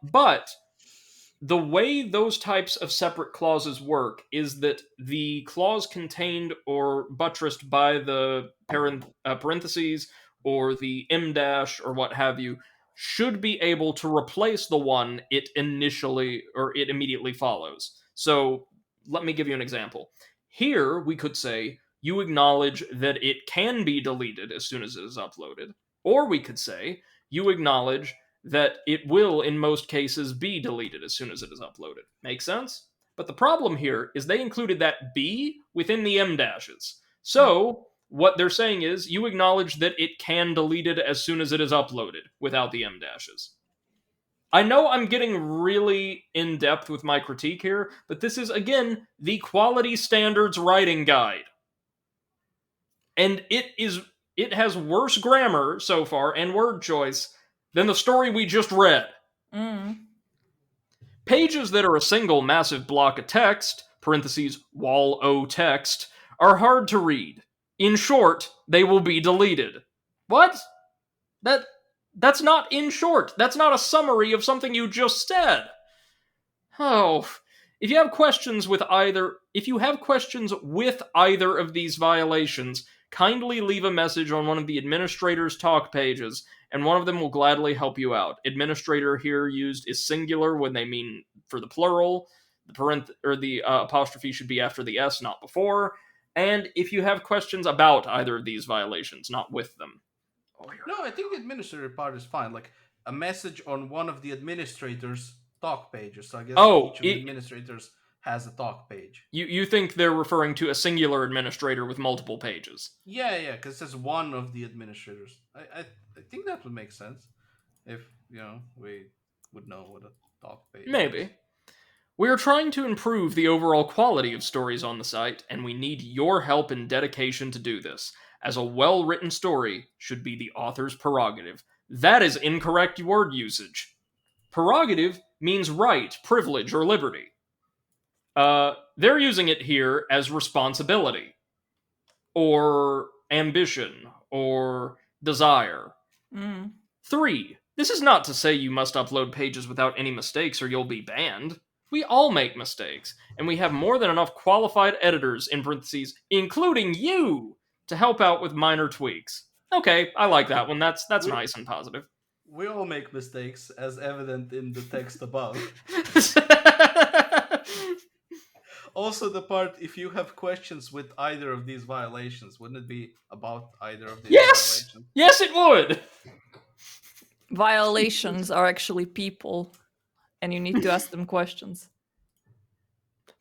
[SPEAKER 2] But the way those types of separate clauses work is that the clause contained or buttressed by the parentheses or the em dash or what have you should be able to replace the one it immediately follows. So let me give you an example. Here we could say you acknowledge that it can be deleted as soon as it is uploaded, or we could say you acknowledge that it will, in most cases, be deleted as soon as it is uploaded. Make sense? But the problem here is they included that B within the M dashes. So, what they're saying is you acknowledge that it can delete it as soon as it is uploaded without the M dashes. I know I'm getting really in depth with my critique here, but this is, again, the quality standards writing guide. And it has worse grammar so far and word choice than the story we just read. Pages that are a single massive block of text, parentheses, wall O text, are hard to read. In short, they will be deleted. What? That's not in short. That's not a summary of something you just said. Oh, if you have questions with either of these violations, kindly leave a message on one of the administrator's talk pages, and one of them will gladly help you out. Administrator here used is singular when they mean for the plural. The apostrophe should be after the S, not before. And if you have questions about either of these violations, not with them.
[SPEAKER 1] No, I think the administrator part is fine. Like a message on one of the administrators' talk pages. So I guess each of the administrators has a talk page.
[SPEAKER 2] You think they're referring to a singular administrator with multiple pages?
[SPEAKER 1] Yeah, because it says one of the administrators. I think that would make sense if we would know what a talk page.
[SPEAKER 2] Maybe.
[SPEAKER 1] Is.
[SPEAKER 2] We are trying to improve the overall quality of stories on the site, and we need your help and dedication to do this, as a well-written story should be the author's prerogative. That is incorrect word usage. Prerogative means right, privilege, or liberty. They're using it here as responsibility, or ambition, or desire. 3. This is not to say you must upload pages without any mistakes or you'll be banned. We all make mistakes, and we have more than enough qualified editors, in parentheses, including you, to help out with minor tweaks. Okay, I like that one. That's nice and positive.
[SPEAKER 1] We all make mistakes, as evident in the text above. Also, the part, if you have questions with either of these violations, wouldn't it be about either of these violations?
[SPEAKER 2] Yes, it would!
[SPEAKER 3] Violations are actually people, and you need to ask them questions.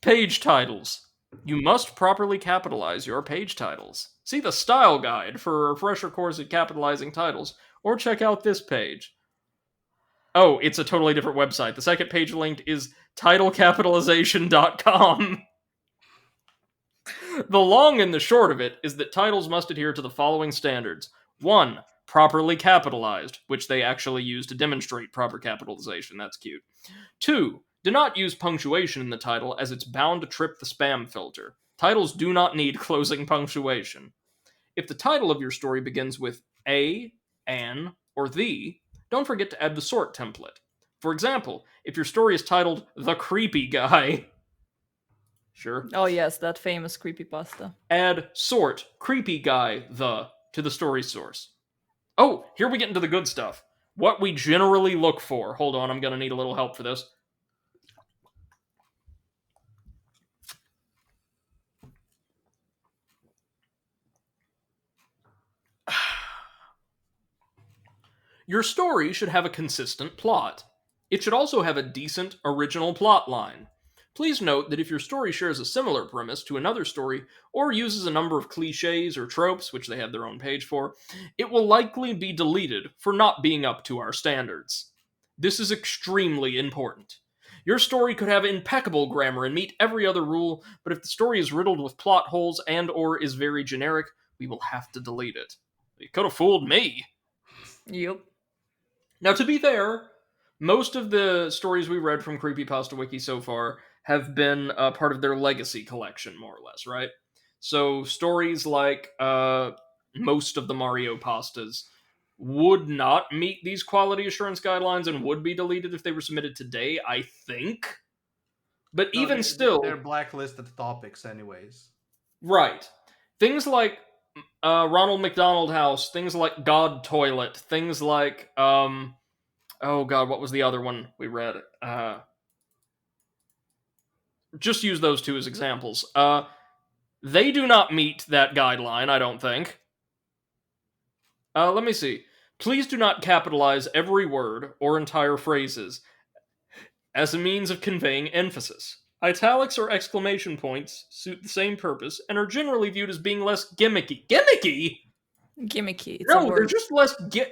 [SPEAKER 2] Page titles. You must properly capitalize your page titles. See the style guide for a refresher course at capitalizing titles, or check out this page. Oh, it's a totally different website. The second page linked is titlecapitalization.com. The long and the short of it is that titles must adhere to the following standards. 1. Properly capitalized, which they actually use to demonstrate proper capitalization. That's cute. 2. Do not use punctuation in the title, as it's bound to trip the spam filter. Titles do not need closing punctuation. If the title of your story begins with a, an, or the, don't forget to add the sort template. For example, if your story is titled The Creepy Guy, sure.
[SPEAKER 3] Oh yes, that famous creepypasta.
[SPEAKER 2] Add sort creepy guy the to the story source. Oh, here we get into the good stuff. What we generally look for. Hold on, I'm going to need a little help for this. Your story should have a consistent plot. It should also have a decent, original plot line. Please note that if your story shares a similar premise to another story, or uses a number of cliches or tropes, which they have their own page for, it will likely be deleted for not being up to our standards. This is extremely important. Your story could have impeccable grammar and meet every other rule, but if the story is riddled with plot holes and or is very generic, we will have to delete it. You could have fooled me.
[SPEAKER 3] Yep.
[SPEAKER 2] Now, to be fair, most of the stories we read from Creepypasta Wiki so far have been part of their legacy collection, more or less, right? So stories like most of the Mario pastas would not meet these quality assurance guidelines and would be deleted if they were submitted today, I think. But no, even still...
[SPEAKER 1] They're blacklisted topics anyways.
[SPEAKER 2] Right. Things like Ronald McDonald House, things like God Toilet, things like... oh god, what was the other one we read? Just use those two as examples. They do not meet that guideline, I don't think. Let me see. Please do not capitalize every word or entire phrases as a means of conveying emphasis. Italics or exclamation points suit the same purpose and are generally viewed as being less gimmicky. Gimmicky?
[SPEAKER 3] Gimmicky. It's a
[SPEAKER 2] No, they're
[SPEAKER 3] word.
[SPEAKER 2] just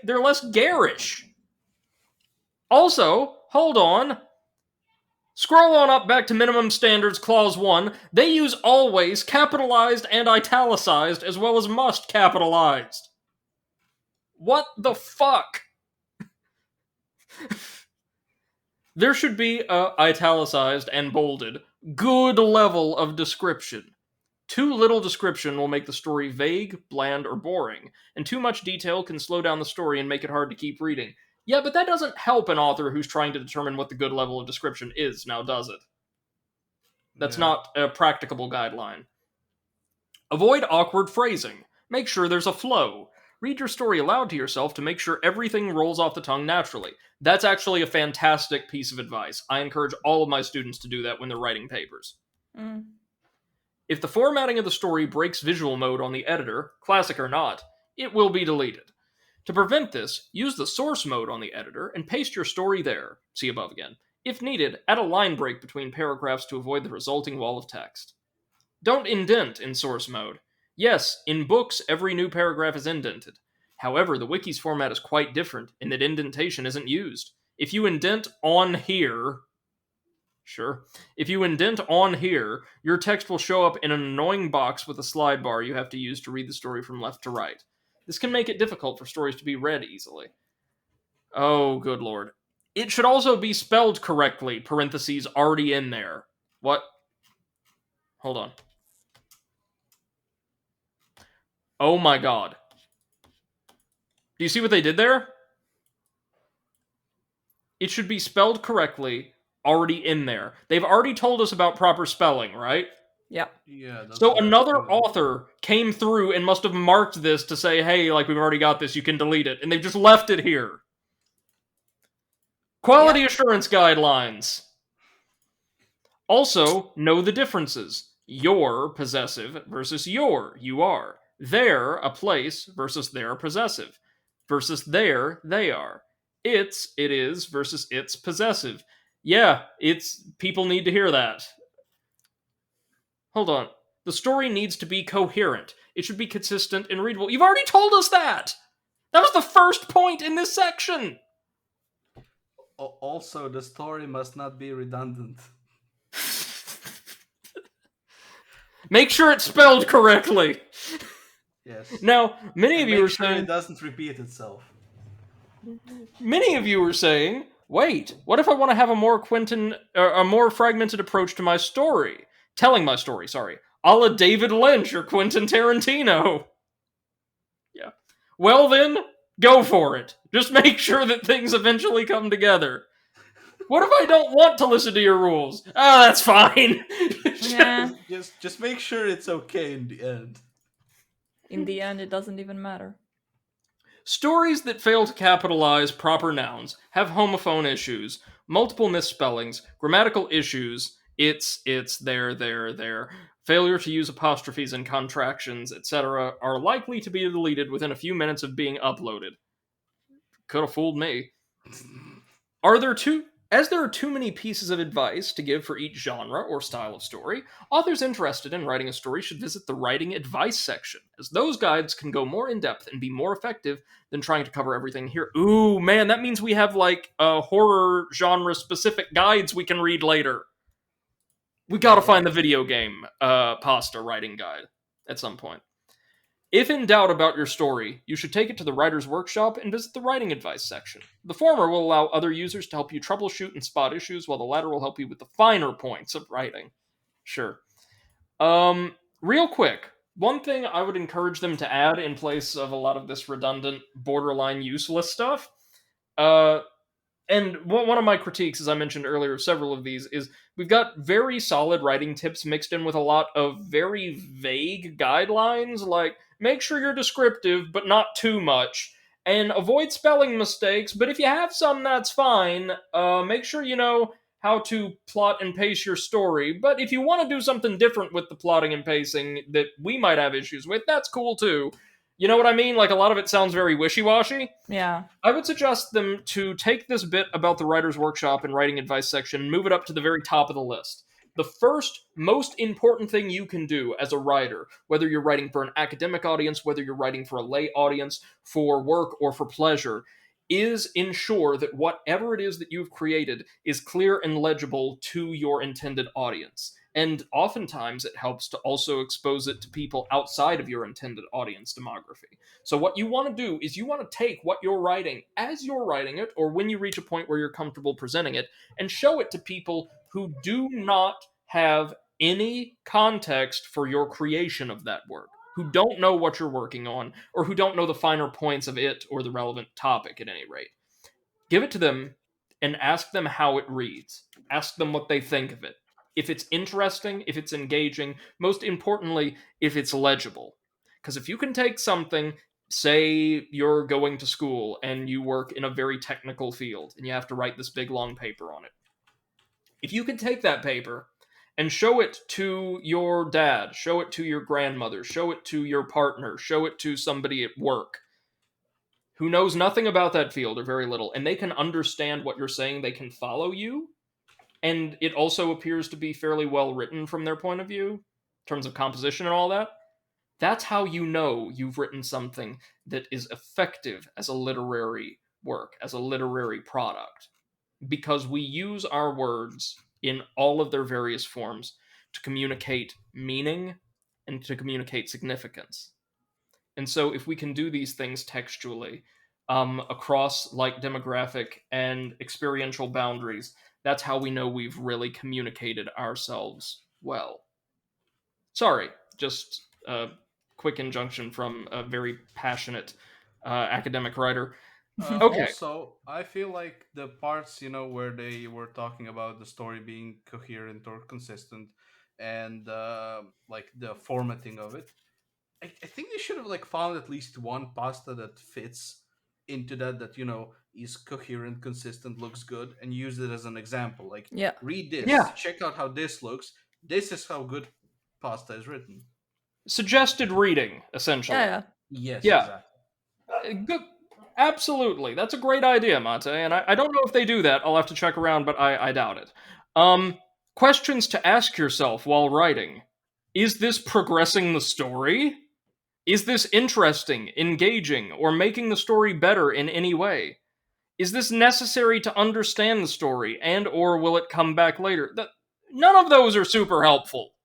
[SPEAKER 2] they're less garish. Also, hold on. Scroll on up back to minimum standards clause 1. They use always capitalized and italicized as well as must capitalized. What the fuck? There should be a italicized and bolded good level of description. Too little description will make the story vague, bland, or boring, and too much detail can slow down the story and make it hard to keep reading. Yeah, but that doesn't help an author who's trying to determine what the good level of description is, now does it? That's
[SPEAKER 1] Yeah.
[SPEAKER 2] not a practicable guideline. Avoid awkward phrasing. Make sure there's a flow. Read your story aloud to yourself to make sure everything rolls off the tongue naturally. That's actually a fantastic piece of advice. I encourage all of my students to do that when they're writing papers.
[SPEAKER 3] Mm.
[SPEAKER 2] If the formatting of the story breaks visual mode on the editor, classic or not, it will be deleted. To prevent this, use the source mode on the editor and paste your story there. See above again. If needed, add a line break between paragraphs to avoid the resulting wall of text. Don't indent in source mode. Yes, in books, every new paragraph is indented. However, the wiki's format is quite different in that indentation isn't used. If you indent on here, sure. If you indent on here, your text will show up in an annoying box with a slide bar you have to use to read the story from left to right. This can make it difficult for stories to be read easily. Oh, good lord. It should also be spelled correctly, parentheses already in there. What? Hold on. Oh my god. Do you see what they did there? It should be spelled correctly, already in there. They've already told us about proper spelling, right?
[SPEAKER 3] Yeah.
[SPEAKER 1] Yeah. That's
[SPEAKER 2] So
[SPEAKER 1] what
[SPEAKER 2] another
[SPEAKER 1] I'm-
[SPEAKER 2] author came through and must have marked this to say, hey, like, we've already got this, you can delete it. And they've just left it here. Quality assurance guidelines. Also, know the differences. Your, possessive, versus your, you are. Their, a place, versus their, possessive. Versus their, they are. It's, it is, versus its, possessive. Yeah, people need to hear that. Hold on. The story needs to be coherent. It should be consistent and readable. You've already told us that! That was the first point in this section!
[SPEAKER 1] Also, the story must not be redundant.
[SPEAKER 2] Make sure it's spelled correctly!
[SPEAKER 1] Yes.
[SPEAKER 2] Now, many
[SPEAKER 1] And
[SPEAKER 2] of you
[SPEAKER 1] make
[SPEAKER 2] are
[SPEAKER 1] sure
[SPEAKER 2] saying...
[SPEAKER 1] it doesn't repeat itself.
[SPEAKER 2] Many of you are saying, wait, what if I want to have a more fragmented approach to my story? Telling my story, sorry. A la David Lynch or Quentin Tarantino. Yeah. Well then, go for it. Just make sure that things eventually come together. What if I don't want to listen to your rules? Ah, that's fine.
[SPEAKER 3] Yeah.
[SPEAKER 1] Just make sure it's okay in the end.
[SPEAKER 3] In the end, it doesn't even matter.
[SPEAKER 2] Stories that fail to capitalize proper nouns have homophone issues, multiple misspellings, grammatical issues, it's, there, failure to use apostrophes and contractions, etc., are likely to be deleted within a few minutes of being uploaded. Could have fooled me. As there are too many pieces of advice to give for each genre or style of story, authors interested in writing a story should visit the writing advice section, as those guides can go more in depth and be more effective than trying to cover everything here. Ooh, man, that means we have like horror genre specific guides we can read later. We gotta find the video game pasta writing guide at some point. If in doubt about your story, you should take it to the writer's workshop and visit the writing advice section. The former will allow other users to help you troubleshoot and spot issues, while the latter will help you with the finer points of writing. Sure. Real quick, one thing I would encourage them to add in place of a lot of this redundant, borderline useless stuff, and one of my critiques, as I mentioned earlier, of several of these, is we've got very solid writing tips mixed in with a lot of very vague guidelines, like, make sure you're descriptive, but not too much, and avoid spelling mistakes, but if you have some, that's fine. Make sure you know how to plot and pace your story, but if you want to do something different with the plotting and pacing that we might have issues with, that's cool too. You know what I mean? Like, a lot of it sounds very wishy-washy.
[SPEAKER 3] Yeah.
[SPEAKER 2] I would suggest them to take this bit about the writer's workshop and writing advice section and move it up to the very top of the list. The first most important thing you can do as a writer, whether you're writing for an academic audience, whether you're writing for a lay audience, for work or for pleasure, is ensure that whatever it is that you've created is clear and legible to your intended audience. And oftentimes it helps to also expose it to people outside of your intended audience demography. So what you want to do is you want to take what you're writing as you're writing it, or when you reach a point where you're comfortable presenting it, and show it to people who do not have any context for your creation of that work, who don't know what you're working on, or who don't know the finer points of it or the relevant topic at any rate. Give it to them and ask them how it reads. Ask them what they think of it. If it's interesting, if it's engaging, most importantly, if it's legible. Because if you can take something, say you're going to school and you work in a very technical field and you have to write this big long paper on it. If you can take that paper and show it to your dad, show it to your grandmother, show it to your partner, show it to somebody at work who knows nothing about that field or very little, and they can understand what you're saying, they can follow you, and it also appears to be fairly well written from their point of view, in terms of composition and all that, that's how you know you've written something that is effective as a literary work, as a literary product. Because we use our words in all of their various forms to communicate meaning and to communicate significance. And so, if we can do these things textually across like demographic and experiential boundaries, that's how we know we've really communicated ourselves well. Sorry, just a quick injunction from a very passionate academic writer. Okay.
[SPEAKER 1] Also, I feel like the parts, where they were talking about the story being coherent or consistent, and like the formatting of it, I think they should have like found at least one pasta that fits into that is coherent, consistent, looks good, and use it as an example. Like,
[SPEAKER 3] Yeah.
[SPEAKER 1] read this,
[SPEAKER 2] Yeah.
[SPEAKER 1] check out how this looks. This is how good pasta is written.
[SPEAKER 2] Suggested reading, essentially.
[SPEAKER 3] Yeah.
[SPEAKER 1] Yes,
[SPEAKER 2] Yeah.
[SPEAKER 1] exactly.
[SPEAKER 2] Good. Absolutely. That's a great idea, Mate. And I don't know if they do that. I'll have to check around, but I doubt it. Questions to ask yourself while writing. Is this progressing the story? Is this interesting, engaging, or making the story better in any way? Is this necessary to understand the story, and or will it come back later? None of those are super helpful.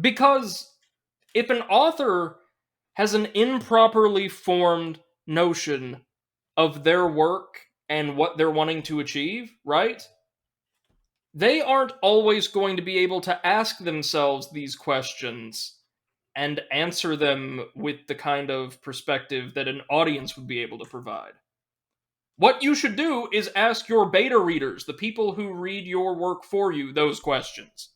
[SPEAKER 2] Because if an author has an improperly formed notion of their work and what they're wanting to achieve, right? They aren't always going to be able to ask themselves these questions and answer them with the kind of perspective that an audience would be able to provide. What you should do is ask your beta readers, the people who read your work for you, those questions.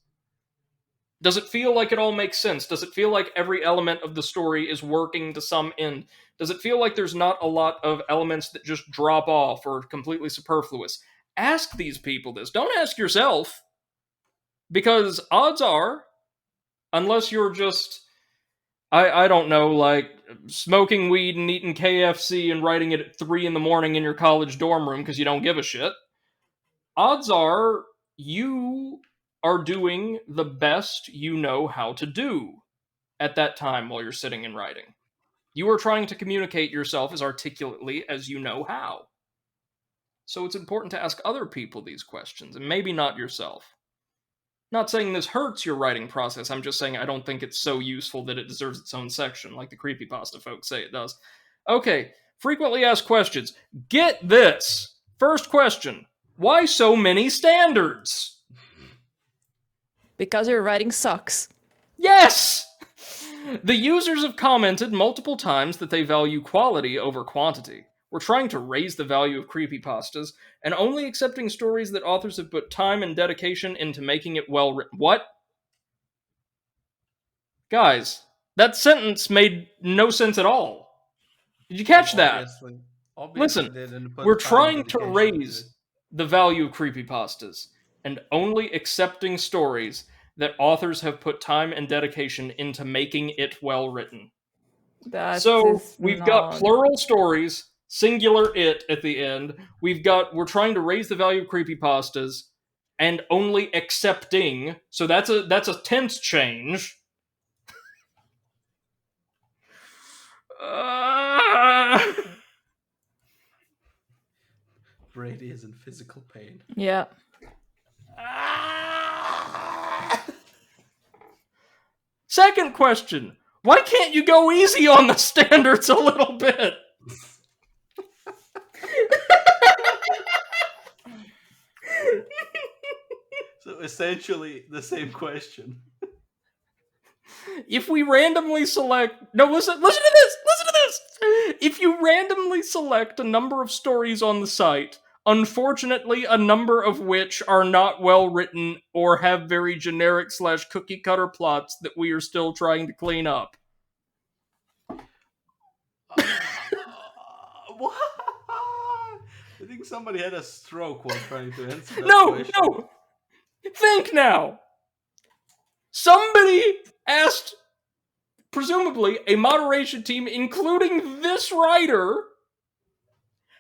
[SPEAKER 2] Does it feel like it all makes sense? Does it feel like every element of the story is working to some end? Does it feel like there's not a lot of elements that just drop off or are completely superfluous? Ask these people this. Don't ask yourself. Because odds are, unless you're just, I don't know, like smoking weed and eating KFC and writing it at 3 in the morning in your college dorm room because you don't give a shit, odds are you are doing the best you know how to do at that time while you're sitting and writing. You are trying to communicate yourself as articulately as you know how. So it's important to ask other people these questions, and maybe not yourself. Not saying this hurts your writing process, I'm just saying I don't think it's so useful that it deserves its own section, like the creepypasta folks say it does. Okay, frequently asked questions. Get this! First question. Why so many standards?
[SPEAKER 3] Because your writing sucks.
[SPEAKER 2] Yes! The users have commented multiple times that they value quality over quantity. We're trying to raise the value of creepypastas and only accepting stories that authors have put time and dedication into making it well written. What? Guys, that sentence made no sense at all. Did you catch that?
[SPEAKER 1] Obviously
[SPEAKER 2] Listen,
[SPEAKER 1] they didn't
[SPEAKER 2] we're
[SPEAKER 1] put time and
[SPEAKER 2] trying to
[SPEAKER 1] dedication into it.
[SPEAKER 2] raise the value of creepypastas and only accepting stories that authors have put time and dedication into making it well written.
[SPEAKER 3] That
[SPEAKER 2] So
[SPEAKER 3] is
[SPEAKER 2] we've got
[SPEAKER 3] not.
[SPEAKER 2] plural stories, singular it at the end. We're trying to raise the value of creepypastas, and only accepting. So that's a tense change.
[SPEAKER 1] Brady is in physical pain.
[SPEAKER 3] Yeah.
[SPEAKER 2] Second question. Why can't you go easy on the standards a little bit?
[SPEAKER 1] So essentially the same question.
[SPEAKER 2] If we randomly select... No, listen to this! Listen to this! If you randomly select a number of stories on the site, unfortunately a number of which are not well written or have very generic / cookie cutter plots that we are still trying to clean up.
[SPEAKER 1] What? I think somebody had a stroke while trying to answer that
[SPEAKER 2] No!
[SPEAKER 1] question.
[SPEAKER 2] No! Think now! Somebody asked, presumably, a moderation team, including this writer,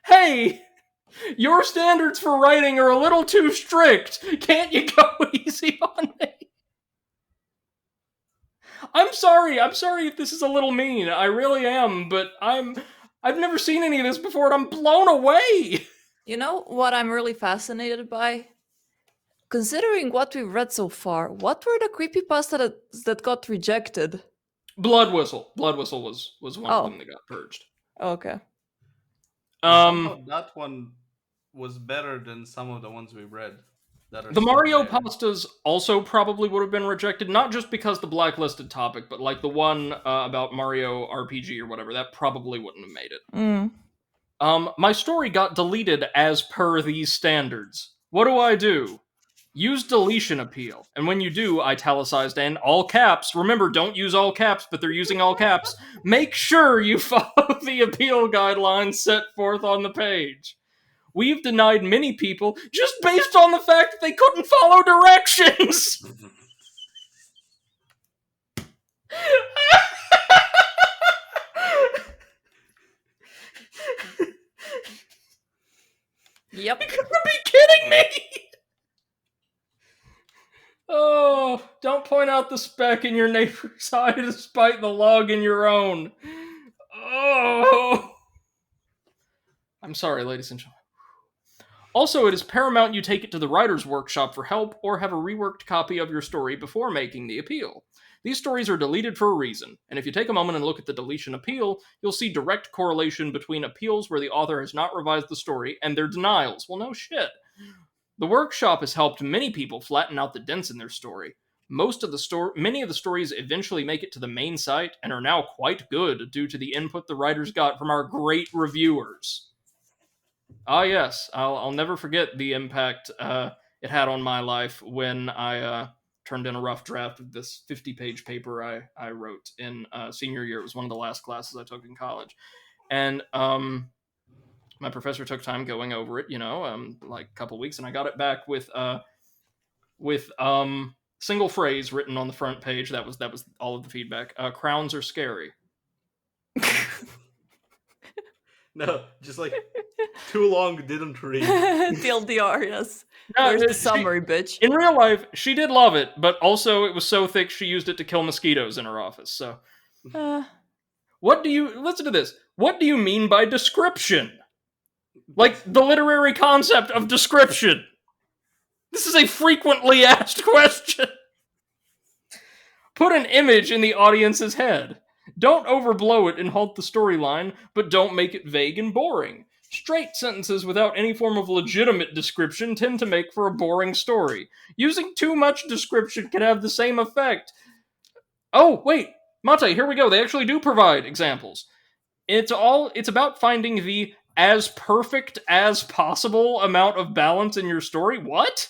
[SPEAKER 2] hey, your standards for writing are a little too strict. Can't you go easy on me? I'm sorry if this is a little mean. I really am, but I've never seen any of this before and I'm blown away.
[SPEAKER 3] You know what I'm really fascinated by? Considering what we've read so far, what were the creepypasta that got rejected?
[SPEAKER 2] Blood Whistle. Blood Whistle was one of
[SPEAKER 3] Oh.
[SPEAKER 2] them that got purged.
[SPEAKER 3] Okay.
[SPEAKER 1] Somehow that one was better than some of the ones we read. That are
[SPEAKER 2] The
[SPEAKER 1] still
[SPEAKER 2] Mario
[SPEAKER 1] there.
[SPEAKER 2] pastas also probably would have been rejected, not just because the blacklisted topic, but like the one about Mario RPG or whatever, that probably wouldn't have made it. My story got deleted as per these standards. What do? Use deletion appeal. And when you do, italicized and all caps, remember, don't use all caps, but they're using all caps, make sure you follow the appeal guidelines set forth on the page. We've denied many people just based on the fact that they couldn't follow directions.
[SPEAKER 3] Yep.
[SPEAKER 2] You gotta be kidding me! Oh, don't point out the speck in your neighbor's eye despite the log in your own. Oh. I'm sorry, ladies and gentlemen. Also, it is paramount you take it to the writer's workshop for help or have a reworked copy of your story before making the appeal. These stories are deleted for a reason, and if you take a moment and look at the deletion appeal, you'll see direct correlation between appeals where the author has not revised the story and their denials. Well, no shit. The workshop has helped many people flatten out the dents in their story. Many of the stories eventually make it to the main site and are now quite good due to the input the writers got from our great reviewers. Ah, yes, I'll never forget the impact it had on my life when I turned in a rough draft of this 50-page paper I wrote in senior year. It was one of the last classes I took in college. And my professor took time going over it, like a couple weeks, and I got it back with single phrase written on the front page. That was all of the feedback. Crowns are scary.
[SPEAKER 1] No, just like too long didn't read.
[SPEAKER 3] TLDR, yes. Where's the summary, bitch?
[SPEAKER 2] In real life, she did love it, but also it was so thick she used it to kill mosquitoes in her office. So, listen to this. What do you mean by description? Like the literary concept of description. This is a frequently asked question. Put an image in the audience's head. Don't overblow it and halt the storyline, but don't make it vague and boring. Straight sentences without any form of legitimate description tend to make for a boring story. Using too much description can have the same effect. Oh, wait, Mate, here we go. They actually do provide examples. It's about finding the as perfect as possible amount of balance in your story. What?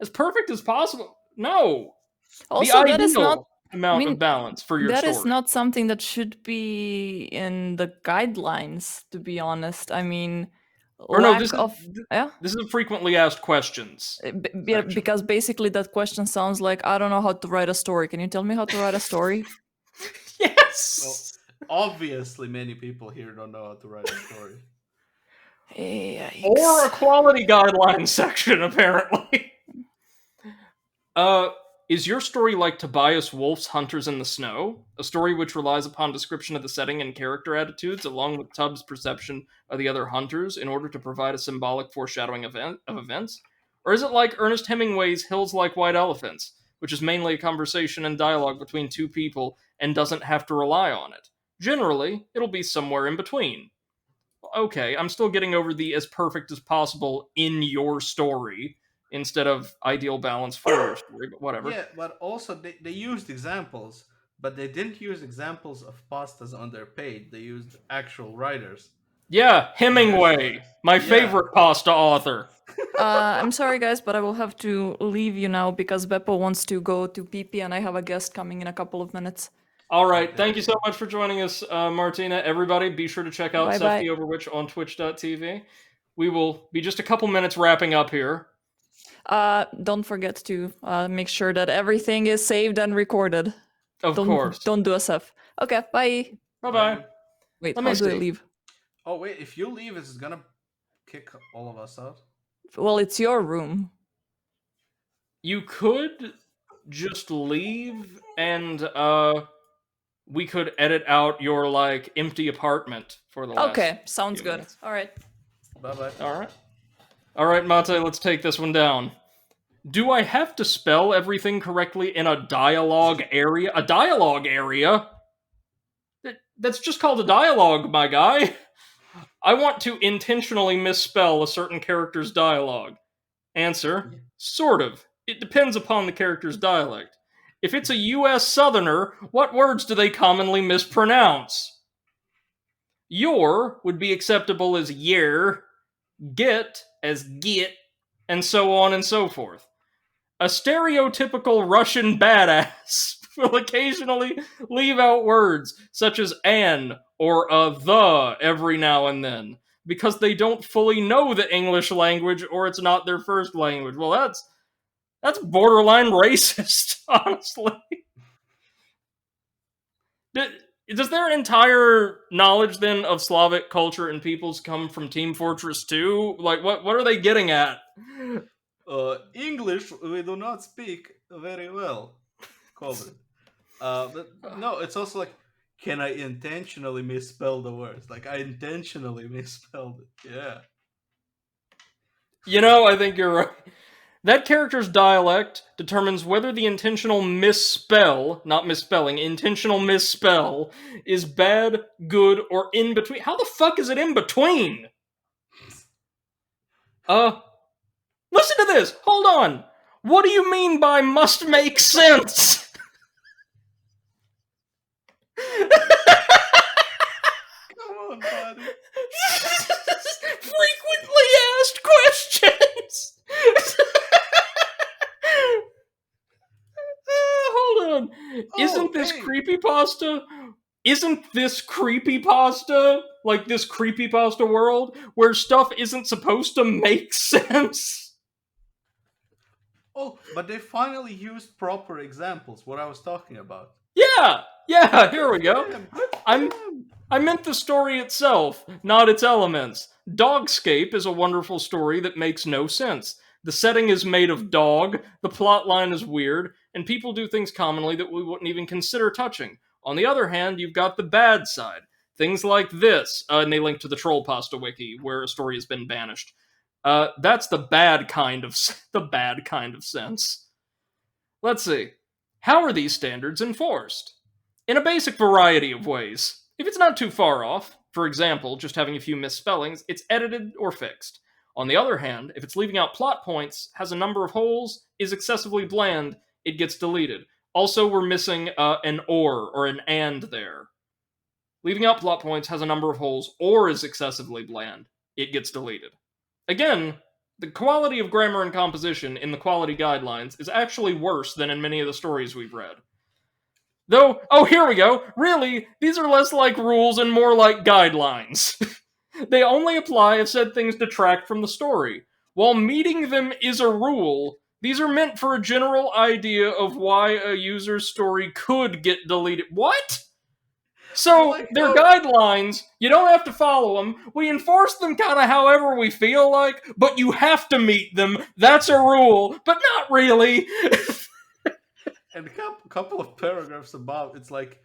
[SPEAKER 2] As perfect as possible? No.
[SPEAKER 3] Also,
[SPEAKER 2] the
[SPEAKER 3] that is not
[SPEAKER 2] amount of balance for your
[SPEAKER 3] that
[SPEAKER 2] story.
[SPEAKER 3] That is not something that should be in the guidelines, to be honest. I mean,
[SPEAKER 2] this is a frequently asked questions.
[SPEAKER 3] Because basically that question sounds like, I don't know how to write a story. Can you tell me how to write a story?
[SPEAKER 2] Yes.
[SPEAKER 1] Obviously, many people here don't know how to write a story.
[SPEAKER 2] Or a
[SPEAKER 3] Yikes.
[SPEAKER 2] quality guidelines section, apparently. Is your story like Tobias Wolff's Hunters in the Snow? A story which relies upon description of the setting and character attitudes, along with Tubbs' perception of the other hunters, in order to provide a symbolic foreshadowing of events? Or is it like Ernest Hemingway's Hills Like White Elephants, which is mainly a conversation and dialogue between two people and doesn't have to rely on it? Generally, it'll be somewhere in between. Okay, I'm still getting over the as perfect as possible in your story instead of ideal balance for your story, but whatever.
[SPEAKER 1] Yeah, but also they used examples, but they didn't use examples of pastas on their page. They used actual writers
[SPEAKER 2] Yeah,
[SPEAKER 1] in their
[SPEAKER 2] Hemingway,
[SPEAKER 1] stories.
[SPEAKER 2] my
[SPEAKER 1] Yeah.
[SPEAKER 2] favorite pasta author.
[SPEAKER 3] I'm sorry, guys, but I will have to leave you now because Beppo wants to go to pee and I have a guest coming in a couple of minutes.
[SPEAKER 2] All right,
[SPEAKER 1] Okay.
[SPEAKER 2] thank you so much for joining us, Martina. Everybody, be sure to check out
[SPEAKER 3] Bye
[SPEAKER 2] Seth
[SPEAKER 3] bye.
[SPEAKER 2] the Overwitch on twitch.tv. We will be just a couple minutes wrapping up here.
[SPEAKER 3] Don't forget to make sure that everything is saved and recorded.
[SPEAKER 2] Of course.
[SPEAKER 3] Don't do a SF. Okay, bye.
[SPEAKER 2] Bye-bye.
[SPEAKER 1] Bye.
[SPEAKER 3] Wait,
[SPEAKER 2] Let
[SPEAKER 3] how
[SPEAKER 2] me
[SPEAKER 3] do I
[SPEAKER 2] see.
[SPEAKER 3] leave?
[SPEAKER 1] Oh wait, if you leave, it's gonna kick all of us out.
[SPEAKER 3] Well, it's your room.
[SPEAKER 2] You could just leave and we could edit out your like empty apartment for the last
[SPEAKER 3] Okay, sounds
[SPEAKER 2] few
[SPEAKER 3] good.
[SPEAKER 2] minutes.
[SPEAKER 3] All right.
[SPEAKER 1] Bye bye.
[SPEAKER 2] All right, Mate, let's take this one down. Do I have to spell everything correctly in a dialogue area? A dialogue area? That's just called a dialogue, my guy. I want to intentionally misspell a certain character's dialogue. Answer: sort of. It depends upon the character's dialect. If it's a US Southerner, what words do they commonly mispronounce? Your would be acceptable as yer, get as git, and so on and so forth. A stereotypical Russian badass will occasionally leave out words such as an or the every now and then because they don't fully know the English language or it's not their first language. Well, that's borderline racist, honestly. Does their entire knowledge then of Slavic culture and peoples come from Team Fortress 2? Like, what are they getting at?
[SPEAKER 1] English we do not speak very well. Covered. But no, it's also like, can I intentionally misspell the words? Like I intentionally misspelled it. Yeah.
[SPEAKER 2] You know, I think you're right. That character's dialect determines whether the intentional misspell, not misspelling, intentional misspell, is bad, good, or in between. How the fuck is it in between? Listen to this! Hold on! What do you mean by must make sense?
[SPEAKER 1] Come on, buddy.
[SPEAKER 2] Frequently asked questions! Hold on. Isn't this
[SPEAKER 1] hey.
[SPEAKER 2] creepypasta? Isn't this creepypasta? Like this creepypasta world where stuff isn't supposed to make sense?
[SPEAKER 1] Oh, but they finally used proper examples. What I was talking about.
[SPEAKER 2] Yeah, here we go. I meant the story itself, not its elements. Dogscape is a wonderful story that makes no sense. The setting is made of dog, the plot line is weird, and people do things commonly that we wouldn't even consider touching. On the other hand, you've got the bad side. Things like this, and they link to the Troll Pasta wiki, where a story has been banished. That's the bad kind of sense. Let's see. How are these standards enforced? In a basic variety of ways. If it's not too far off, for example, just having a few misspellings, it's edited or fixed. On the other hand, if it's leaving out plot points, has a number of holes, is excessively bland, it gets deleted. Also, we're missing an or an and there. Leaving out plot points has a number of holes or is excessively bland, it gets deleted. Again, the quality of grammar and composition in the quality guidelines is actually worse than in many of the stories we've read. Though, oh, here we go. Really, these are less like rules and more like guidelines. They only apply if said things detract from the story. While meeting them is a rule, these are meant for a general idea of why a user's story could get deleted. What?
[SPEAKER 1] I
[SPEAKER 2] So
[SPEAKER 1] like
[SPEAKER 2] they're
[SPEAKER 1] how
[SPEAKER 2] guidelines. You don't have to follow them. We enforce them kind of however we feel like, but you have to meet them. That's a rule, but not really.
[SPEAKER 1] and a couple of paragraphs above, it's like,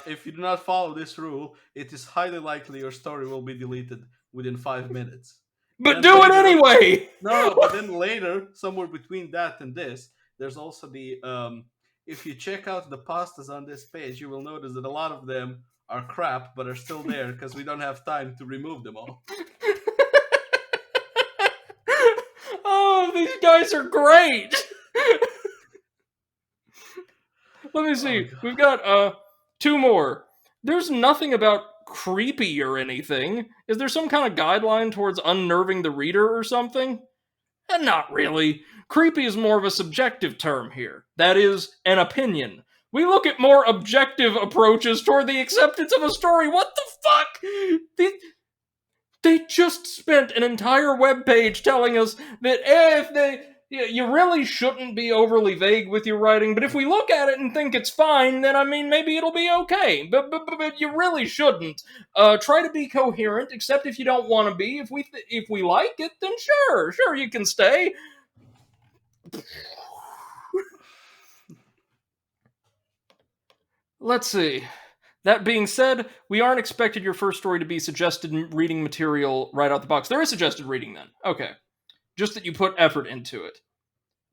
[SPEAKER 1] if you do not follow this rule, it is highly likely your story will be deleted within 5 minutes.
[SPEAKER 2] But
[SPEAKER 1] Then
[SPEAKER 2] do it
[SPEAKER 1] later,
[SPEAKER 2] anyway.
[SPEAKER 1] no, but then later, somewhere between that and this, there's also the if you check out the pastas on this page, you will notice that a lot of them are crap, but are still there because we don't have time to remove them all.
[SPEAKER 2] Oh, these guys are great. Let me
[SPEAKER 1] Oh
[SPEAKER 2] see. We've
[SPEAKER 1] god.
[SPEAKER 2] got two more. There's nothing about creepy or anything. Is there some kind of guideline towards unnerving the reader or something? Not really. Creepy is more of a subjective term here. That is, an opinion. We look at more objective approaches toward the acceptance of a story. What the fuck? They just spent an entire web page telling us that you really shouldn't be overly vague with your writing, but if we look at it and think it's fine, then I mean maybe it'll be okay. But you really shouldn't. Try to be coherent, except if you don't want to be. If we like it, then sure you can stay. Let's see. That being said, we aren't expected your first story to be suggested reading material right out the box. There is suggested reading then. Okay. Just that you put effort into it.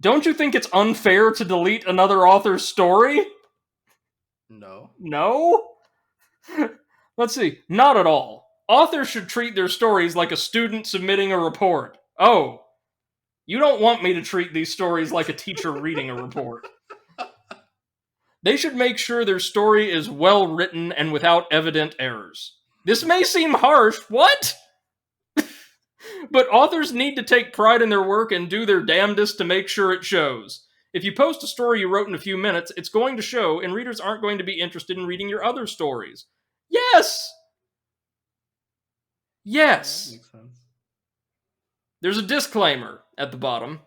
[SPEAKER 2] Don't you think it's unfair to delete another author's story?
[SPEAKER 1] No.
[SPEAKER 2] No? Let's see. Not at all. Authors should treat their stories like a student submitting a report. Oh, you don't want me to treat these stories like a teacher reading a report. They should make sure their story is well written and without evident errors. This may seem harsh. What? But authors need to take pride in their work and do their damnedest to make sure it shows. If you post a story you wrote in a few minutes, it's going to show, and readers aren't going to be interested in reading your other stories. Yes!
[SPEAKER 1] Yeah,
[SPEAKER 2] Yes!
[SPEAKER 1] makes sense.
[SPEAKER 2] There's a disclaimer at the bottom.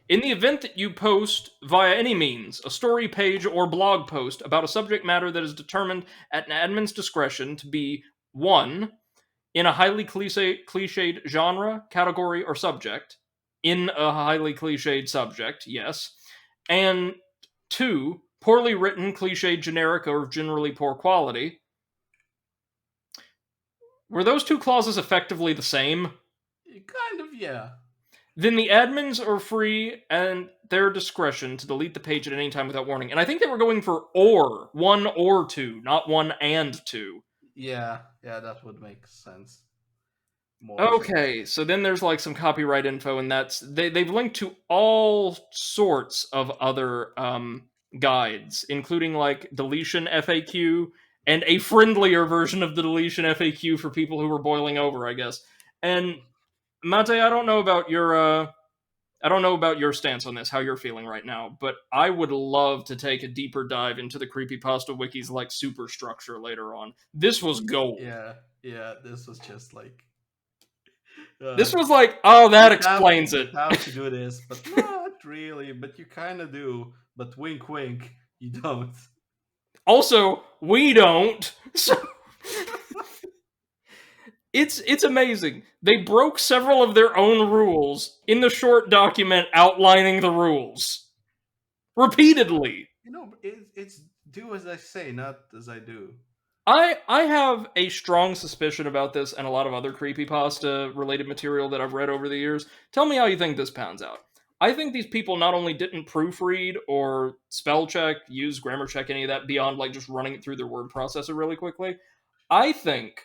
[SPEAKER 2] In the event that you post, via any means, a story page or blog post about a subject matter that is determined at an admin's discretion to be 1. In a highly cliched genre, category, or subject, in a highly cliched subject, yes, and 2. Poorly written, cliched, generic, or generally poor quality. Were those two clauses effectively the same?
[SPEAKER 1] Kind of, yeah.
[SPEAKER 2] Then the admins are free and their discretion to delete the page at any time without warning. And I think they were going for or, 1 or 2, not 1 and 2.
[SPEAKER 1] Yeah, that would make sense. More so.
[SPEAKER 2] Okay, so then there's like some copyright info, and they've linked to all sorts of other guides, including like deletion FAQ and a friendlier version of the deletion FAQ for people who were boiling over, I guess. And Mate, I don't know about your stance on this, how you're feeling right now, but I would love to take a deeper dive into the creepypasta wiki's like superstructure later on. This was gold.
[SPEAKER 1] Yeah, this was just like
[SPEAKER 2] This was like, oh, that explains
[SPEAKER 1] you
[SPEAKER 2] it.
[SPEAKER 1] have to do this, but not really. But you kind of do. But wink, wink, you don't.
[SPEAKER 2] Also, we don't. So it's amazing. They broke several of their own rules in the short document outlining the rules repeatedly.
[SPEAKER 1] It's do as I say, not as I do.
[SPEAKER 2] I have a strong suspicion about this and a lot of other creepypasta related material that I've read over the years. Tell me how you think this pans out. I think these people not only didn't proofread or spell check, use grammar check, any of that beyond like just running it through their word processor really quickly. I think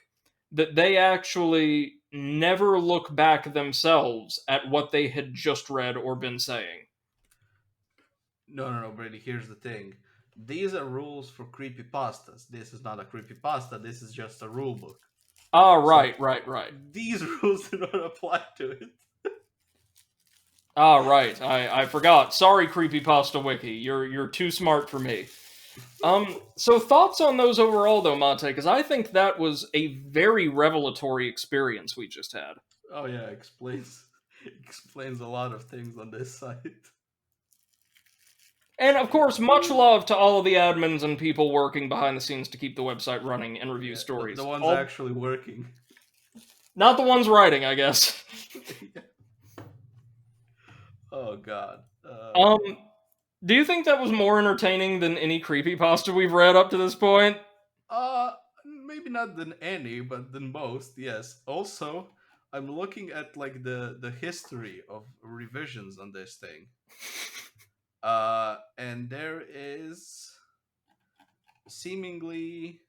[SPEAKER 2] that they actually never look back themselves at what they had just read or been saying.
[SPEAKER 1] No, Brady. Here's the thing. These are rules for creepypastas. This is not a creepypasta. This is just a rule book.
[SPEAKER 2] Ah, right.
[SPEAKER 1] These rules do not apply to it.
[SPEAKER 2] Ah, right. I forgot. Sorry, creepypasta wiki. You're too smart for me. So thoughts on those overall, though, Mate? Because I think that was a very revelatory experience we just had.
[SPEAKER 1] Oh yeah, explains a lot of things on this site.
[SPEAKER 2] And of course, much love to all of the admins and people working behind the scenes to keep the website running and review
[SPEAKER 1] Yeah,
[SPEAKER 2] stories.
[SPEAKER 1] the ones actually working.
[SPEAKER 2] Not the ones writing, I guess.
[SPEAKER 1] Oh god.
[SPEAKER 2] Do you think that was more entertaining than any creepypasta we've read up to this point?
[SPEAKER 1] Maybe not than any, but than most. Yes. Also, I'm looking at like the history of revisions on this thing. And there is seemingly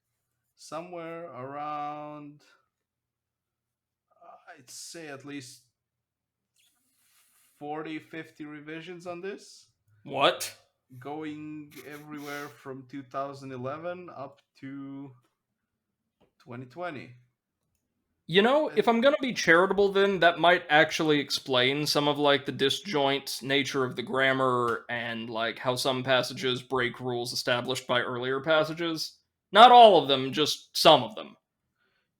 [SPEAKER 1] somewhere around, I'd say at least 40, 50 revisions on this,
[SPEAKER 2] What?
[SPEAKER 1] going everywhere from 2011 up to 2020.
[SPEAKER 2] You know,
[SPEAKER 1] And
[SPEAKER 2] if I'm gonna be charitable, then that might actually explain some of like the disjoint nature of the grammar and like how some passages break rules established by earlier passages. Not all of them, just some of them.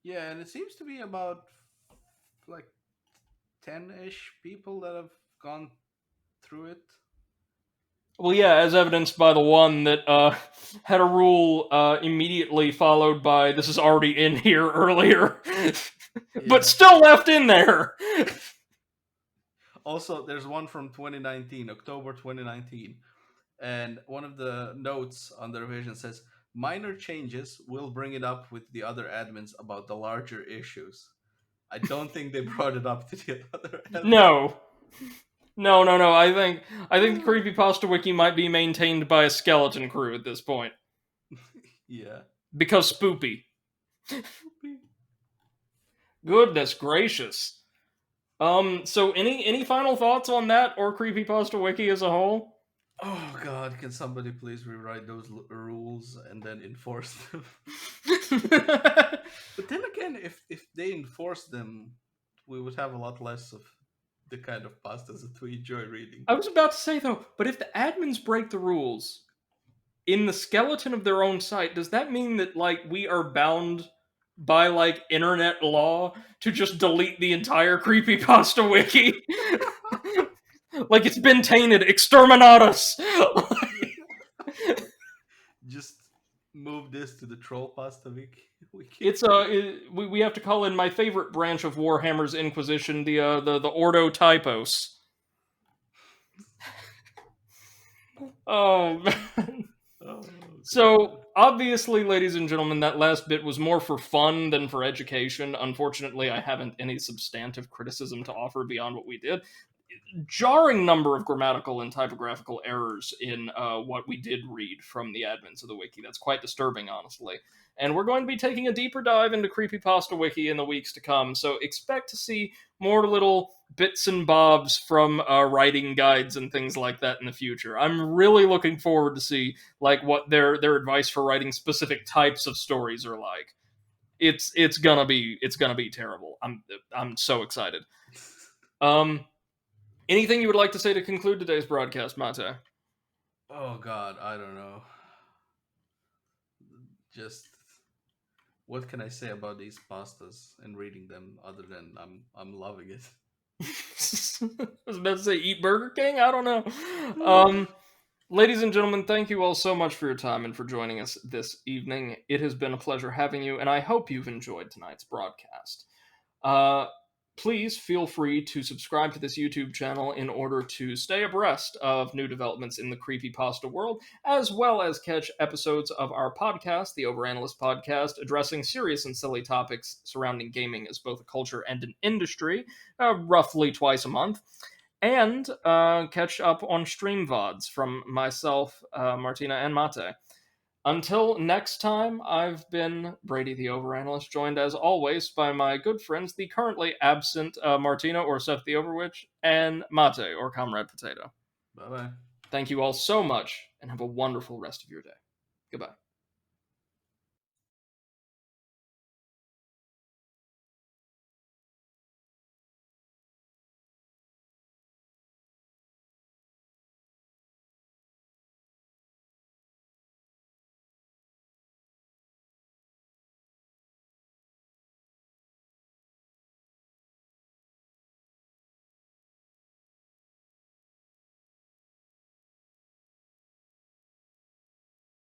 [SPEAKER 1] yeah, and it seems to be about like 10-ish people that have gone through it.
[SPEAKER 2] Well, yeah, as evidenced by the one that had a rule immediately followed by "this is already in here earlier," but
[SPEAKER 1] Yeah.
[SPEAKER 2] still left in there.
[SPEAKER 1] Also, there's one from 2019, October 2019, and one of the notes on the revision says minor changes will bring it up with the other admins about the larger issues. I don't think they brought it up to the other admins.
[SPEAKER 2] No, no. I think the creepypasta wiki might be maintained by a skeleton crew at this point
[SPEAKER 1] Yeah.
[SPEAKER 2] because spoopy. Goodness gracious. So any final thoughts on that or creepypasta wiki as a whole?
[SPEAKER 1] Oh god, can somebody please rewrite those rules and then enforce them? But then again, if they enforce them, we would have a lot less of the kind of pastas that we enjoy reading.
[SPEAKER 2] I was about to say though, but if the admins break the rules in the skeleton of their own site, does that mean that like we are bound by like internet law to just delete the entire creepypasta wiki? Like it's been tainted, exterminatus.
[SPEAKER 1] Just move this to the troll pasta wiki.
[SPEAKER 2] It's we have to call in my favorite branch of Warhammer's Inquisition, the Ordo Typos. Oh man.
[SPEAKER 1] Oh,
[SPEAKER 2] So, obviously, ladies and gentlemen, that last bit was more for fun than for education. Unfortunately, I haven't any substantive criticism to offer beyond what we did. Jarring number of grammatical and typographical errors in what we did read from the admins of the wiki. That's quite disturbing, honestly. And we're going to be taking a deeper dive into Creepypasta Wiki in the weeks to come, so expect to see more little bits and bobs from writing guides and things like that in the future. I'm really looking forward to see like what their advice for writing specific types of stories are like. It's gonna be terrible. I'm so excited. Anything you would like to say to conclude today's broadcast, Mate?
[SPEAKER 1] oh god, I don't know. Just what can I say about these pastas and reading them other than I'm loving it.
[SPEAKER 2] I was about to say eat Burger King. I don't know. Ladies and gentlemen, thank you all so much for your time and for joining us this evening. It has been a pleasure having you, and I hope you've enjoyed tonight's broadcast. Please feel free to subscribe to this YouTube channel in order to stay abreast of new developments in the creepypasta world, as well as catch episodes of our podcast, the Overanalyst Podcast, addressing serious and silly topics surrounding gaming as both a culture and an industry, roughly twice a month. And catch up on stream VODs from myself, Martina, and Mate. Until next time, I've been Brady the Overanalyst, joined as always by my good friends, the currently absent Martina or Seth the Overwitch, and Mate or Comrade Potato.
[SPEAKER 1] Bye bye.
[SPEAKER 2] Thank you all so much, and have a wonderful rest of your day. Goodbye.